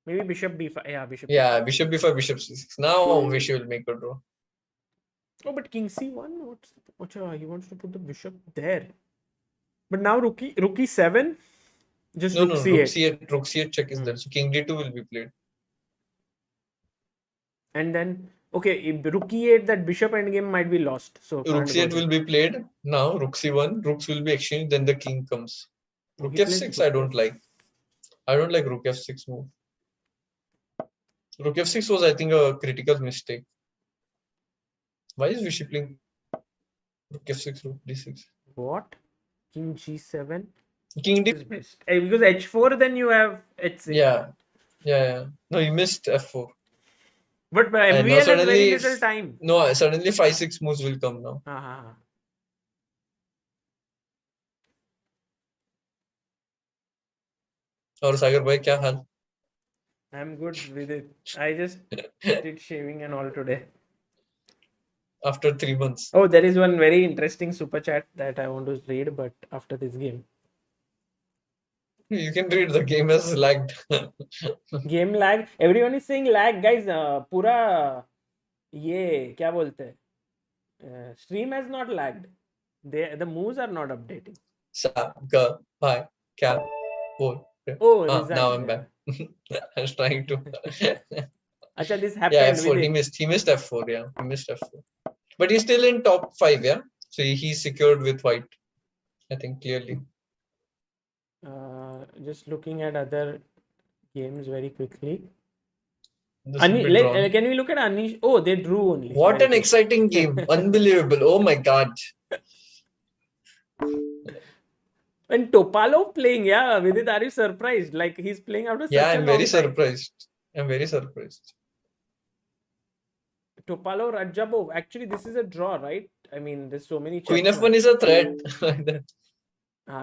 Maybe bishop b5. Yeah, bishop. Yeah, bishop b5, bishop c6. Now Vishy will make a draw. Oh, but king c1. He wants to put the bishop there. But now rook e7. Just No, rook c8. Rook c8 check is there. So king d2 will be played. And then okay, if rook e8, that bishop endgame might be lost. So rook c8 will be played. Now rook c1, rooks will be exchanged. Then the king comes. Rook f6 I don't like. I don't like rook f6 move. Rook f6 was, I think, a critical mistake. Why is Vishy playing rook f6, rook d6? What? King g7. King d is best. Because h4, then you have h6. Yeah. No, you missed f4. But MVL has very little time. No, suddenly 5-6 moves will come now. Or Sagar bhai, kya hal? I'm good with it. I just did shaving and all today. After 3 months. Oh, there is one very interesting super chat that I want to read, but after this game. You can read the game has lagged. Game lag. Everyone is saying lag, guys. पूरा ये क्या बोलते हैं? Stream has not lagged. The moves are not updating. Sagar, bye, cap, four. Oh, Now resigned. I'm Yeah. back. I was trying to. Acha, this Yeah, happened F4. with He it. missed. He missed F4. Yeah, he missed F4. But he's still in top 5. Yeah, so he's secured with white. I think clearly. Just looking at other games very quickly. This will be drawn. Can we look at Anish? Oh, they drew only. What Very an quick. exciting game! Unbelievable! Oh my god! And Topalov playing, yeah, Vidit, are you surprised? Like he's playing after Yeah, such a I'm long very time. surprised. I'm very surprised. Topalov, Radjabov. Actually, this is a draw, right? I mean, there's so many. Queen checks F1 now. is a threat.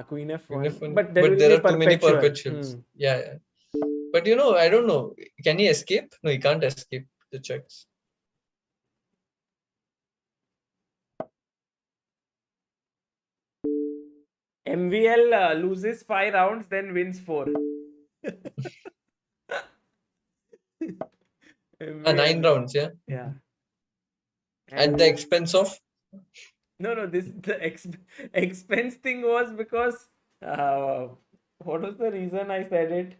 Queen F1. Queen F1. But there But will there be are too many perpetual. perpetuals. Yeah, yeah. But you know, I don't know. Can he escape? No, he can't escape the checks. MVL loses 5 rounds, then wins 4. 9 rounds, yeah. Yeah. At the expense of? No, the expense thing was because what was the reason I said it?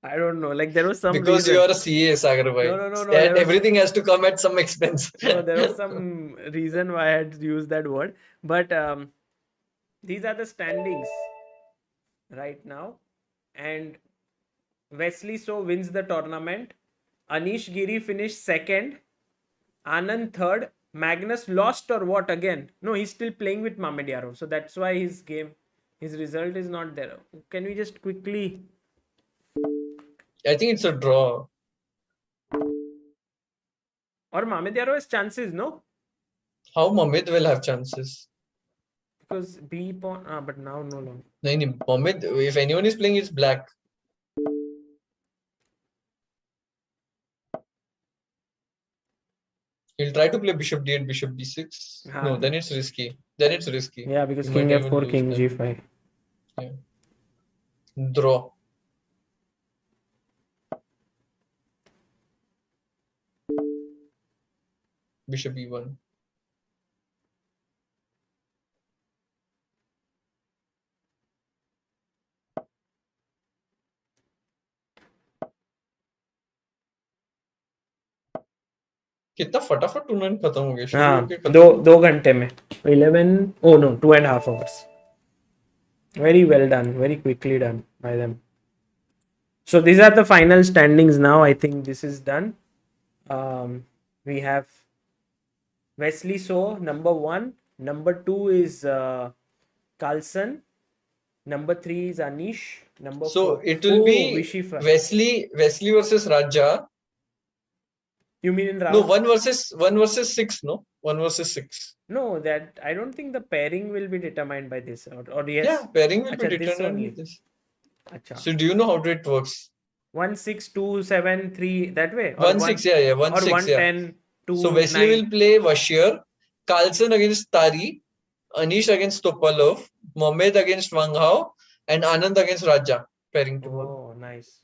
I don't know. Like there was some Because reason. you are a CA, Sagar bhai. No. And everything has to come at some expense. No, there was some reason why I had used that word. But these are the standings right now. And Wesley so wins the tournament. Anish Giri finished second. Anand third. Magnus lost or what again? No, he's still playing with Mamedyarov. So that's why his result is not there. Can we just quickly... I think it's a draw. Or Mamedyarov has chances, no? How Mamed will have chances? Because B pawn... but now no longer. No, Mamed, if anyone is playing, it's black. He'll try to play bishop d8, bishop d6. No, then it's risky. Yeah, because You king might even f4, lose king then. g5. Yeah. Draw. Bishop e1. कितना फटाफट tournament खत्म हो गया शुरू हाँ होके खत्म दो घंटे में 11 oh no 2.5 hours. Very well done, very quickly done by them. So these are the final standings now. I think this is done. We have Wesley So number 1, number 2 is Carlsen, number 3 is Anish, number 4. So it will be Vishy. Wesley versus Raja. You mean in round? No, one versus 6, no? 1 versus 6. No, that I don't think the pairing will be determined by this or yes. Yeah, pairing will be Achha, this determined only. with this. Achha. So do you know how it works? 1 6 2 7 3 that way? Or 1 6, yeah, 1 or 6, 1 yeah. 10 2 So Wesley 9. will play Vachier, Carlsen against Tari, Anish against Topalov, Mamed against Wang, and Anand against Raja. Pairing tomorrow. Oh, nice.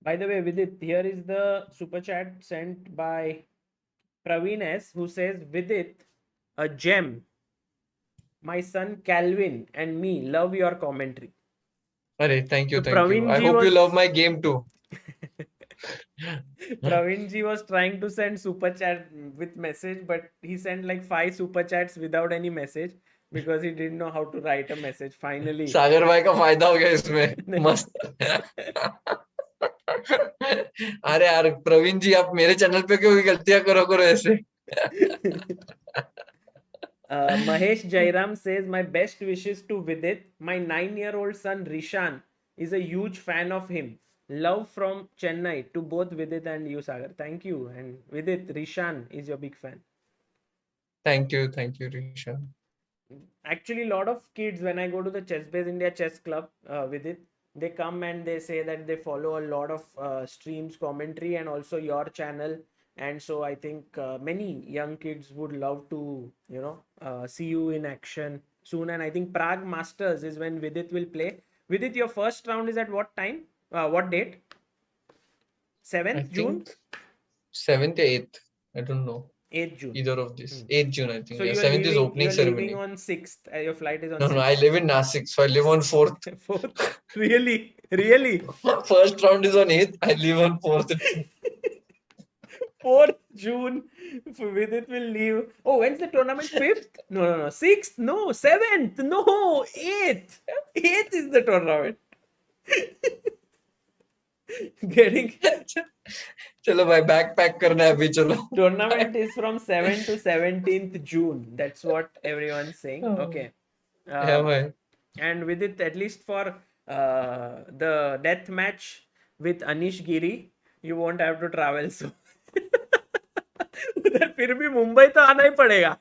By the way, Vidit, here is the super chat sent by Praveen S, who says, Vidit, a gem. My son Calvin and me love your commentary. Arey, thank you, So thank you. Praveen I ji hope you was- love my game too. Praveen ji was trying to send super chat with message, but he sent like 5 super chats without any message because he didn't know how to write a message. Finally, सागर भाई का फायदा हो गया इसमें मस्त अरे यार प्रवीण जी आप मेरे चैनल पे क्यों गलतियां करो ऐसे Mahesh Jairam says, my best wishes to Vidit. My 9-year-old son Rishan is a huge fan of him. Love from Chennai to both Vidit and you, Sagar. Thank you. And Vidit, Rishan is your big fan. Thank you, Rishan. Actually, a lot of kids, when I go to the Chess Base India Chess Club with it, they come and they say that they follow a lot of streams, commentary, and also your channel. And so I think many young kids would love to, see you in action soon, and I think Prague Masters is when Vidit will play. Vidit, your first round is at what time? What date? I 7th June? think 7th or 8th. I don't know. 8th June. Either of these. 8th June, I think. So Yeah, you are 7th is opening you're leaving ceremony. on 6th. Your flight is on No, 6th. I live in Nasik, so I live on 4th. 4th? Really? Really? First round is on 8th. I live on 4th. 4th June. Vidit will leave. Oh, when's the tournament? 5th? No. 6th? No. 7th? No. 8th. 8th is the tournament. Getting चलो भाई backpack करना है अभी चलो. tournament is from 7th to 17th June. That's what everyone's saying. Okay. Yeah, भाई. And with it, at least for the death match with Anish Giri, you won't have to travel. So उधर फिर भी मुंबई तो आना ही पड़ेगा.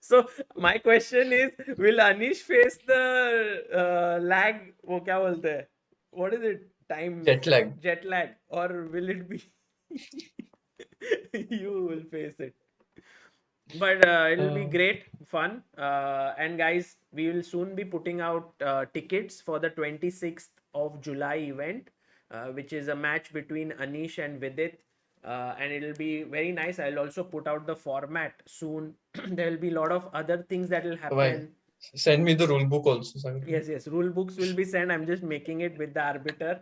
So my question is, will Anish face the lag? वो क्या बोलते हैं? What is it? Time jet lag, or will it be you will face it? But it'll be great fun, and guys, we will soon be putting out tickets for the 26th of July event, which is a match between Anish and Vidit, and it'll be very nice. I'll also put out the format soon. There will be a lot of other things that will happen. Send me the rule book also. Sagar. Yes, rule books will be sent. I'm just making it with the arbiter,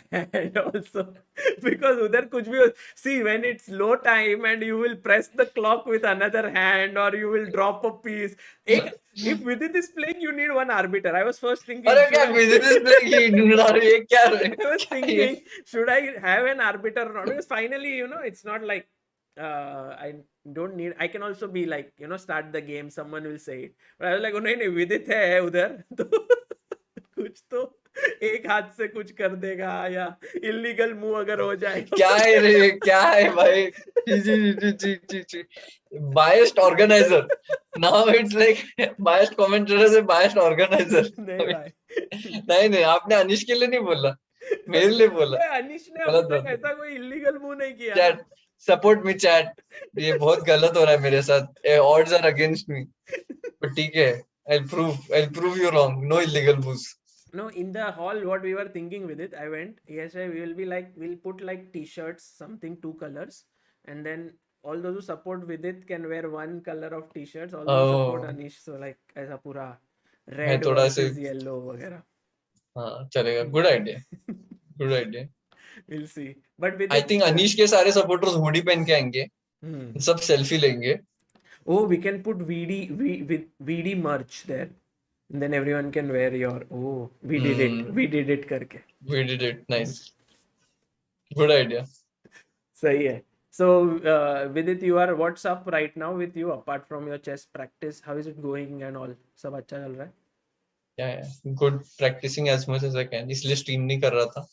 and also because udhar kuch bhi see, when it's low time and you will press the clock with another hand, or you will drop a piece. If Vidit is playing, you need one arbiter. I was first thinking, अरे क्या Vidit is playing? ये क्या है? I was thinking, should I have an arbiter or not? Because finally, it's not like I don't need. I can also be like, start the game. Someone will say it. But I was like, oh नहीं Vidit है उधर तो कुछ तो एक हाथ से कुछ कर देगा या इलीगल मूव अगर हो जाए. क्या है रे? क्या है भाई? जी. Biased organizer. Now it's like biased commentator से biased organizer. नहीं भाई. नहीं आपने अनिश के लिए नहीं बोला, मेरे लिए बोला. अनिश ने अब तक ऐसा कोई इलीगल मूव नहीं किया. Chat support me chat. ये बहुत गलत हो रहा है मेरे साथ. Odds are against me. but ठीक है. I'll prove you wrong. No illegal moves. No, in the hall, what we were thinking with it, I went, yesterday we will be like, we'll put like t-shirts, something 2 colors, and then all those who support Vidit can wear 1 color of t-shirts, all those who support Anish, so like ऐसा पूरा red versus yellow वगैरह. हाँ चलेगा. Good idea. We'll see. But with I think Anish के सारे supporters hoodie पहन के आएंगे. सब selfie लेंगे. Oh, we can put VD merch there. And then everyone can wear your, we did it करके. We did it. Nice. Good idea. सही है. So, Vidit, what's up right now with you apart from your chess practice? How is it going and all? सब अच्छा चल रहा है? Yeah. Good. Practicing as much as I can. इसलिए stream नहीं कर रहा था.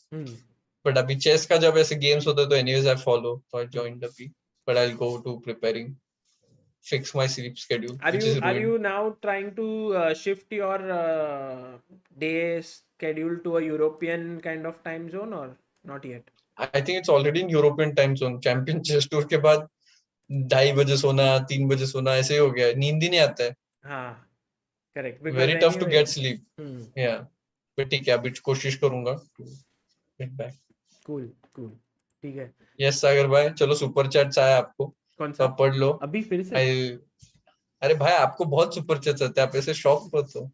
But अभी chess का जब ऐसे games होते तो anyways I follow. So I joined the P. But I'll go to preparing. Fix my sleep schedule. Are you now trying to shift your day schedule to a European kind of time zone or not yet? I think it's already in European time zone. Champion Chess Tour के बाद 2:30 बजे सोना, 3 बजे सोना, ऐसे ही हो गया. नींद ही नहीं आता है. हाँ, correct. Very tough to get sleep. Yeah. But ठीक है, अभी कोशिश करूँगा to get back. Cool. ठीक है. Yes सागर भाई, चलो सुपर चैट्स आया आपको. कौन सा? पढ़ लो. अभी फिर से. अरे भाई आपको बहुत सुपर चैट्स आते हैं, आप ऐसे शॉक मत हो.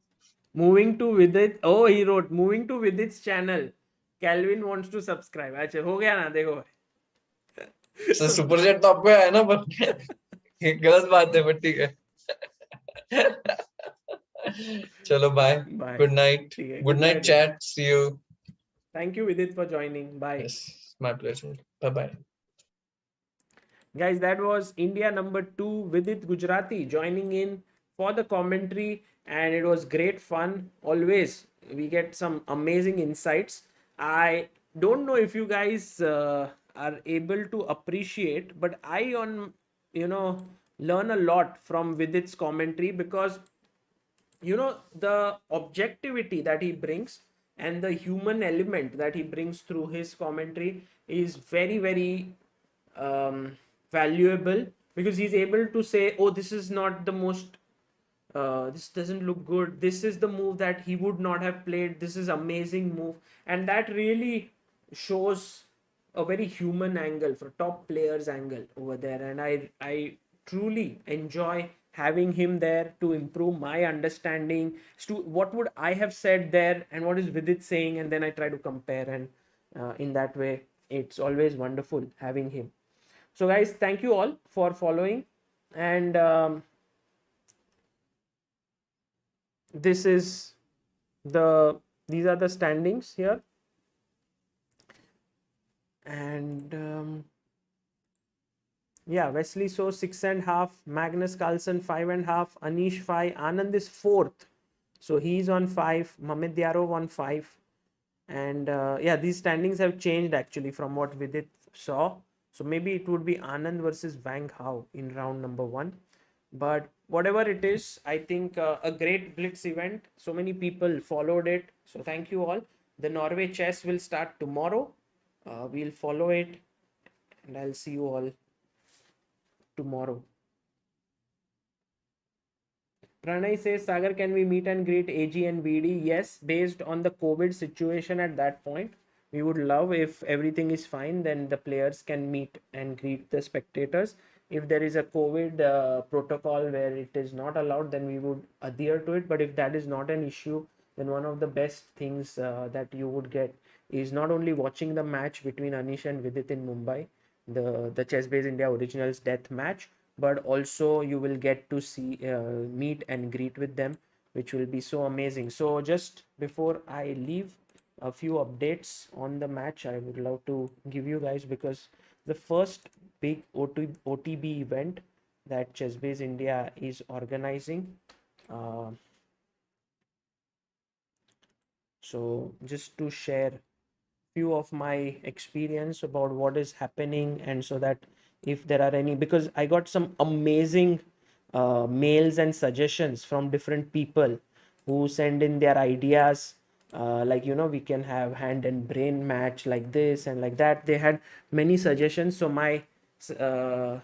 Moving to Vidit. Oh, he wrote moving to Vidit's channel. Calvin wants to subscribe. अच्छा हो गया ना, देखो. सर सुपर चैट तो आपको आया ना, पर गलत बात है, but ठीक है. चलो bye. Good night. Good night chat. See you. Thank you Vidit for joining. Bye. Yes, my pleasure. Bye. Guys, that was India number 2 Vidit Gujarati joining in for the commentary, and it was great fun. Always we get some amazing insights. I don't know if you guys are able to appreciate, but I learn a lot from Vidit's commentary, because the objectivity that he brings and the human element that he brings through his commentary is very, very valuable, because he's able to say, oh, this is not the most this doesn't look good, this is the move that he would not have played, this is amazing move. And that really shows a very human angle, for top players angle over there. And I truly enjoy having him there to improve my understanding as to what would I have said there and what is Vidit saying, and then I try to compare. And in that way, it's always wonderful having him. So guys, thank you all for following. And this is the these are the standings here. And yeah, Wesley so 6.5, Magnus Carlsen 5.5, Anish 5, Anand is fourth, so he's on 5, Mamedyarov on 5. And yeah, these standings have changed actually from what Vidit saw. So maybe it would be Anand versus Wang in round number 1. But whatever it is, I think a great Blitz event. So many people followed it. So thank you all. The Norway Chess will start tomorrow. We'll follow it, and I'll see you all tomorrow. Pranay says, Sagar, can we meet and greet AG and VD? Yes, based on the COVID situation at that point. We would love, if everything is fine, then the players can meet and greet the spectators. If there is a COVID protocol where it is not allowed, then we would adhere to it. But if that is not an issue, then one of the best things that you would get is not only watching the match between Anish and Vidit in Mumbai, the Chess Base India Originals death match, but also you will get to see meet and greet with them, which will be so amazing. So just before I leave, a few updates on the match I would love to give you guys, because the first big OTB event that Chessbase India is organizing. So just to share few of my experience about what is happening, and so that if there are any, because I got some amazing mails and suggestions from different people who send in their ideas, like, we can have hand and brain match like this and like that. They had many suggestions. So my uh,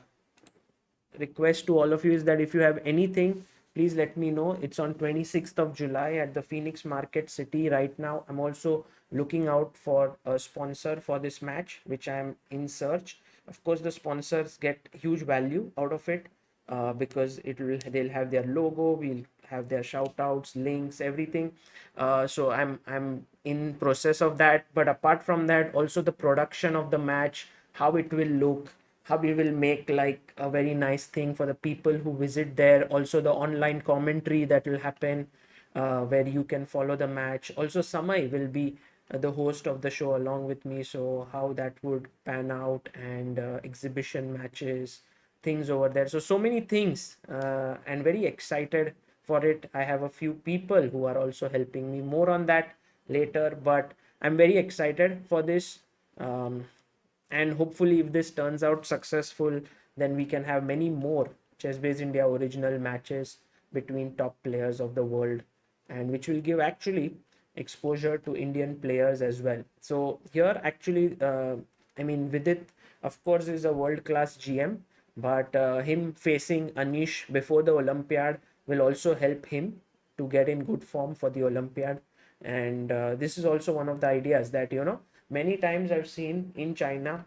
request to all of you is that if you have anything, please let me know. It's on 26th of July at the Phoenix Market City. Right now I'm also looking out for a sponsor for this match, which I'm in search. Of course, the sponsors get huge value out of it, because they'll have their logo, we'll have their shout outs, links, everything. So I'm in process of that. But apart from that, also the production of the match, how it will look, how we will make like a very nice thing for the people who visit there. Also the online commentary that will happen, where you can follow the match. Also Samay will be the host of the show along with me, so how that would pan out, and exhibition matches, things over there. So many things, and very excited for it. I have a few people who are also helping me, more on that later, but I'm very excited for this. And hopefully if this turns out successful, then we can have many more Chessbase India original matches between top players of the world, and which will give actually exposure to Indian players as well. So here actually, I mean, Vidit of course is a world class GM, but him facing Anish before the Olympiad will also help him to get in good form for the Olympiad. And this is also one of the ideas that, many times I've seen in China,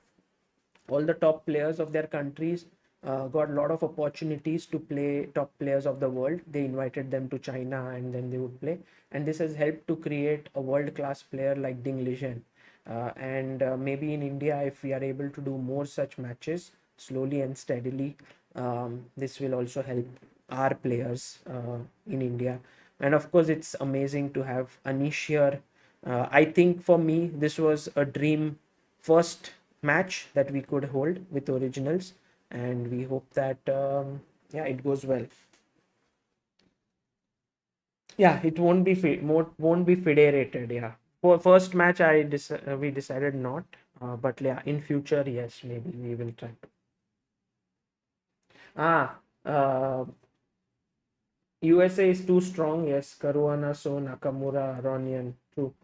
all the top players of their countries got a lot of opportunities to play top players of the world. They invited them to China and then they would play. And this has helped to create a world class player like Ding Lijian. And maybe in India, if we are able to do more such matches slowly and steadily, this will also help our players in India. And of course, it's amazing to have Anish here. I think for me, this was a dream first match that we could hold with originals, and we hope that yeah, it goes well. Yeah, it won't be federated. Yeah, for first match we decided not, but yeah, in future, yes, maybe we will try to. Ah, USA is too strong. Yes, Caruana, So, Nakamura, Aronian, true.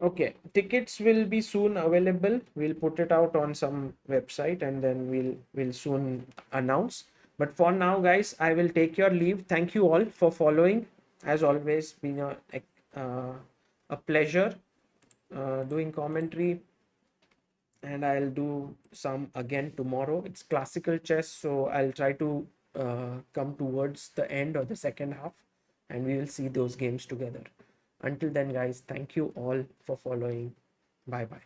Okay, tickets will be soon available. We'll put it out on some website and then we'll soon announce. But for now, guys, I will take your leave. Thank you all for following. As always, been a pleasure doing commentary, and I'll do some again tomorrow. It's classical chess, so I'll try to come towards the end or the second half, and we will see those games together. Until then, guys, thank you all for following. Bye bye.